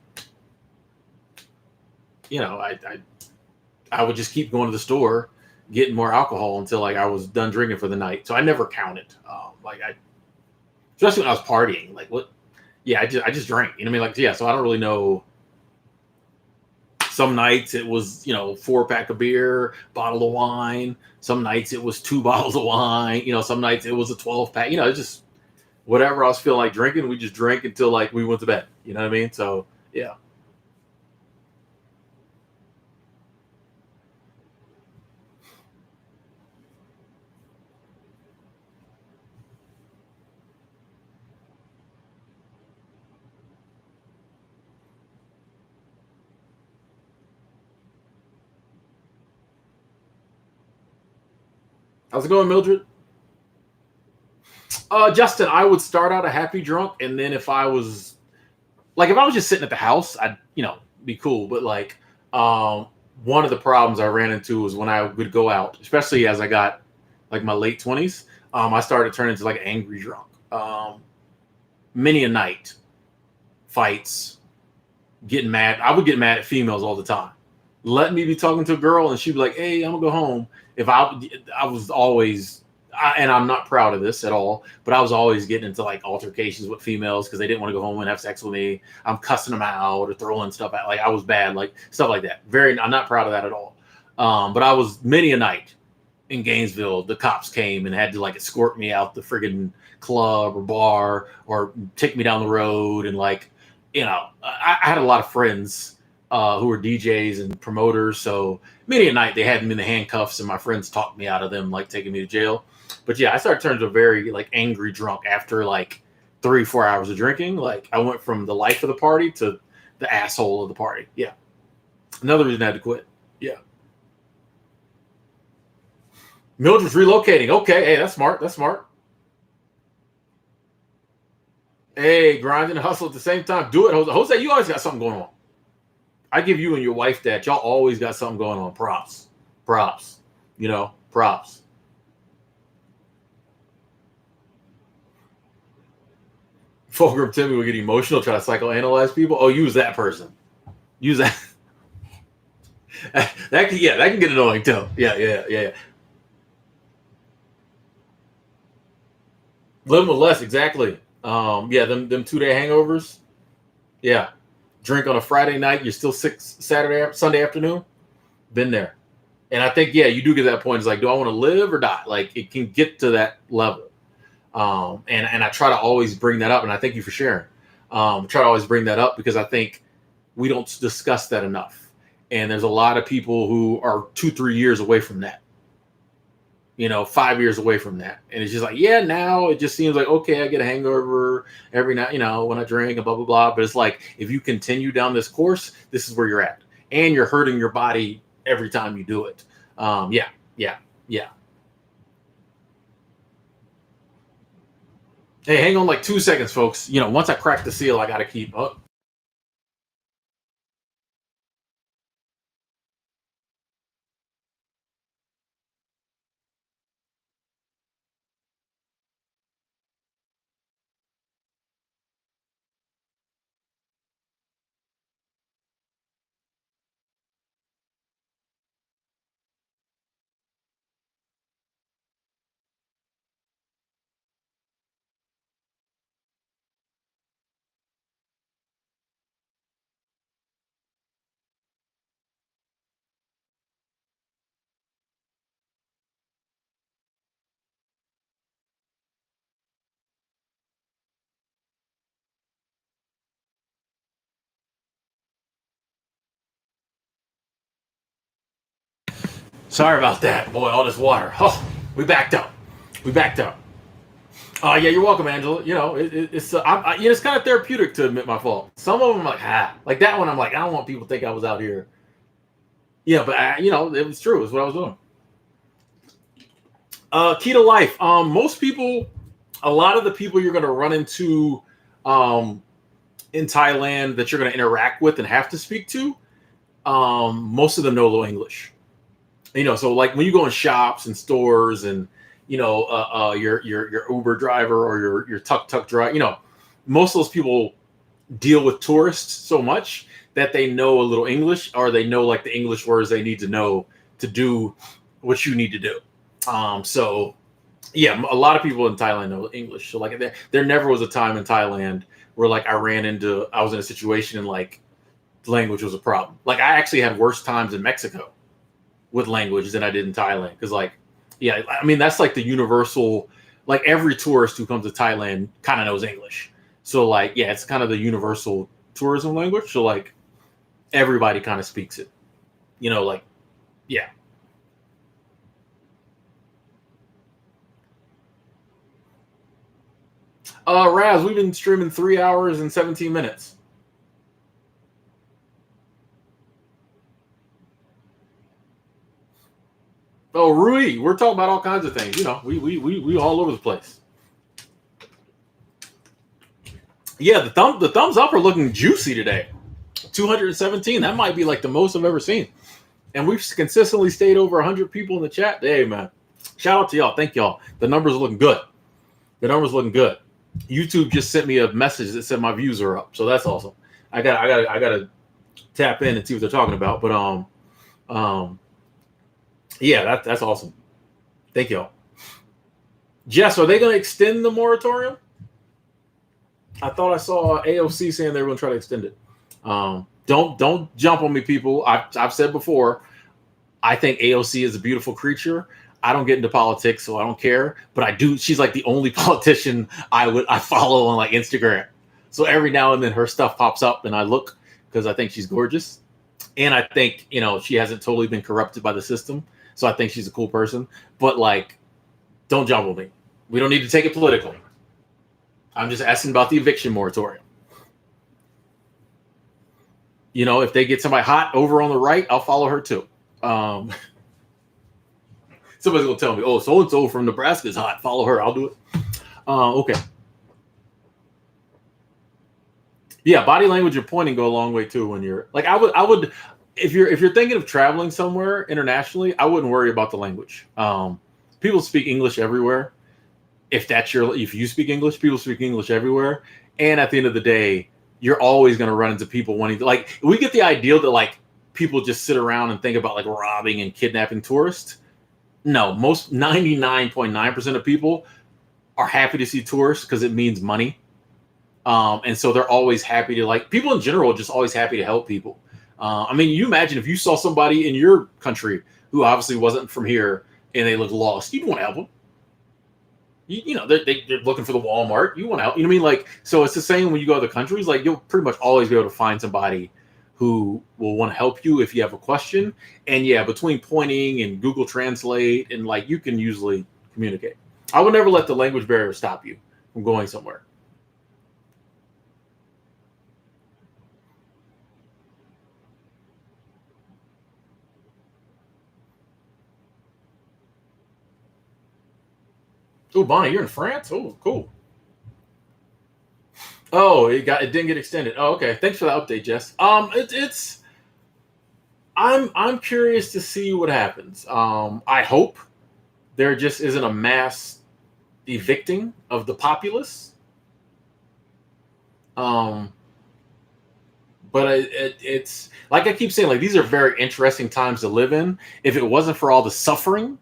I would just keep going to the store, getting more alcohol until like I was done drinking for the night. So I never counted. Especially when I was partying. Like what? Yeah, I just drank. You know what I mean? Like yeah. So I don't really know. Some nights it was 4-pack of beer, bottle of wine. Some nights it was 2 bottles of wine. Some nights it was a 12-pack. It's just whatever I was feeling like drinking. We just drank until like we went to bed. You know what I mean? So yeah. How's it going, Mildred? Justin, I would start out a happy drunk, and then if I was just sitting at the house, I'd be cool. But like, one of the problems I ran into was when I would go out, especially as I got like my late 20s. I started turning into like an angry drunk. Many a night, fights, getting mad. I would get mad at females all the time. Let me be talking to a girl, and she'd be like, "Hey, I'm gonna go home." If I was always and I'm not proud of this at all, but I was always getting into like altercations with females because they didn't want to go home and have sex with me. I'm cussing them out or throwing stuff out. Like I was bad, like stuff like that. I'm not proud of that at all. But I was many a night in Gainesville. The cops came and had to like escort me out the friggin' club or bar or take me down the road. And like, I had a lot of friends who were DJs and promoters. So many a night they had them in the handcuffs and my friends talked me out of them, like taking me to jail. But yeah, I started turning to a very like angry drunk after like 3-4 hours of drinking. Like I went from the life of the party to the asshole of the party. Yeah. Another reason I had to quit. Yeah. Mildred's relocating. Okay. Hey, that's smart. That's smart. Hey, grind and hustle at the same time. Do it, Jose. Jose, you always got something going on. I give you and your wife that. Y'all always got something going on. Props. Props. Props. Fulgrim Timmy will get emotional, try to psychoanalyze people. Oh, use that person. Use that. that can get annoying too. Yeah. Living with less, exactly. Yeah, them 2 day hangovers. Yeah. Drink on a Friday night, you're still sick Sunday afternoon. Been there. And I think, yeah, you do get that point. It's like, do I want to live or die? Like, it can get to that level. And I try to always bring that up, and I thank you for sharing. Try to always bring that up because I think we don't discuss that enough. And there's a lot of people who are 2-3 years away from that. 5 years away from that. And it's just like, yeah, now it just seems like, okay, I get a hangover every night, when I drink and blah, blah, blah. But it's like, if you continue down this course, this is where you're at. And you're hurting your body every time you do it. Yeah. Hey, hang on like 2 seconds, folks. Once I crack the seal, I got to keep up. Sorry about that. Boy, all this water. Oh, we backed up. We backed up. Yeah, you're welcome, Angela. It's kind of therapeutic to admit my fault. Some of them, I'm like, like that one, I'm like, I don't want people to think I was out here. Yeah, but it was true. It's what I was doing. Key to life. Most people, a lot of the people you're going to run into in Thailand that you're going to interact with and have to speak to, most of them know low English. So like when you go in shops and stores and your Uber driver or your tuk driver, most of those people deal with tourists so much that they know a little English or they know like the English words they need to know to do what you need to do. So yeah, a lot of people in Thailand know English. So like there never was a time in Thailand where like I was in a situation and like language was a problem. Like I actually had worse times in Mexico with language than I did in Thailand. Cause like, yeah, I mean, that's like the universal, like every tourist who comes to Thailand kind of knows English. So like, yeah, it's kind of the universal tourism language. So like everybody kind of speaks it, like, yeah. Raz, we've been streaming 3 hours and 17 minutes. Oh, Rui, we're talking about all kinds of things. We all over the place. Yeah, the thumbs up are looking juicy today. 217. That might be like the most I've ever seen. And we've consistently stayed over 100 people in the chat. Hey, man. Shout out to y'all. Thank y'all. The numbers are looking good. YouTube just sent me a message that said my views are up. So that's awesome. I gotta tap in and see what they're talking about. But yeah, that's awesome. Thank y'all. Jess, are they gonna extend the moratorium? I thought I saw AOC saying they were gonna try to extend it. Don't jump on me, people. I've said before, I think AOC is a beautiful creature. I don't get into politics, so I don't care. But I do. She's like the only politician I follow on like Instagram. So every now and then her stuff pops up, and I look because I think she's gorgeous, and I think she hasn't totally been corrupted by the system. So I think she's a cool person. But like, don't jump on me. We don't need to take it political. I'm just asking about the eviction moratorium. If they get somebody hot over on the right, I'll follow her too. Somebody's gonna tell me, oh, so and so from Nebraska is hot. Follow her. I'll do it. Okay. Yeah, body language and pointing go a long way too. When you're like, I would, if you're thinking of traveling somewhere internationally, I wouldn't worry about the language. People speak English everywhere. If you speak English, people speak English everywhere. And at the end of the day, you're always going to run into people wanting to like. We get the ideal that like people just sit around and think about like robbing and kidnapping tourists. No, most 99.9% of people are happy to see tourists because it means money. And so they're always happy to like people in general, are just always happy to help people. I mean, you imagine if you saw somebody in your country who obviously wasn't from here and they look lost, you'd want to help them. You know, they're looking for the Walmart. You want to help. You know what I mean? Like, so it's the same when you go to other countries. Like, you'll pretty much always be able to find somebody who will want to help you if you have a question. And yeah, between pointing and Google Translate and like, you can usually communicate. I would never let the language barrier stop you from going somewhere. Oh, Bonnie, you're in France? Oh, cool. Oh, it didn't get extended. Oh, okay. Thanks for the update, Jess. It's I'm curious to see what happens. I hope there just isn't a mass evicting of the populace. Um, but it's like I keep saying, like these are very interesting times to live in. If it wasn't for all the suffering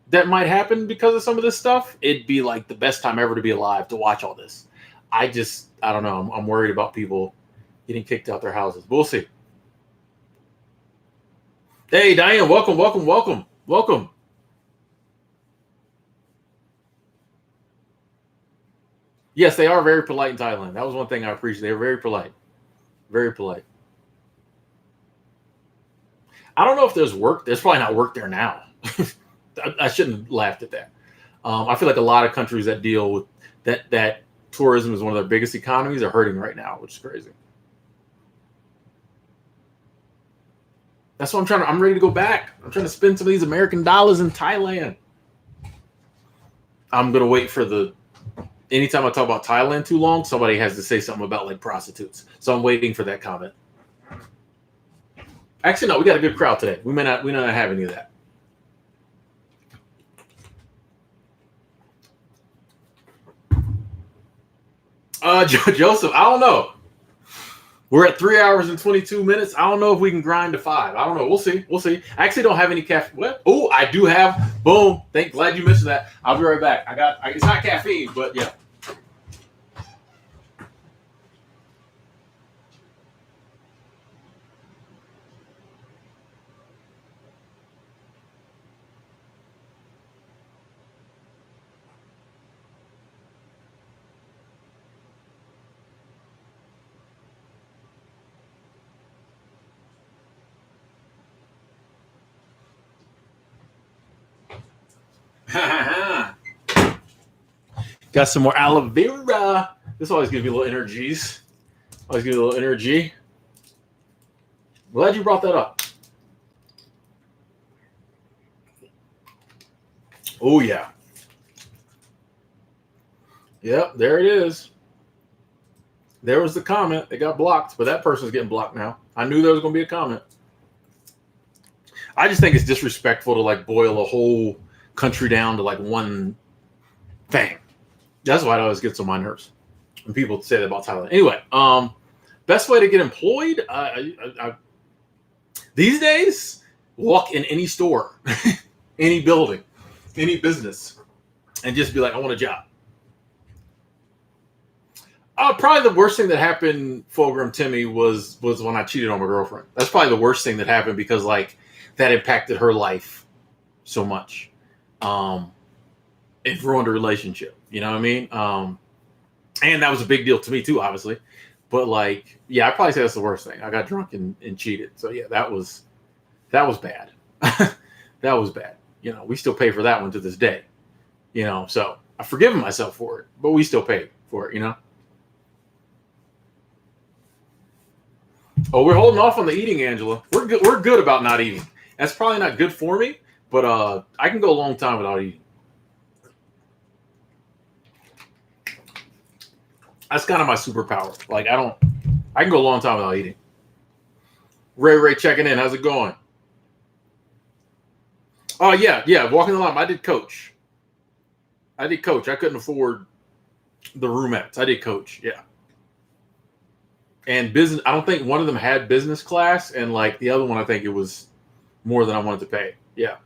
that might happen because of some of this stuff, it'd be like the best time ever to be alive to watch all this. I don't know. I'm worried about people getting kicked out their houses. But we'll see. Hey, Diane, welcome, welcome, welcome, welcome. Yes, they are very polite in Thailand. That was one thing I appreciate. They were very polite, very polite. I don't know if there's work. There's probably not work there now. I shouldn't have laughed at that. I feel like a lot of countries that deal with that tourism is one of their biggest economies are hurting right now, which is crazy. That's what I'm trying to. I'm ready to go back. I'm trying to spend some of these American dollars in Thailand. I'm gonna wait for the. Anytime I talk about Thailand too long, somebody has to say something about like prostitutes. So I'm waiting for that comment. Actually, no, we got a good crowd today. We may not have any of that. Joseph, I don't know. We're at 3 hours and 22 minutes. I don't know if we can grind to 5. I don't know. We'll see. We'll see. I actually don't have any caffeine. What? Oh, I do have. Boom. Glad you mentioned that. I'll be right back. It's not caffeine, but yeah. Got some more aloe vera. This always gives me a little energies. Always gives me a little energy. Glad you brought that up. Oh yeah. Yep, there it is. There was the comment. It got blocked, but that person's getting blocked now. I knew there was going to be a comment. I just think it's disrespectful to like boil a whole country down to like one thing. That's why it always gets on my nerves when people say that about Thailand. Anyway, best way to get employed these days: walk in any store, any building, any business, and just be like, "I want a job." Probably the worst thing that happened, Fulgrim Timmy, was when I cheated on my girlfriend. That's probably the worst thing that happened because like that impacted her life so much. It ruined a relationship. You know what I mean? And that was a big deal to me too, obviously. But like, yeah, I'd probably say that's the worst thing. I got drunk and cheated. So yeah, that was bad. That was bad. You know, we still pay for that one to this day. You know, so I've forgiven myself for it, but we still pay for it. You know. Oh, we're holding off on the eating, Angela. We're good. We're good about not eating. That's probably not good for me, but I can go a long time without eating. That's kind of my superpower. Like I don't. I can go a long time without eating. Ray checking in. How's it going? Oh yeah. Walking the line. I did coach. I couldn't afford the roomettes. I did coach. Yeah. And business. I don't think one of them had business class, and like the other one, I think it was more than I wanted to pay. Yeah.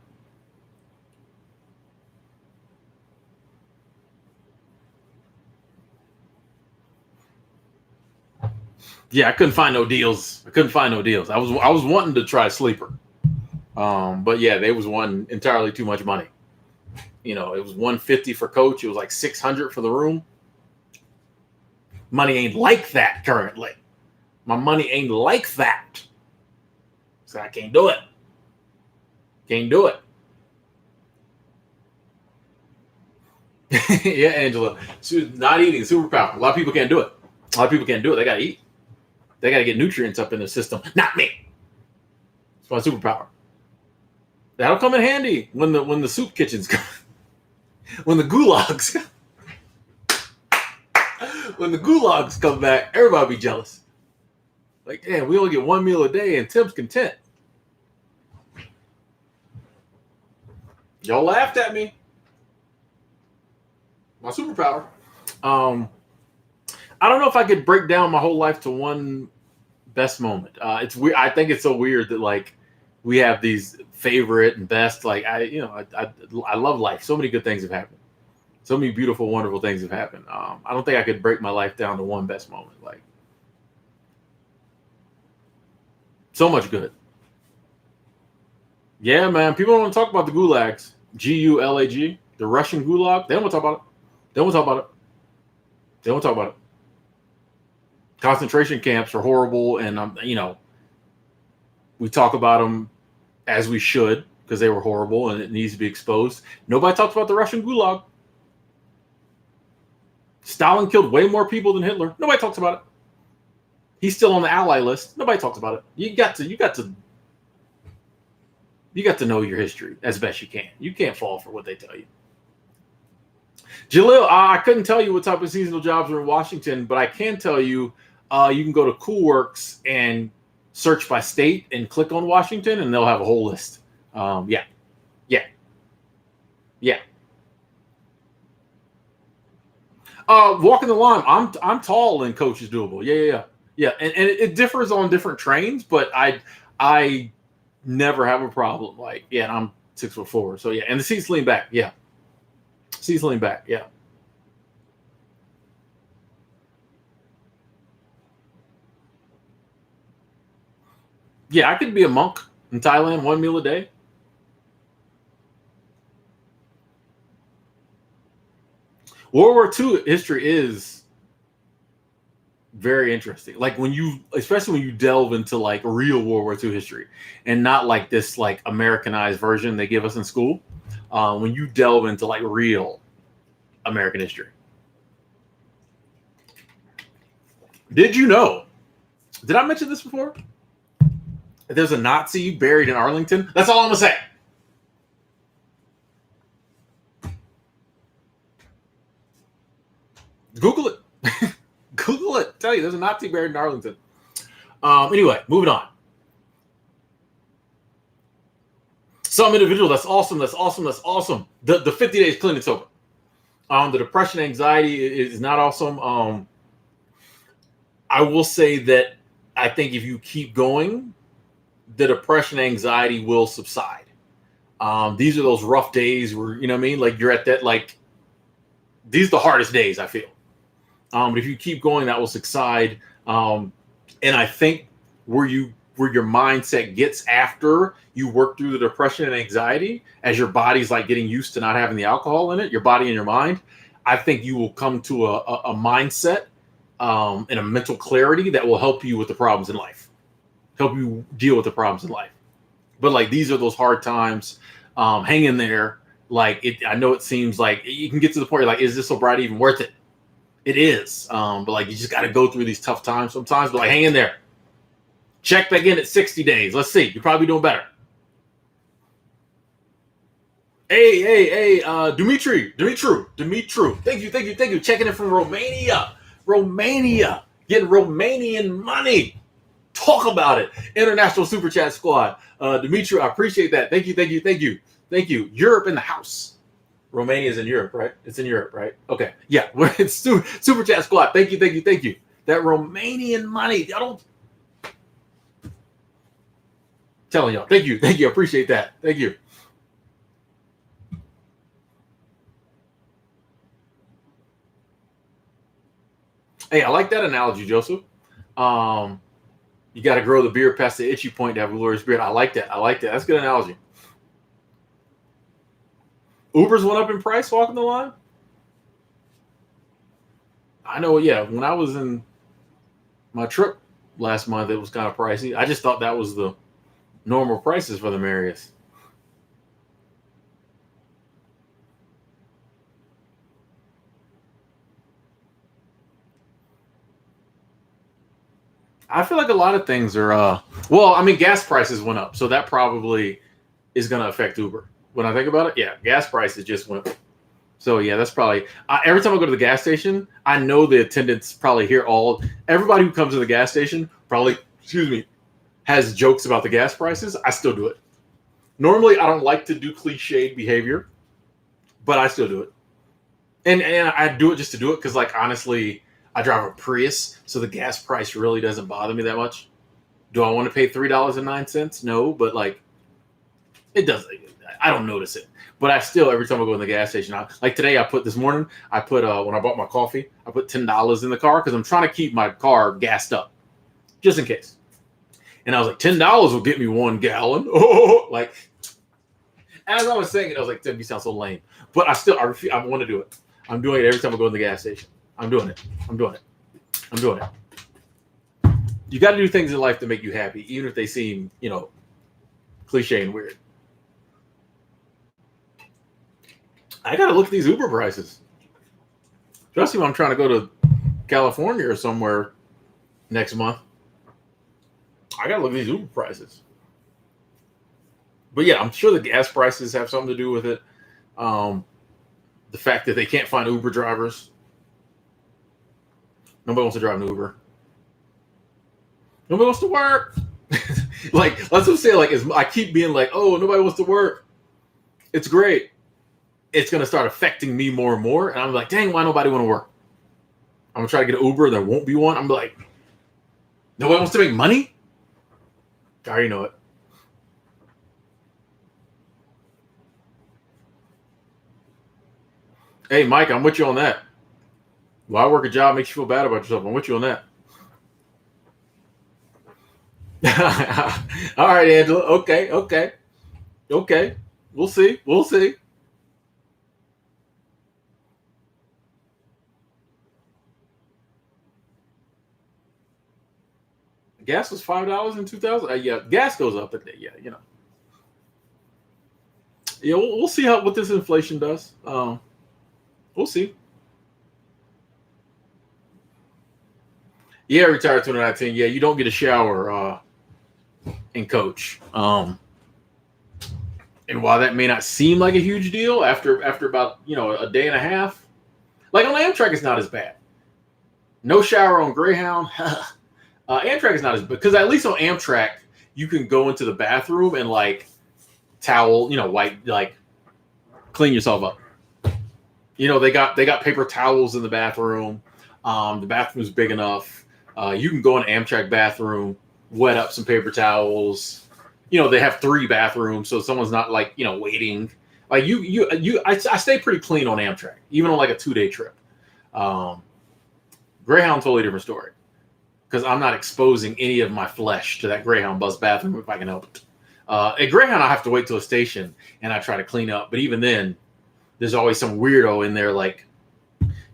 Yeah, I couldn't find no deals. I was wanting to try sleeper. But yeah, they was wanting entirely too much money. You know, it was 150 for coach. It was like 600 for the room. Money ain't like that currently. My money ain't like that. So I can't do it. Can't do it. Yeah, Angela. Not eating, superpower. A lot of people can't do it. A lot of people can't do it. They gotta eat. They gotta get nutrients up in their system. Not me. It's my superpower. That'll come in handy when the soup kitchens come. When the gulags when the gulags come back, everybody be jealous. Like, damn, we only get one meal a day and Tim's content. Y'all laughed at me. My superpower. I don't know if I could break down my whole life to one best moment. It's weird. I think it's so weird that like we have these favorite and best. Like I love life. So many good things have happened. So many beautiful, wonderful things have happened. I don't think I could break my life down to one best moment. Like so much good. Yeah, man. People don't want to talk about the gulags. Gulag, the Russian gulag. They don't want to talk about it. They don't want to talk about it. They don't talk about it. Concentration camps are horrible, and we talk about them as we should because they were horrible and it needs to be exposed. Nobody talks about the Russian gulag. Stalin killed way more people than Hitler. Nobody talks about it. He's still on the ally list. Nobody talks about it. You got to know your history as best you can. You can't fall for what they tell you. Jalil, I couldn't tell you what type of seasonal jobs are in Washington, but I can tell you you can go to CoolWorks and search by state and click on Washington, and they'll have a whole list. Yeah. Walking the line, I'm tall and coach is doable. Yeah. And it differs on different trains, but I never have a problem. Like, yeah, I'm 6'4", so yeah, and the seats lean back. Yeah, seats lean back. Yeah. Yeah, I could be a monk in Thailand, one meal a day. World War II history is very interesting. Like especially when you delve into like real World War II history and not like this like Americanized version they give us in school. When you delve into like real American history. Did you know? Did I mention this before? There's a Nazi buried in Arlington. That's all I'm gonna say. Google it. Google it. Tell you, there's a Nazi buried in Arlington. Anyway, moving on. Some individual. That's awesome. The 50 days clean and sober. The depression, anxiety is not awesome. I will say that I think if you keep going, the depression, anxiety will subside. These are those rough days where, you know what I mean? Like you're at that, like, these are the hardest days I feel. But if you keep going, that will subside. And I think where your mindset gets after you work through the depression and anxiety, as your body's like getting used to not having the alcohol in it, your body and your mind, I think you will come to a mindset and a mental clarity that will help you with the problems in life, help you deal with the problems in life. But like, these are those hard times. Hang in there. Like I know it seems like you can get to the point, you're like, is this sobriety even worth it? It is. But like, you just got to go through these tough times sometimes, but like, hang in there. Check back in at 60 days. Let's see. You're probably doing better. Hey, Dimitru. Thank you. Checking in from Romania. getting Romanian money. Talk about it. International Super Chat Squad. Dimitri, I appreciate that. Thank you, thank you, thank you. Thank you. Europe in the house. Romania is in Europe, right? It's in Europe, right? Okay. Yeah, it's Super Chat Squad. Thank you, thank you, thank you. That Romanian money. I don't telling y'all. Thank you. Thank you. I appreciate that. Thank you. Hey, I like that analogy, Joseph. You got to grow the beard past the itchy point to have a glorious beard. I like that. I like that. That's a good analogy. Ubers went up in price walking the line? I know, yeah. When I was in my trip last month, it was kind of pricey. I just thought that was the normal prices for the Marius. I feel like a lot of things are well, I mean gas prices went up, so that probably is going to affect Uber. When I think about it, yeah, gas prices just went. So yeah, that's probably every time I go to the gas station, I know the attendants probably hear everybody who comes to the gas station probably, excuse me, has jokes about the gas prices. I still do it. Normally, I don't like to do cliched behavior, but I still do it. And I do it just to do it because, like, honestly, I drive a Prius, so the gas price really doesn't bother me that much. Do I want to pay $3.09? No, but like, it doesn't. I don't notice it. But I still, every time I go in the gas station, like today, this morning, I put when I bought my coffee, I put $10 in the car because I'm trying to keep my car gassed up, just in case. And I was like, $10 will get me 1 gallon. Oh, like, as I was saying it, I was like, "You sound so lame." But I want to do it. I'm doing it every time I go in the gas station. I'm doing it. I'm doing it. I'm doing it. You got to do things in life to make you happy, even if they seem, cliche and weird. I got to look at these Uber prices, especially when I'm trying to go to California or somewhere next month. I got to look at these Uber prices. But yeah, I'm sure the gas prices have something to do with it. The fact that they can't find Uber drivers. Nobody wants to drive an Uber. Nobody wants to work. Like, that's what I'm saying. Like, I keep being like, oh, nobody wants to work. It's great. It's going to start affecting me more and more. And I'm like, dang, why nobody want to work? I'm going to try to get an Uber. There won't be one. I'm like, nobody wants to make money? I already know it. Hey, Mike, I'm with you on that. Why work a job makes you feel bad about yourself? I'm with you on that. All right, Angela. Okay. We'll see. Gas was $5 in 2000. Yeah, gas goes up, but yeah, yeah. We'll see what this inflation does. We'll see. Yeah, retired 2019. Yeah, you don't get a shower in coach. And while that may not seem like a huge deal after about a day and a half, like on Amtrak, it's not as bad. No shower on Greyhound. Amtrak is not as because at least on Amtrak you can go into the bathroom and like towel, wipe, like clean yourself up. They got paper towels in the bathroom. The bathroom's big enough. You can go in an Amtrak bathroom, wet up some paper towels. They have 3 bathrooms, so someone's not like waiting. Like I stay pretty clean on Amtrak, even on like a 2-day trip. Greyhound, totally different story, because I'm not exposing any of my flesh to that Greyhound bus bathroom if I can help it. At Greyhound, I have to wait till a station and I try to clean up, but even then, there's always some weirdo in there like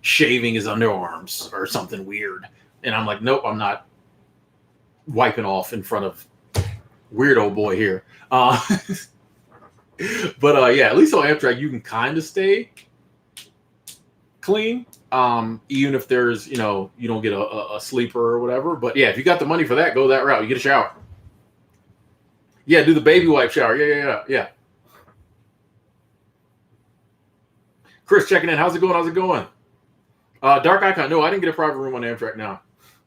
shaving his underarms or something weird. And I'm like, nope, I'm not wiping off in front of weirdo boy here. But yeah, at least on Amtrak, you can kind of stay clean. Even if there's, you don't get a sleeper or whatever. But yeah, if you got the money for that, go that route. You get a shower. Yeah, do the baby wipe shower. Yeah. Chris checking in. How's it going? Dark Icon. No, I didn't get a private room on Amtrak now.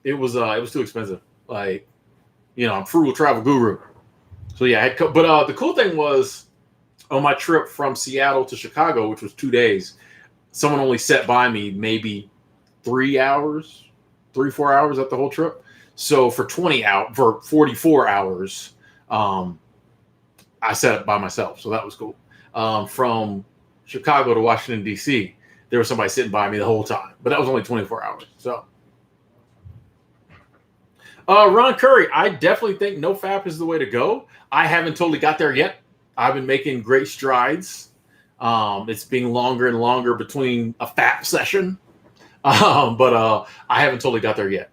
it was too expensive. Like, I'm frugal travel guru. So yeah, but the cool thing was on my trip from Seattle to Chicago, which was 2 days, someone only sat by me maybe 3 hours, 4 hours at the whole trip. So for 44 hours, I sat by myself. So that was cool. From Chicago to Washington, D.C., there was somebody sitting by me the whole time, but that was only 24 hours. So, Ron Curry, I definitely think no fap is the way to go. I haven't totally got there yet. I've been making great strides. It's being longer and longer between a fap session, but I haven't totally got there yet.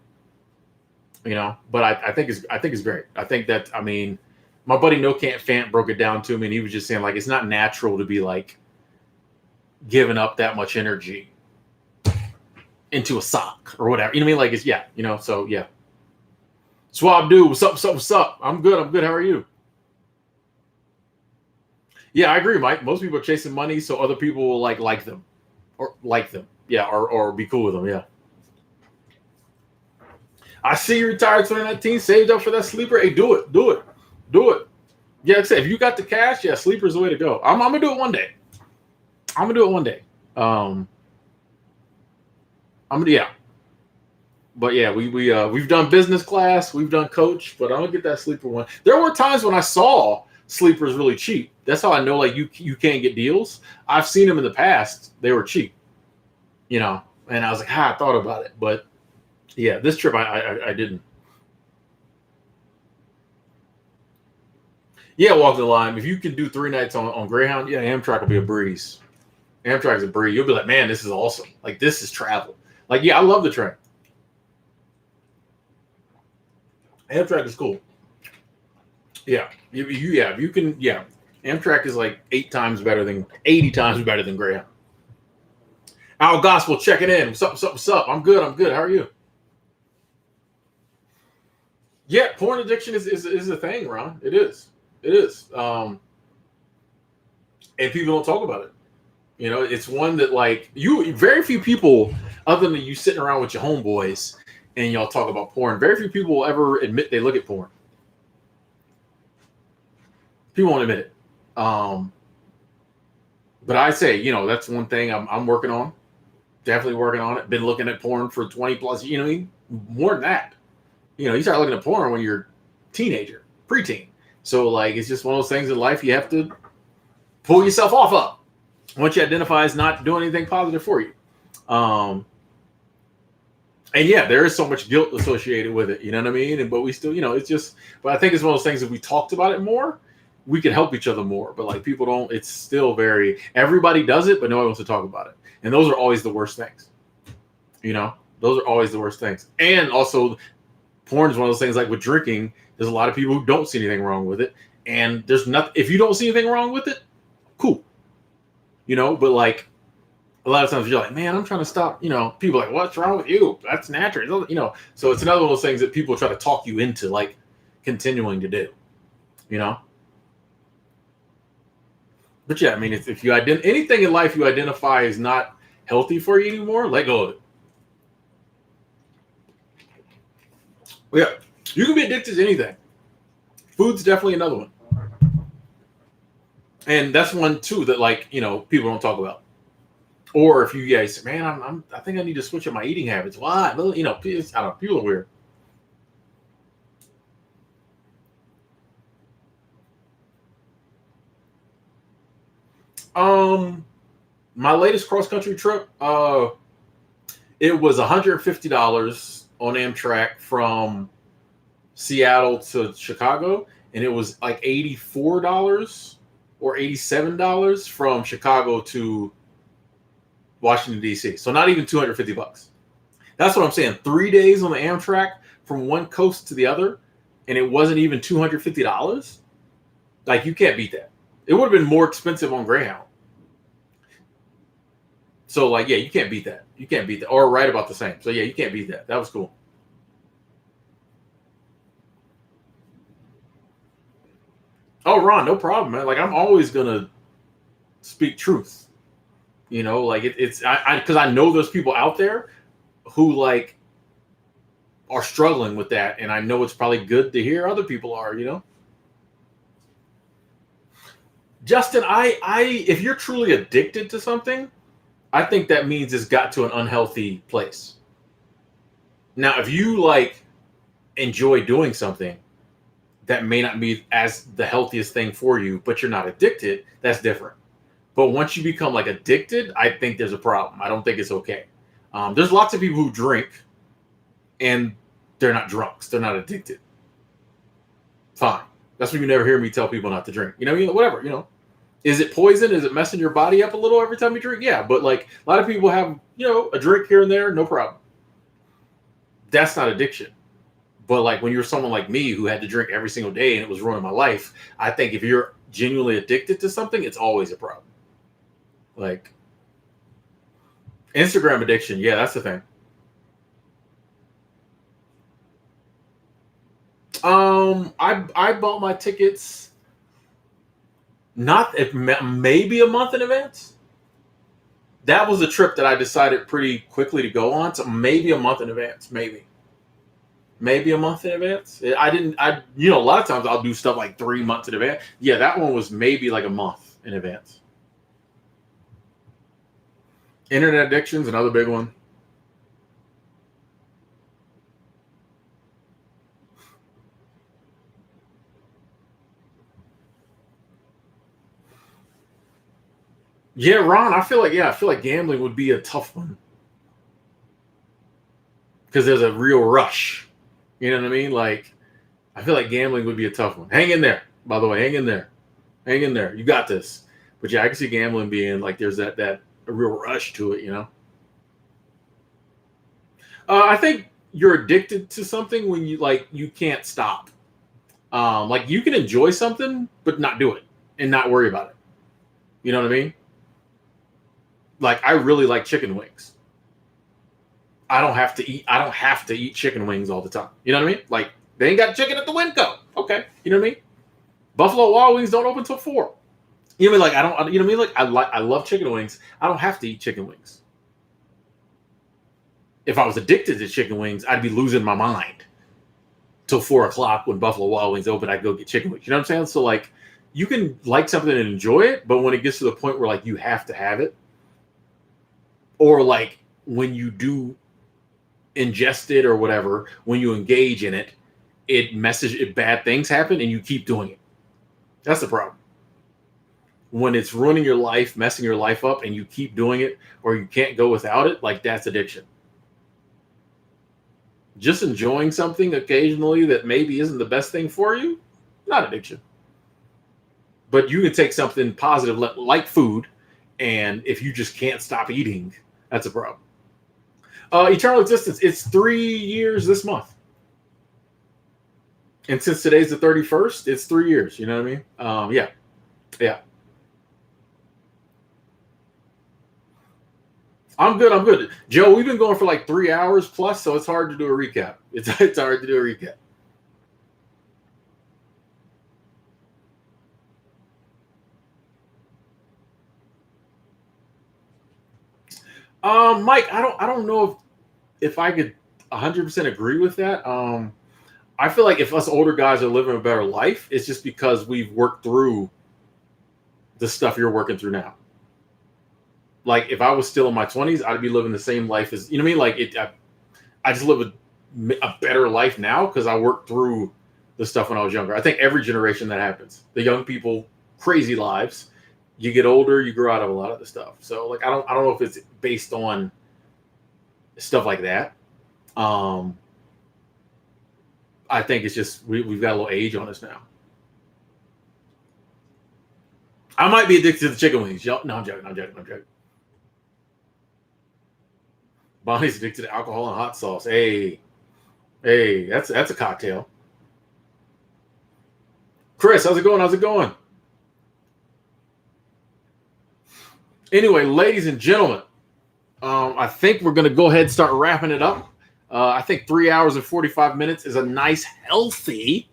But I think it's great. I think that, I mean, my buddy No Can't Fant broke it down to me, and he was just saying, like, it's not natural to be like giving up that much energy into a sock or whatever. You know what I mean? Like, it's, yeah, so yeah. Swab dude, what's up, what's up, what's up? I'm good. How are you? Yeah, I agree, Mike. Most people are chasing money so other people will like them. Or like them. Yeah, or be cool with them, yeah. I see you retired 2019, saved up for that sleeper. Hey, do it. Yeah, like I said, if you got the cash, yeah, sleeper's the way to go. I'm gonna do it one day. Yeah. But yeah, we've done business class, we've done coach, but I'm gonna get that sleeper one. There were times when I saw sleepers really cheap. That's how I know, like, you can't get deals. I've seen them in the past; they were cheap, and I was like, I thought about it, but yeah, this trip I didn't. Yeah, walk the line. If you can do 3 nights on Greyhound, yeah, Amtrak will be a breeze. Amtrak's a breeze. You'll be like, man, this is awesome. Like, this is travel. Like, yeah, I love the train. Amtrak is cool. Yeah, if you can, yeah. Amtrak is like 80 times better than Greyhound. Our gospel checking in. What's up? I'm good. How are you? Yeah, porn addiction is a thing, Ron. It is. And people don't talk about it. It's one that, like, very few people, other than you sitting around with your homeboys and y'all talk about porn, very few people will ever admit they look at porn. People won't admit it. But I say, that's one thing I'm working on. Definitely working on it. Been looking at porn for 20 plus, more than that. You start looking at porn when you're a teenager, preteen. So, like, it's just one of those things in life you have to pull yourself off of once you identify as not doing anything positive for you. And yeah, there is so much guilt associated with it. You know what I mean? But we still, it's just, but I think it's one of those things, if we talked about it more, we could help each other more. But, like, people don't, it's still everybody does it, but nobody wants to talk about it. And those are always the worst things. Those are always the worst things. And also, porn is one of those things, like with drinking, there's a lot of people who don't see anything wrong with it. And there's nothing, if you don't see anything wrong with it, cool. But, like, a lot of times you're like, man, I'm trying to stop. People are like, what's wrong with you? That's natural. So it's another one of those things that people try to talk you into, like, continuing to do. But yeah, I mean, if you anything in life you identify as not healthy for you anymore, let go of it. Yeah, you can be addicted to anything. Food's definitely another one, and that's one too that, like, people don't talk about. Or if you guys say, man, I think I need to switch up my eating habits. Why? I don't know. People are weird. My latest cross country trip, it was $150 on Amtrak from Seattle to Chicago, and it was like $84 or $87 from Chicago to Washington, D.C. So not even $250. That's what I'm saying. 3 days on the Amtrak from one coast to the other, and it wasn't even $250. Like, you can't beat that. It would have been more expensive on Greyhound. So, like, yeah, you can't beat that. Or right about the same. So, yeah, you can't beat that. That was cool. Oh, Ron, no problem, man. Like, I'm always gonna speak truth. Like, it's because I know there's people out there who, like, are struggling with that, and I know it's probably good to hear other people are, you know. Justin, I if you're truly addicted to something, I think that means it's got to an unhealthy place. Now, if you like enjoy doing something that may not be as the healthiest thing for you, but you're not addicted, that's different. But once you become like addicted, I think there's a problem. I don't think it's okay. There's lots of people who drink and they're not drunks. They're not addicted. Fine. That's when you never hear me tell people not to drink. Whatever, Is it poison? Is it messing your body up a little every time you drink? Yeah, but like a lot of people have, a drink here and there, no problem. That's not addiction. But like when you're someone like me who had to drink every single day and it was ruining my life, I think if you're genuinely addicted to something, it's always a problem. Like Instagram addiction, yeah, that's the thing. I bought my tickets maybe a month in advance. That was a trip that I decided pretty quickly to go on, so maybe a month in advance, maybe a month in advance. A lot of times I'll do stuff like 3 months in advance. Yeah, that one was maybe like a month in advance. Internet addiction's another big one. Yeah, Ron, I feel like gambling would be a tough one because there's a real rush. You know what I mean? Like, I feel like gambling would be a tough one. Hang in there, by the way. Hang in there. You got this. But yeah, I can see gambling being like there's that a real rush to it. I think you're addicted to something when you can't stop. Like you can enjoy something but not do it and not worry about it. You know what I mean? Like I really like chicken wings. I don't have to eat chicken wings all the time. You know what I mean? Like they ain't got chicken at the Winco. Okay. You know what I mean? Buffalo Wild Wings don't open till 4. You know what I mean? Like I don't. You know what I mean? Like I love chicken wings. I don't have to eat chicken wings. If I was addicted to chicken wings, I'd be losing my mind till 4 o'clock when Buffalo Wild Wings open. I'd go get chicken wings. You know what I'm saying? So like, you can like something and enjoy it, but when it gets to the point where like you have to have it, or like when you do ingest it or whatever, when you engage in it, bad things happen and you keep doing it. That's the problem. When it's ruining your life, messing your life up, and you keep doing it, or you can't go without it, like that's addiction. Just enjoying something occasionally that maybe isn't the best thing for you, not addiction. But you can take something positive like food, and if you just can't stop eating, that's a problem. Eternal Existence, it's 3 years this month. And since today's the 31st, it's 3 years. You know what I mean? Yeah. I'm good. Joe, we've been going for like 3 hours plus, so it's hard to do a recap. It's hard to do a recap. Mike, I don't know if I could 100% agree with that. I feel like if us older guys are living a better life, it's just because we've worked through the stuff you're working through now. Like if I was still in my 20s, I'd be living the same life as, you know what I mean? Like I just live a better life now because I worked through the stuff when I was younger. I think every generation that happens. The young people, crazy lives. You get older, you grow out of a lot of the stuff. So like I don't know if it's based on stuff like that. I think it's just we've got a little age on us now. I might be addicted to the chicken wings. No, I'm joking. Bonnie's addicted to alcohol and hot sauce. Hey, that's a cocktail. Chris, how's it going? Anyway, ladies and gentlemen, I think we're going to go ahead and start wrapping it up. I think 3 hours and 45 minutes is a nice, healthy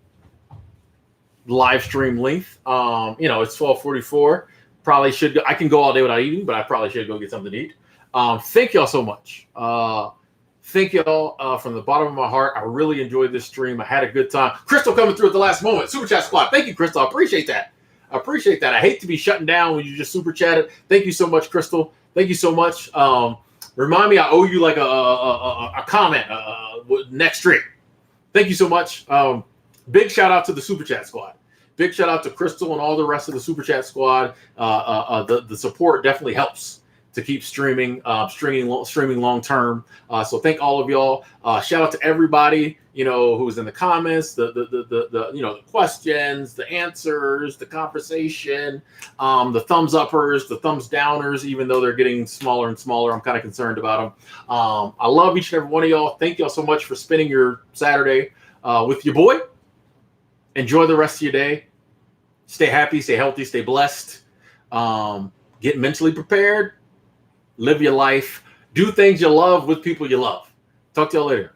live stream length. It's 12:44. Probably should go. I can go all day without eating, but I probably should go get something to eat. Thank y'all so much. Thank y'all from the bottom of my heart. I really enjoyed this stream. I had a good time. Crystal coming through at the last moment. Super chat squad. Thank you, Crystal. I appreciate that. I hate to be shutting down when you just super chatted. Thank you so much, Crystal. Thank you so much. Remind me, I owe you like a comment next stream. Thank you so much. Big shout out to the super chat squad. Big shout out to Crystal and all the rest of the super chat squad. The support definitely helps to keep streaming long term. So thank all of y'all. Shout out to everybody, who was in the comments, the questions, the answers, the conversation, the thumbs uppers, the thumbs downers, even though they're getting smaller and smaller. I'm kind of concerned about them. I love each and every one of y'all. Thank y'all so much for spending your Saturday with your boy. Enjoy the rest of your day. Stay happy, stay healthy, stay blessed. Get mentally prepared. Live your life. Do things you love with people you love. Talk to y'all later.